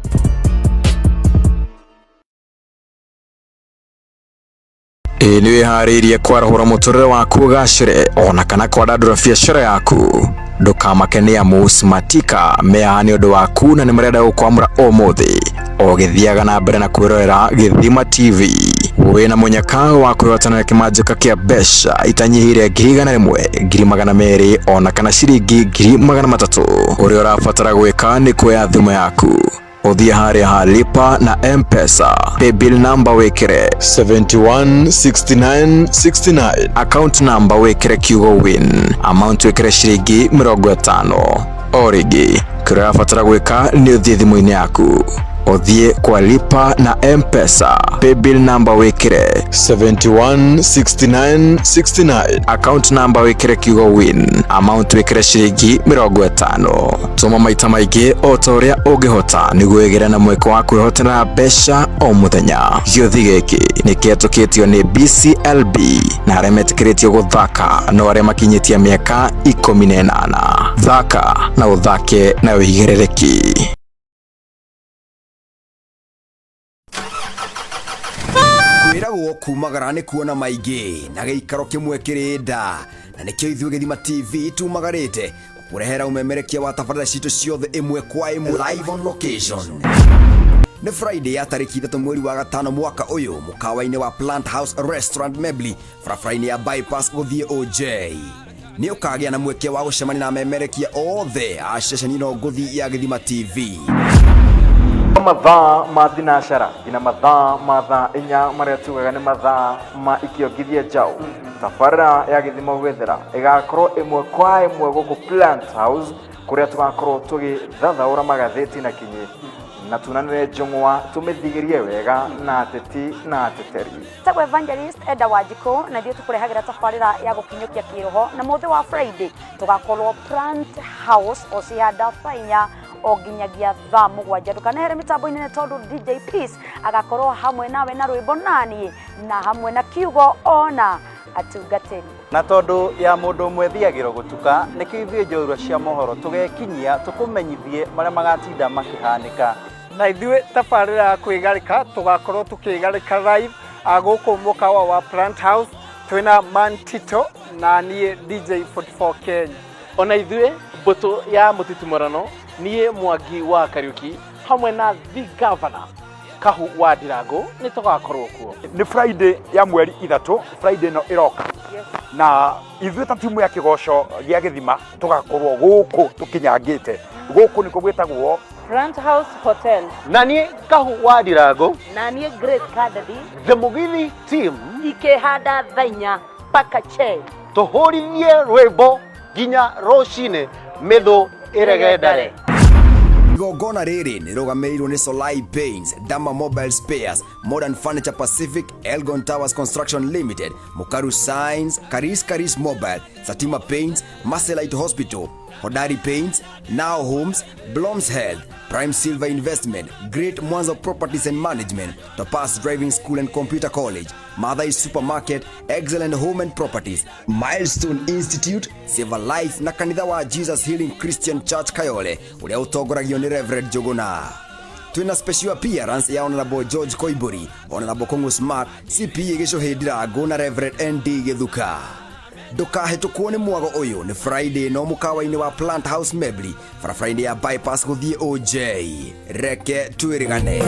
Speaker 8: Ni wihariirie kwarahura muturire waku gacire ona kana kwadandura biacara yaku ndukamake ni amu Smartika meha ni undu waku na ni marenda gukwamura umuthi o githiaga na mbere na kwirorera Githima TV wina munyaka wa kwihotanira kimanjika kia besha itanyihire 1,100 200 ona kana ciringi 300 uri urabatara gwika ni kuoya thimu yaku uthie haria ha lipa na M-Pesa, paybill number wekire 716969, account number wekire kiugo win, amount wekire ciringi 50. Origi kirabatara gwika ni uthie thimu-ini yaku, uthie kwa lipa na M-Pesa, paybill number wekire 716969, account number wekire kiugo win, amount wekire ciringi 50. Tuma maita maingĩ o ta ũrĩa ũngĩhota nĩguo wĩgĩre na mweke wa kwĩhotera mbeca o mũthenya. Gĩothi gĩkĩ nĩ kĩhetũkĩtio nĩ BCLB na arĩa metĩkĩrĩtio gũthaka no arĩa makinyĩtie mĩaka 18. Thaka na ũthake na wĩigĩrĩrĩki.
Speaker 16: Kwĩragwo kumagara nĩ kuona maingĩ na gĩikaro kĩmwe kĩrĩnda, na nĩkĩo ithuĩ Gĩthima TV tumagarĩte kurehera umemerekia wa tabarĩra citũ ciothe ĩmwe kwa ĩmwe live on location. Nĩ Friday ya tarĩki 3 mweri wa gatano mwaka ũyũ mũkawa-inĩ wa Plant House Restaurant Mebli barabara-inĩ ya bypass gũthiĩ OJ. Nĩ ũkagĩa na mweke wa gũcemania na memerekia othe a ceceni ĩno ngũthi ya Gĩthima TV.
Speaker 19: Mathaa ma thinacara ina mathaa ma thaa inya marĩa tugaga nĩ mathaa ma ikiongithia njaũ. Tabarĩra ya Gĩthima gwethera ĩgakorwo ĩmwe kwa ĩmwe gũkũ Plant House kũrĩa tũgakorwo tũgĩthathaũra magathĩti na kinyi na tunanĩre njũng'wa tũmĩthigĩrie wega na ateti na ateteri.
Speaker 14: Tagwo Evangelist Eda Wanjikũ na ithuĩ tũkũrehagĩra tabarĩra ya gũkinyũkia kĩroho na mũthĩ wa Friday tũgakorwo Plant House o cianda thaa inya o nginyagia thaa mũgwanja. Ndũkanehere mĩtambo-inĩ nĩ tondũ DJ Peace agakorwo hamwe nawe na rwĩmbo naniĩ na hamwe na kiugo ona atungatĩri.
Speaker 17: Na tondũ ya mũndũ ũmwe thiagĩrwo gũtuka nĩkĩo ithuĩ njorua cia mohoro tũgekinyia tũkũmenyithie marĩa magatinda makĩhanĩka.
Speaker 18: Na ithuĩ tabarĩra ya kwĩgarĩka tũgakorwo tũkĩgarĩka live gũkũ mũkawa wa Plant House twĩna Mantito na niĩ DJ 44 Kenya.
Speaker 19: Ona ithuĩ mbũtũ ya mũtitimũrano niĩ Mwangi wa Kariuki hamwe na the governor Kahu wa Ndirango nĩ tũgakorwo kuo.
Speaker 6: Nĩ Friday ya mweri 3, Friday no iroka. Na ithuĩ ta timu ya Kĩgoco gĩa Gĩthima tũgakorwo gũkũ tũkinyangĩte. Gũkũ nĩkuo gwĩtagwo
Speaker 20: Plant House Hotel.
Speaker 15: Na niĩ Kahu wa Ndirango
Speaker 20: Na niĩ Grace Kadadi.
Speaker 15: The Mugithi team
Speaker 20: Ikĩhanda thainya paka che.
Speaker 15: Tũhũrithie rwĩmbo nginya rũcinĩ mĩthũ ĩregendare.
Speaker 16: Igongona rĩrĩ nĩ rũgamĩrĩirwo nĩ Solai Paints, Dama Mobile Spares, Modern Furniture Pacific, Elgon Towers Construction Limited, Mukaru Signs, Karis Mobile, Satima Paints, Maselite Hospital, Hodari Paints, Now Homes, Bloms Health, Prime Silver Investment, Great Mwanza Properties and Management, Topaz Driving School and Computer College, Mathai Supermarket, Excellent Home and Properties, Milestone Institute, Save a Life na kanitha wa Jesus Healing Christian Church Kayole ũrĩa ũtongoragio nĩ Reverend Jogona. Twina special appearance ya Honorable George Koiburi, Honorable Kongo Smart, CPA Gĩcũhĩ Ndirango na Reverend ND Gĩthuka. Ndũkahĩtũkwo nĩ mwago ũyũ nĩ Friday no mũkawa-inĩ wa Plant House Mebli barabara-inĩ ya bypass gũthiĩ OJ. Reke twĩrĩgane.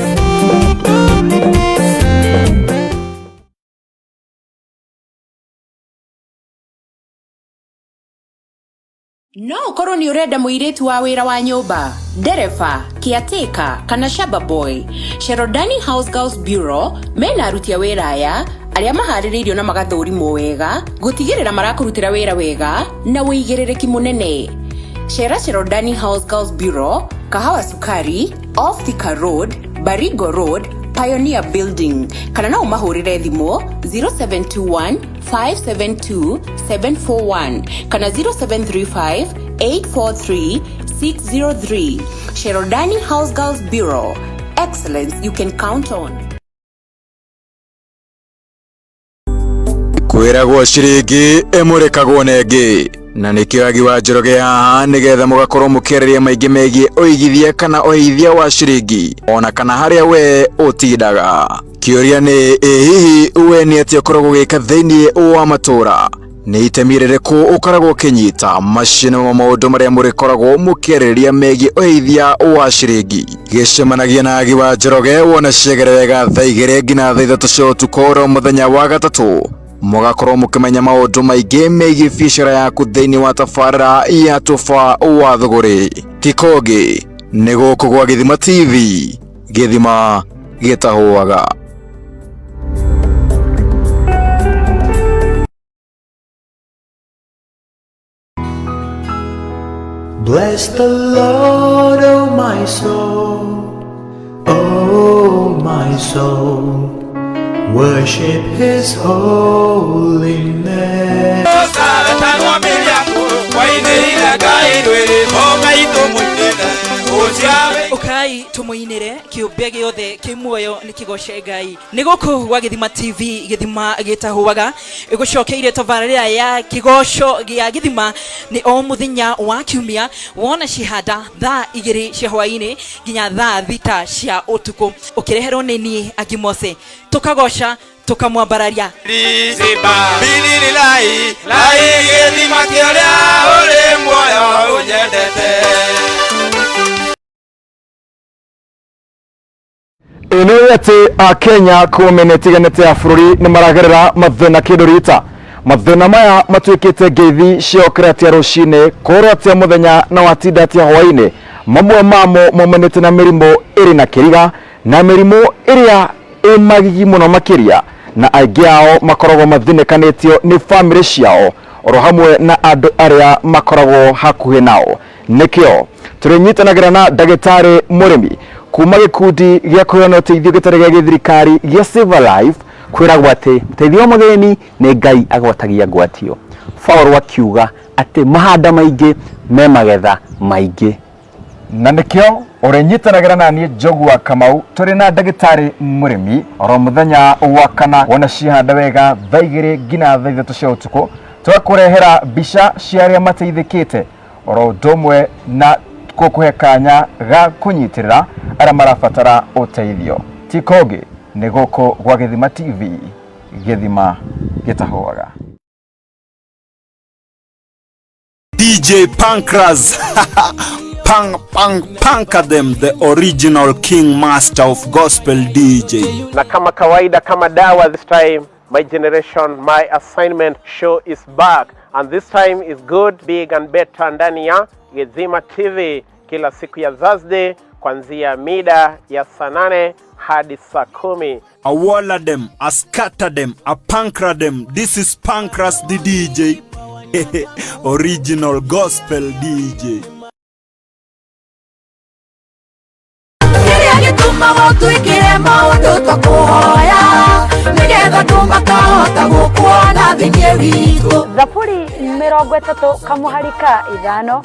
Speaker 21: No ũkorwo nĩ ũrenda mũirĩtu wa wĩra wa nyũmba, ndereba, caretaker kana shaba boy. Sherodani House Girls Bureau mena aruti a wĩra aya arĩa maharĩrĩirio na magathũrimwo wega gũtigĩrĩra marakũrutĩra wĩra wega na wĩigĩrĩrĩki mũnene. Cera Sherodani House Girls Bureau, Kahawa Sukari, Off Thika Road, Barigo Road, Pioneer Building. Kana no umahurire thimo 0721 572 741 kana 0735 843 603. Sherodani House Girls Bureau. Excellence you can count on.
Speaker 8: Kwĩragwo ciringi ĩmũrĩkagwo nengĩ na nĩkĩo agi wa Njoroge haha nĩgetha mũgakorwo mũkĩarĩria maingĩ megiĩ ũigithia kana ũigithia wa ciringi ona kana harĩa we ũtindaga. Kĩũria nĩ hihi we nĩ atĩa ũkoragwo ũgĩka thĩinĩ wa matũũra, nĩ itemi rĩrĩkũ ũkoragwo ũkĩnyita macini ma maũndũ marĩa mũrĩkoragwo mũkĩarĩrĩria megiĩ ũigithia wa ciringi. Gĩcemanagia na agi wa Njoroge wona ciegere wega thaa 2 nginya thaa 3 cia ũtukũ mũthenya wa gatatũ. Mũgakorwo mũkĩmenya maũndũ maingĩ megiĩ biacara yaku thĩinĩ wa tabarĩra ya Tũba wa Thũgũrĩ. Ti kũngĩ nĩ gũkũ gwa Gĩthima TV, Gĩthima gĩtahũaga.
Speaker 9: Bless the Lord, oh my soul, oh my soul, worship His holy name.
Speaker 10: Ukai tumuinire kiumbe giothe kimuoyo nikigoce Ngai ni guku gwa Gĩthima TV Gĩthima gĩtahũaga igucokeire tabarĩra ya kigoco gĩa Gĩthima ni o muthenya wa kiumia wona cihanda thaa 2 cia hwaini nginya thaa 6 cia utuku ukireherwo ni ni Agimose tukagoca tukamwambararia
Speaker 4: Bilili lai Gĩthima kĩrĩa ũrĩ muoyo ũnyendete.
Speaker 11: Ino yete a Kenya kumenetiganete ya bururi ni maragerera mathina kidorita mathina maya matwikite ngeithi ciokiratia rucine kuratia muthenya na watindatia hwaini mamwe mamo momenete na mirimo iri na kiriga na mirimo iria imagigi muno makiria na aingi ao makoragwo mathinekanitio ni family ciao oro hamwe na andu aria makoragwo hakuhi nao nikio turinyitanagira na ndagitari Murimi kuma gikundi gya kuheana uteithio gitare gya githirikari gya Silver Life kwiragwo ati uteithio mutheni ni Ngai agwatagia ngwatio Paul wakiuga ati mahanda maingi me magetha maingi na nikio urenyitanagira na nie Njogu wa Kamau turi na ndagitari Murimi oro muthenya wa kana wona cihanda wega thaa 2 ngina thaa 3 cia utuku twakurehera bica ciaria mateithikite oro ndomwe na kukuhe kanya ga kunyitirira ara marabatara uteithio tikoge ni guku gwa Gĩthima TV Gĩthima gĩtahũaga.
Speaker 12: DJ Pancras Pankadem, the original king master of gospel DJ.
Speaker 13: Na kama kawaida kama dawa, this time my generation, my assignment show is back, and this time is good, big and better ndani ya Gĩthima TV kila siku ya Thursday kuanzia mida ya saa 8 hadi saa 10.
Speaker 12: A walla them, a scatter them, a pankra them. This is Pancras the DJ. Original gospel DJ.
Speaker 14: Zaburi 30 kamuharika 5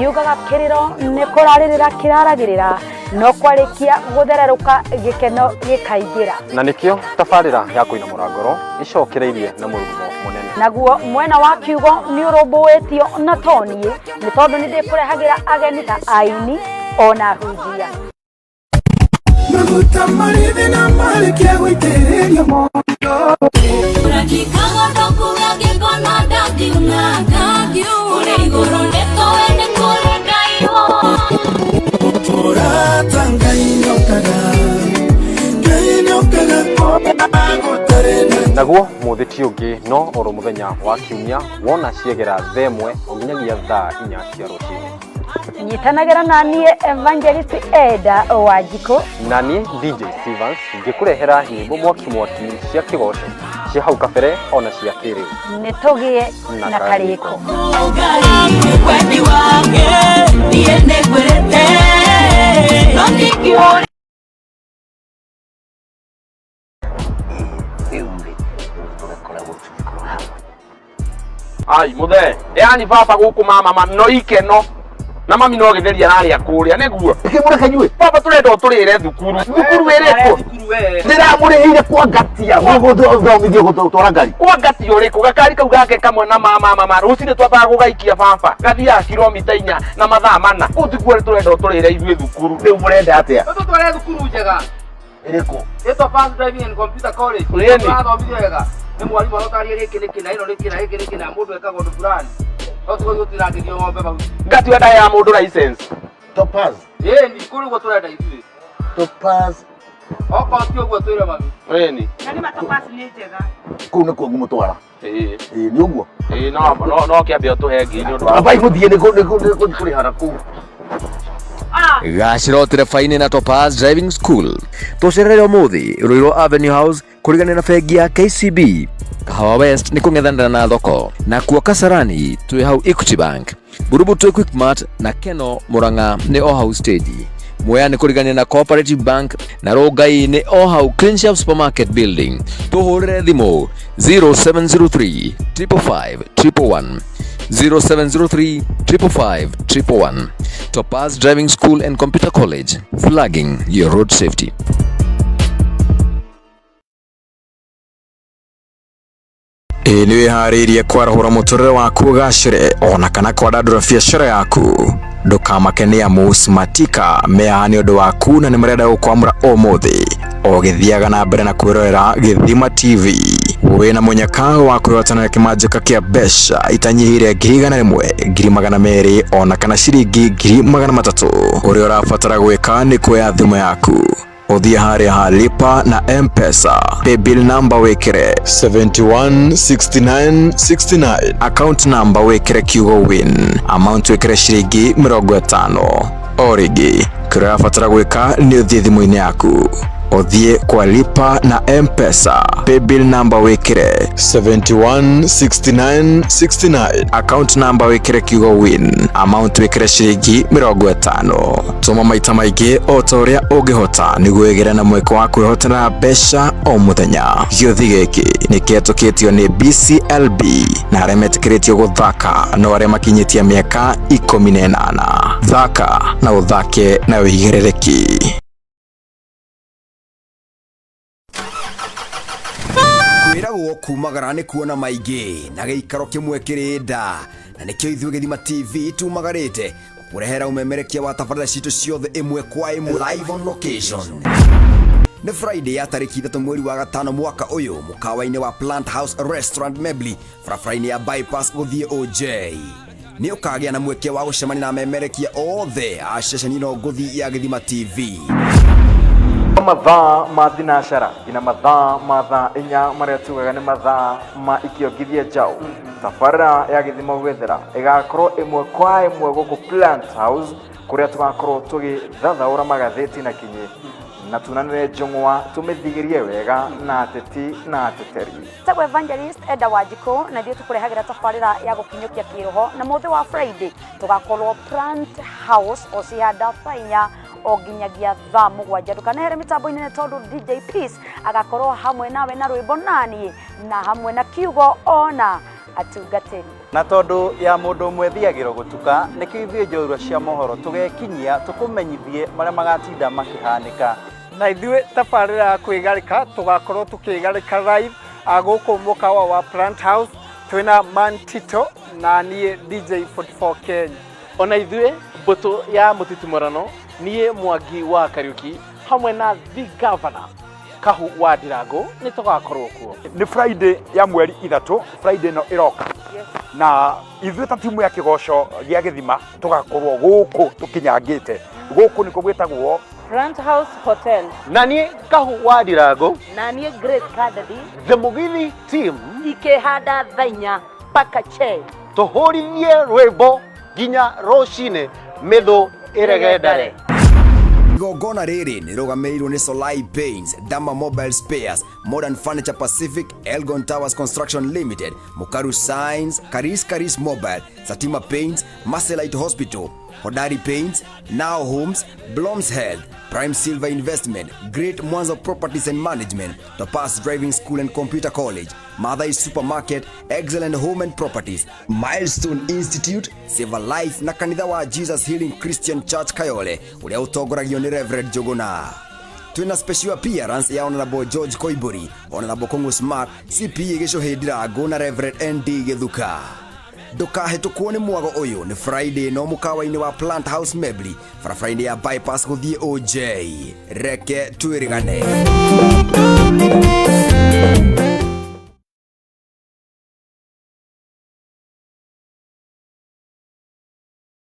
Speaker 14: yugaga kiriro ne koraririra kiraragirira no kwarikia guthereruka gikeno gikaingira
Speaker 17: na nikio tabarira ya kuinamura ngoro icokereirie na murumo munene
Speaker 14: naguo mwena wa kiugo ni urumbuitio na tonie ni tondu ni ndikurehagira ageni ta aini ona hujia
Speaker 9: Maguta marithi na malikia guitiriria mondo
Speaker 3: Urakikaga dokuga gikono dadi unagagiu Uri iguru neto ene kuri Ngai
Speaker 9: Turata Ngai nyokaga
Speaker 17: naguo muthiti ungi no oro muthenya wa kiumia wona ciegera themwe onginyagia thaa 4 cia rucini
Speaker 14: nyitanagira nanie Evangelist Eda Wajiko
Speaker 17: nanie DJ Stevens ngikurehera nyimbo mwaki cia kigoco cia hau kabere ona cia kiriu
Speaker 14: nitugie na kariko
Speaker 3: Wendi wange niende kwerete Nondikio
Speaker 15: Ai muthe yani baba guku mama no ikeno na mami no githeria nari akuria neguo
Speaker 5: ikimureka nyue
Speaker 15: baba turenda turire thukuru wereko
Speaker 5: ndira murihire kwa gatia gugu thomithio gutwara ngari
Speaker 15: kwa gati uriku gakari kau gake kamwe na mama rucine twambaga gugaikia baba gathia kilomita 4 na mathaa 4 utikuore turenda turire ithuĩ thukuru
Speaker 5: riu murenda atia
Speaker 15: tutware thukuru njega
Speaker 5: iriku
Speaker 15: ito fast driving and computer college twathomithio wega ni mwarimu arotari riki na ino riki na mundu ekaga undu fulani no tugo tutirangithio ng'ombe bau ngati wenda ya mundu license
Speaker 5: topaz
Speaker 15: ni kuri go turenda ithuĩ
Speaker 5: topaz
Speaker 15: oko tio go twire mami ni
Speaker 10: na ni matopaz ni njega
Speaker 5: kuu nikuo ngumutwara ni uguo
Speaker 15: no kiambia tuhe ngi ni undu
Speaker 5: abai guthie ni kuri hara kuu
Speaker 1: gacirotire faini na Topaz Driving School tucerere umuthi Ruiru Avenue House kurigana na fegi ya KCB. Kahawa West ni kung'ethanĩra na thoko, na kuo Kasarani twi hau Equity Bank, Burubutu Quickmart na Keno Murang'a ni o hau stage. Mwea ni kurigania na Cooperative Bank na Rongai ni o hau Clean Shelf Supermarket Building. Tuhurire thimu 0703 555 111 0703 555 111. Topaz Driving School and Computer College, flagging your road safety.
Speaker 8: Ni wiharirie kwarahura muturire waku gacire ona kana kwadandura biacara yaku ndukamake ni amu Smartika meha ni undu waku na ni marenda gukwamura umuthi o githiaga na mbere na kwirorera Githima TV wina munyaka wa kwihotana kimanjika kia besha itanyihire 1,100 2,200 ona kana ciringi 300 uri urabatara gwika ni kuoya thimu yaku uthie haria ha lipa na M-Pesa. Paybill number wekire 716969, account number wekire kiugo win, amount wekire ciringi 50. Origi kira fatara gwika ni uthie thimu-ini yaku uthie kwa lipa na M-Pesa. Paybill number wekire 716969, account number wekire kiugo win, amount wekire ciringi 50. Tuma maita maingĩ o ta ũrĩa ũngĩhota nĩguo wĩgĩre na mweke wa kwĩhotera mbeca o mũthenya. Gĩothi gĩkĩ nĩ kĩhetũkĩtio nĩ BCLB na arĩa metĩkĩrĩtio gũthaka no arĩa makinyĩtie mĩaka 18. Thaka na ũthake na wĩigĩrĩrĩki.
Speaker 16: Kwĩragwo kumagara nĩ kuona maingĩ na gĩikaro kĩmwe kĩrĩnda, na nĩkĩo ithuĩ Githima TV tumagarĩte kurehera umemerekia wa tabarĩra citũ ciothe ĩmwe kwa ĩmwe live on location. Nĩ Friday ya tarĩki 3 mweri wa gatano mwaka ũyũ mũkawa-inĩ wa Plant House Restaurant Mebli barabara-inĩ ya bypass gũthiĩ OJ. Nĩ ũkagĩa na mweke wa gũcemania na amemerekia othe a ceceni ĩno ngũthi ya Githima TV.
Speaker 19: Mathaa ma thinacara ina mathaa ma thaa inya maria tugaga ni mathaa ma ikiongithia njau. Tabarĩra ya Githima gwethera igakorwo ĩmwe kwa ĩmwe gũkũ Plant House kuria tugakorwo tũgĩthathaũra magathĩti na kinyi na tunanire njong'wa tumĩthigĩrie wega na ateti na ateteri.
Speaker 14: Tago Evangelist Eda Wajiko na ndio tukurehagĩra tabarĩra ya gũkinyũkia kĩroho na mũthĩ wa Friday tugakorwo Plant House o cianda fainya o ginyagia thaa mũgwanja ndũkanehere mĩtambo-inĩ nĩ tondũ DJ Peace agakorwo hamwe nawe na rwĩmbo nani na hamwe na kiugo ona atungatĩri.
Speaker 17: Na tondũ ya mũndũ ũmwe thiagĩrwo gũtuka nĩkĩo ithuĩ njorua cia mohoro tũgekinyia tũkũmenyithie marĩa magatinda makĩhanĩka.
Speaker 18: Na ithuĩ tabarĩra ya kwĩgarĩka tũgakorwo tũkĩgarĩka live gũkũ mũkawa wa Plant House twĩna Mantito na niĩ DJ 44 Kenya.
Speaker 7: Ona ithuĩ mbũtũ ya mũtitimũrano niĩ Mwangi wa Kariuki hamwe na the governor Kahu wa Ndirango nĩ tũgakorwo kuo.
Speaker 22: Nĩ Friday ya mweri 3, Friday no iroka. Na ithuĩ ta timu ya Kigoco gĩa Githima tũgakorwo gũkũ tũkinyangĩte. Gũkũ nĩko gwĩtagwo
Speaker 20: Plant House Hotel.
Speaker 7: Na niĩ Kahu wa Ndirango
Speaker 20: Na niĩ Grace Kadadi.
Speaker 7: The Mugithi team.
Speaker 20: Ikĩhanda thainya mpaka che.
Speaker 7: Tũhũrithie rwĩmbo nginya rũcinĩ mĩthũ ĩregendare.
Speaker 16: Igongona rĩrĩ nĩ rũgamĩrĩirwo nĩ Solai Paints, Dama Mobile Spares, Modern Furniture Pacific, Elgon Towers Construction Limited, Mukaru Signs, Karis Mobile, Satima Paints, Marcelite Hospital, Hodari Paints, Now Homes, Bloms Health, Prime Silver Investment, Great Mwanza Properties and Management, Topaz Driving School and Computer College, Mathai Supermarket, Excellent Home and Properties, Milestone Institute, Save a Life na kanitha wa Jesus Healing Christian Church Kayole uria utongoragio ni Reverend Jogona. Twina special appearance ya Honorable George Koiburi, Honorable Kongo Smart, CPA Geshohe Ndirango na Reverend ND Gethuka. Ndũkahetũkwo nĩ mwago ũyũ nĩ Friday no mũkawa-inĩ wa Plant House Mebli barabara-inĩ ya bypass gũthiĩ OJ. Reke twĩrĩgane.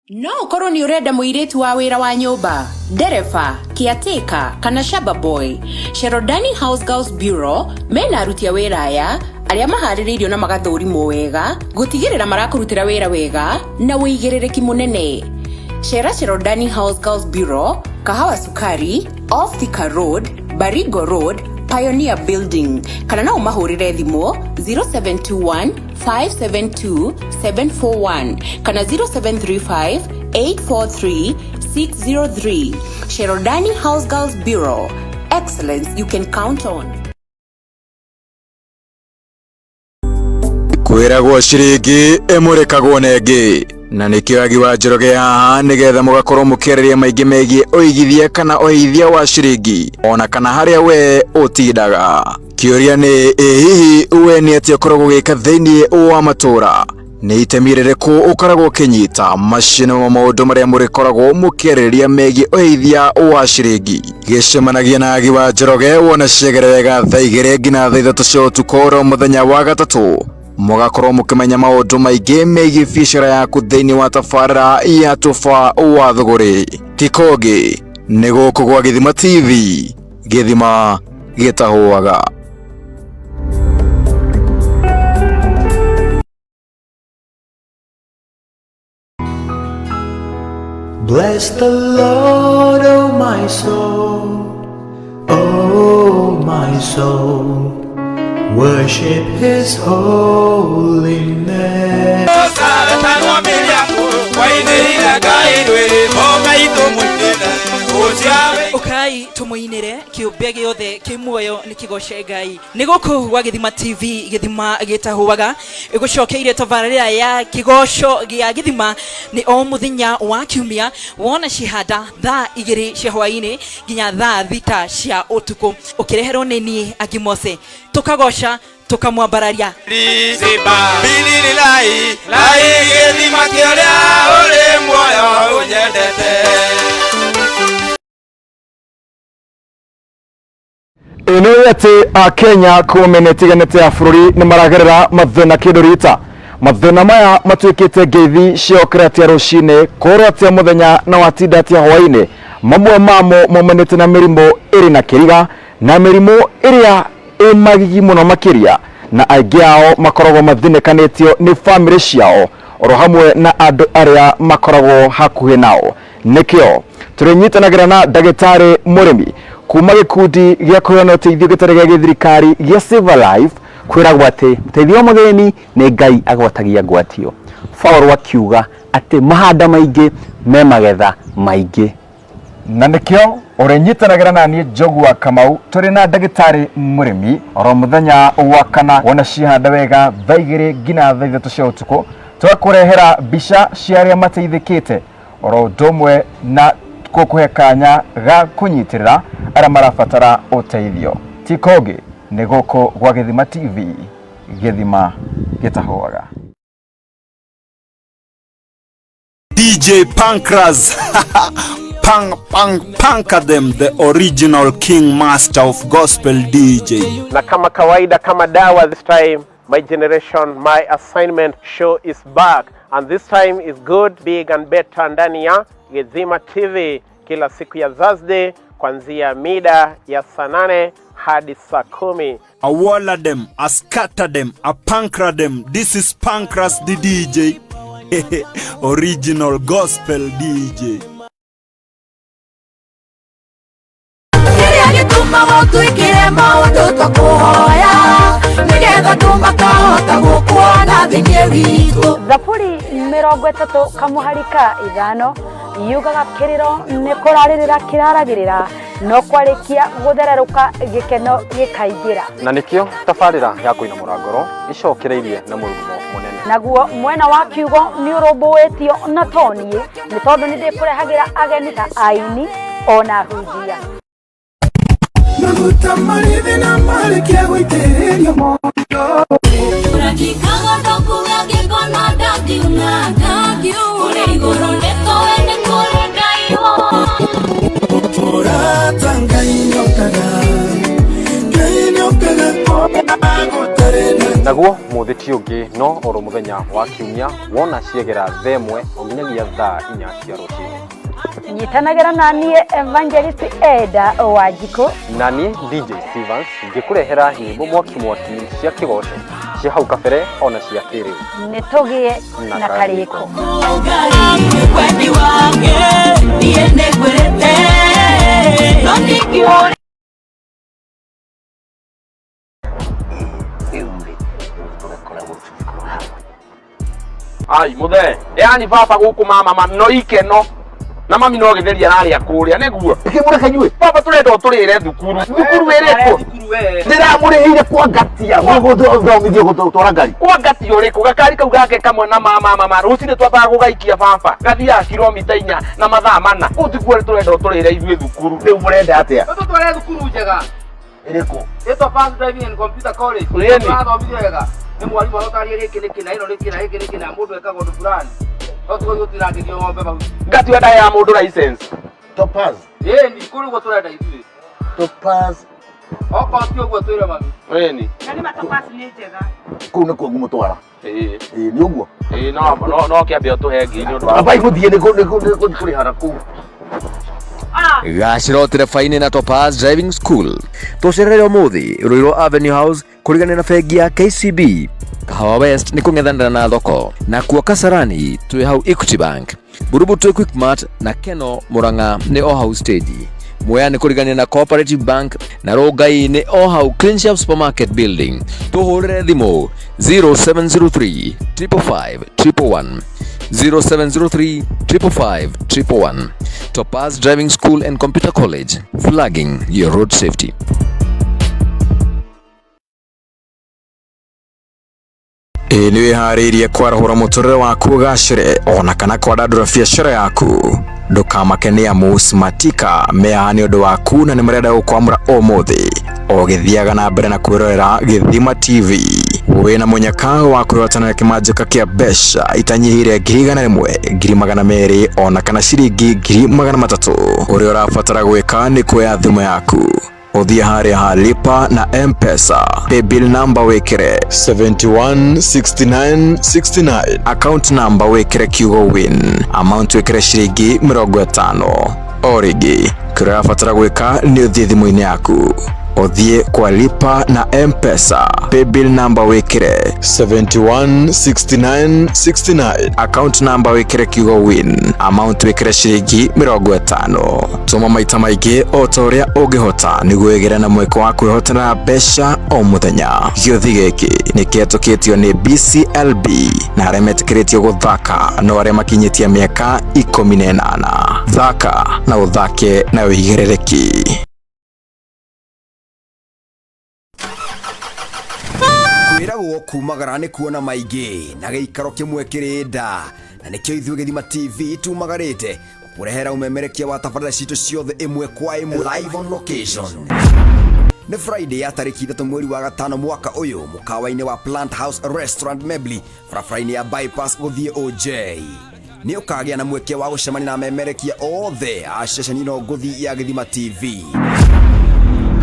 Speaker 21: No ũkorwo nĩ ũrenda mũirĩtu wa wĩra wa nyũmba, ndereba, caretaker kana shaba boy. Sherodani House Girls Bureau mena aruti a wĩra aya arĩa maharĩrĩirio na magathũrimwo wega gũtigĩrĩra marakũrutĩra wĩra wega na wĩigĩrĩrĩki mũnene. Shera Sherodani House Girls Bureau, Kahawa Sukari, Off Thika Road, Barigo Road, Pioneer Building. Kana na umahurire thimo 0721 572 741 kana 0735 843 603. Sherodani House Girls Bureau. Excellence you can count on.
Speaker 8: kwiragwo ciringi imurikagwo nengi na nikio agi wa Njoroge haha nigetha mugakorwo mukiareria maingi megie oigithia kana oithia wa ciringi ona kana haria we utindaga. Kioria ni hihi we ni ati ukoragwo gika thiini wa matura ni itemirere ku ukoragwo kinyita mashine ma maundu maria murikoragwo mukiareria megie oithia wa ciringi. Gicemanagia na agi wa Njoroge wona ciegere wega thaa 2 nginya thaa 3 cia utuko muthenya wa gatatu mugakorwo mukimenya maundu maingi megie biacara yaku thiini wa tabarĩra ya tufa wa thogori. Tikogi ni guku gwa Githima TV, Githima gitahuaga.
Speaker 9: Bless the Lord, oh my soul, oh my soul. Worship His holy name.
Speaker 10: Ukai tumuinire kiumbe giothe kimuoyo nikigoce Ngai ni guku gwa Githima TV, Githima gitahuaga igucokeire tabarĩra ya kigoco gia Githima ni o muthenya wa kiumia wona cihanda thaa 2 cia hwaini nginya thaa 6 cia utuku ukireherwo ni ni Agimose tukagoca tukamwambararia
Speaker 4: Liziba bilili lai Githima kĩrĩa ũrĩ muoyo ũnyendete.
Speaker 11: Ino yati a Kenya kumenetiganete ya bururi ni maragerera mathina kidorita mathina maya matuikite ngeithi ciokiratia rucine korotia muthenya na watindatia hwaini mamwe mamo momenete na mirimo iri na kiriga na mirimo iria imagigi muno makiria na aingi ao makoragwo mathinekanitio ni family ciao oro hamwe na andu aria makoragwo hakuhi nao. Nikio turinyitanagĩra na ndagĩtarĩ mũrĩmi kuma gikundi gĩa kũheana ũteithio gĩtarĩ gĩa gĩthirikari gĩa Save a Life kwĩragwo atĩ ũteithio wa mũgeni nĩ Ngai agwatagia ngwatio. Paul akiuga atĩ mahanda maingĩ me magetha maingĩ. Na nikio urinyitanagĩra na niĩ Njogua Kamau tũrĩ na ndagĩtarĩ mũrĩmi oro mũthenya wa kana wona cihanda wega thaa 2 nginya thaa 3 cia ũtukũ tũgakũrehera mbica cia arĩa mateithĩkĩte oro ndomwe na kukuhe kanya ga kunyitirira ara marabatara uteithio. Tikogi ni guku gwa Githima TV, Githima gitahuaga.
Speaker 12: DJ Pancras Pankadem, the original king master of gospel DJ.
Speaker 13: Na kama kawaida kama dawa, this time my generation, my assignment show is back, and this time is good, big and better ndani ya Githima TV kila siku ya Thursday kuanzia mida ya saa 8 hadi saa 10.
Speaker 12: A walla them, a scatter them, a pankra them. This is Pancras the DJ. Original gospel DJ.
Speaker 14: Zaburi 30 kamuharika 5 yugaga kiriro ne koraririra kiraragirira no kwarikia guthereruka gikeno gikaingira.
Speaker 17: Na nikio tabarira ya kuinamura ngoro icokereirie na murumo munene.
Speaker 14: Naguo mwena wa kiugo ni urumbuitio na tonie ni tondu ni ndikurehagira ageni ta aini ona hujia.
Speaker 9: Maguta marithi na marikia guitĩrĩria moyo.
Speaker 3: Urakikaga ndokuga ngĩkona ndakiuna ũrĩ igũrũ nĩtũĩ nĩ kũrĩ Ngai ho.
Speaker 9: Mũrata Ngai nĩokaga gũtarĩ na.
Speaker 17: Naguo muthiti ungi no oro muthenya wa kiumia wona ciegera themwe onginyagia thaa 4 cia rũcinĩ.
Speaker 14: Nyitanagira nanie Evangelist Eda Wajiko
Speaker 17: nani DJ Stevens ngikurehera nyimbo mwaki cia kigoco cia hau kabere ona cia kĩrĩu
Speaker 14: nĩ tũgĩe na karĩko.
Speaker 3: Wendi wange niĩ nĩngwĩrĩte no ndingĩũria.
Speaker 15: Ai muthe yani baba guku mama no ikeno na mami no githeria naria kuria niguo
Speaker 5: Kimureka nyue
Speaker 15: baba turenda turire thukuru wireko
Speaker 5: ndiramurihire kwa gatia guthomithio gutwara ngari
Speaker 15: kwa gati uriku gakari kau gake kamwe na mama rucine twambaga gugaikia baba gathia kilomita 4 na mathaa 4 utiguo turenda turire ithuĩ thukuru
Speaker 5: riu murenda atia
Speaker 15: tutware thukuru njega
Speaker 5: iriko
Speaker 15: ito Fast Driving and Computer College twathomithio wega ni mwarimu arotaria giki niki ino niki na mundu ekaga undu fulani otugo gutirangithio ng'ombe bau ngati wenda ya mundu license
Speaker 5: Topaz
Speaker 15: ni kuri gwo turenda ithuĩ
Speaker 5: Topaz
Speaker 15: oko ti uguo twire mami ni
Speaker 20: na nĩ Topaz nĩ njega
Speaker 5: kuu nĩ kuo ngũmũtwara nĩ ũguo
Speaker 15: no kĩambe ũtũhe ngi nĩ ũndũ wa
Speaker 5: abai gũthiĩ nĩ kũrĩhara kũu
Speaker 1: gacirotire faini na Topaz Driving School tucerere umuthi Ruiru Avenue House kurigania na bengi ya KCB. Kahawa West ni kung'ethanira na thoko, na kuo Kasarani twi hau Equity Bank, Burubu twi Quickmart na Keno Murang'a ni o hau stage. Mwea ni kurigania na Cooperative Bank na Rongai ni o hau Cleanshelf Supermarket Building. Tuhurire thimu 0703 555 111 0703 555 111. Topaz Driving School and Computer College, flagging your road safety.
Speaker 8: Nĩ wĩharĩirie kwarahũra mũtũrĩre waku ũgacĩre ona kana kwandandũra biacara yaku. Ndũkamake nĩ amu Smartika mehaha nĩ ũndũ waku na nĩ marenda gũkwamũra ũmũthĩ o gĩthiaga na mbere na kwĩrorera Gĩthima TV. Wĩna mũnyaka wa kwĩhotanĩra kĩmanjĩka kĩa mbeca itanyihĩire 100,000, 200,000 ona kana ciringi 300,000. Ũrĩa ũrabatara gwĩka nĩ kuoya thimũ yaku uthie harĩa ha lipa na M-Pesa, paybill number wekere 716969, account number wekere kiugo win, amount wekere ciringi 50. Origi kĩrĩa ũrabatara gwĩka nĩ ũthiĩ thimũ-inĩ yaku uthie kwa lipa na M-Pesa, paybill number wekere 716969, account number wekere kiugo win, amount wekere ciringi 50. Tuma maita maingĩ o ta ũrĩa ũngĩhota nĩguo wĩgĩre na mweke wa kwĩhotera mbeca o mũthenya. Gĩothi gĩkĩ nĩ kĩhetũkĩtio nĩ BCLB na arĩa metĩkĩrĩtio gũthaka no arĩa makinyĩtie mĩaka 18. Thaka na ũthake na wĩigĩrĩrĩki.
Speaker 16: kwĩragwo kumagara nĩ kuona maingĩ na gĩikaro kĩmwe kĩrĩnda, na nĩkĩo ithuĩ Gĩthima TV tumagarĩte kũrehera umemerekia wa tabarĩra citũ ciothe ĩmwe kwa ĩmwe live on location. Nĩ Friday ya tarĩki 3 mweri wa gatano mwaka ũyũ mũkawa-inĩ wa Plant House Restaurant Mebli barabara-inĩ ya bypass gũthiĩ OJ. Nĩ ũkagĩa na mweke wa gũcemania na memerekia othe a ceceni ĩno ngũthi ya Gĩthima TV.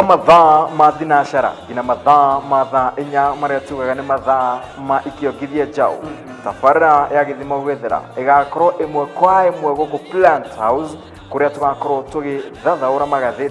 Speaker 19: Mathaa ma thinacara nginya mathaa ma thaa 4 marĩa tugaga nĩ mathaa ma ikiongithia njaũ. Tabarĩra ya Gĩthima gwethera ĩgakorwo ĩmwe kwa ĩmwe gũkũ Plant House kũrĩa tũgakorwo tũgĩthathaũra magathĩti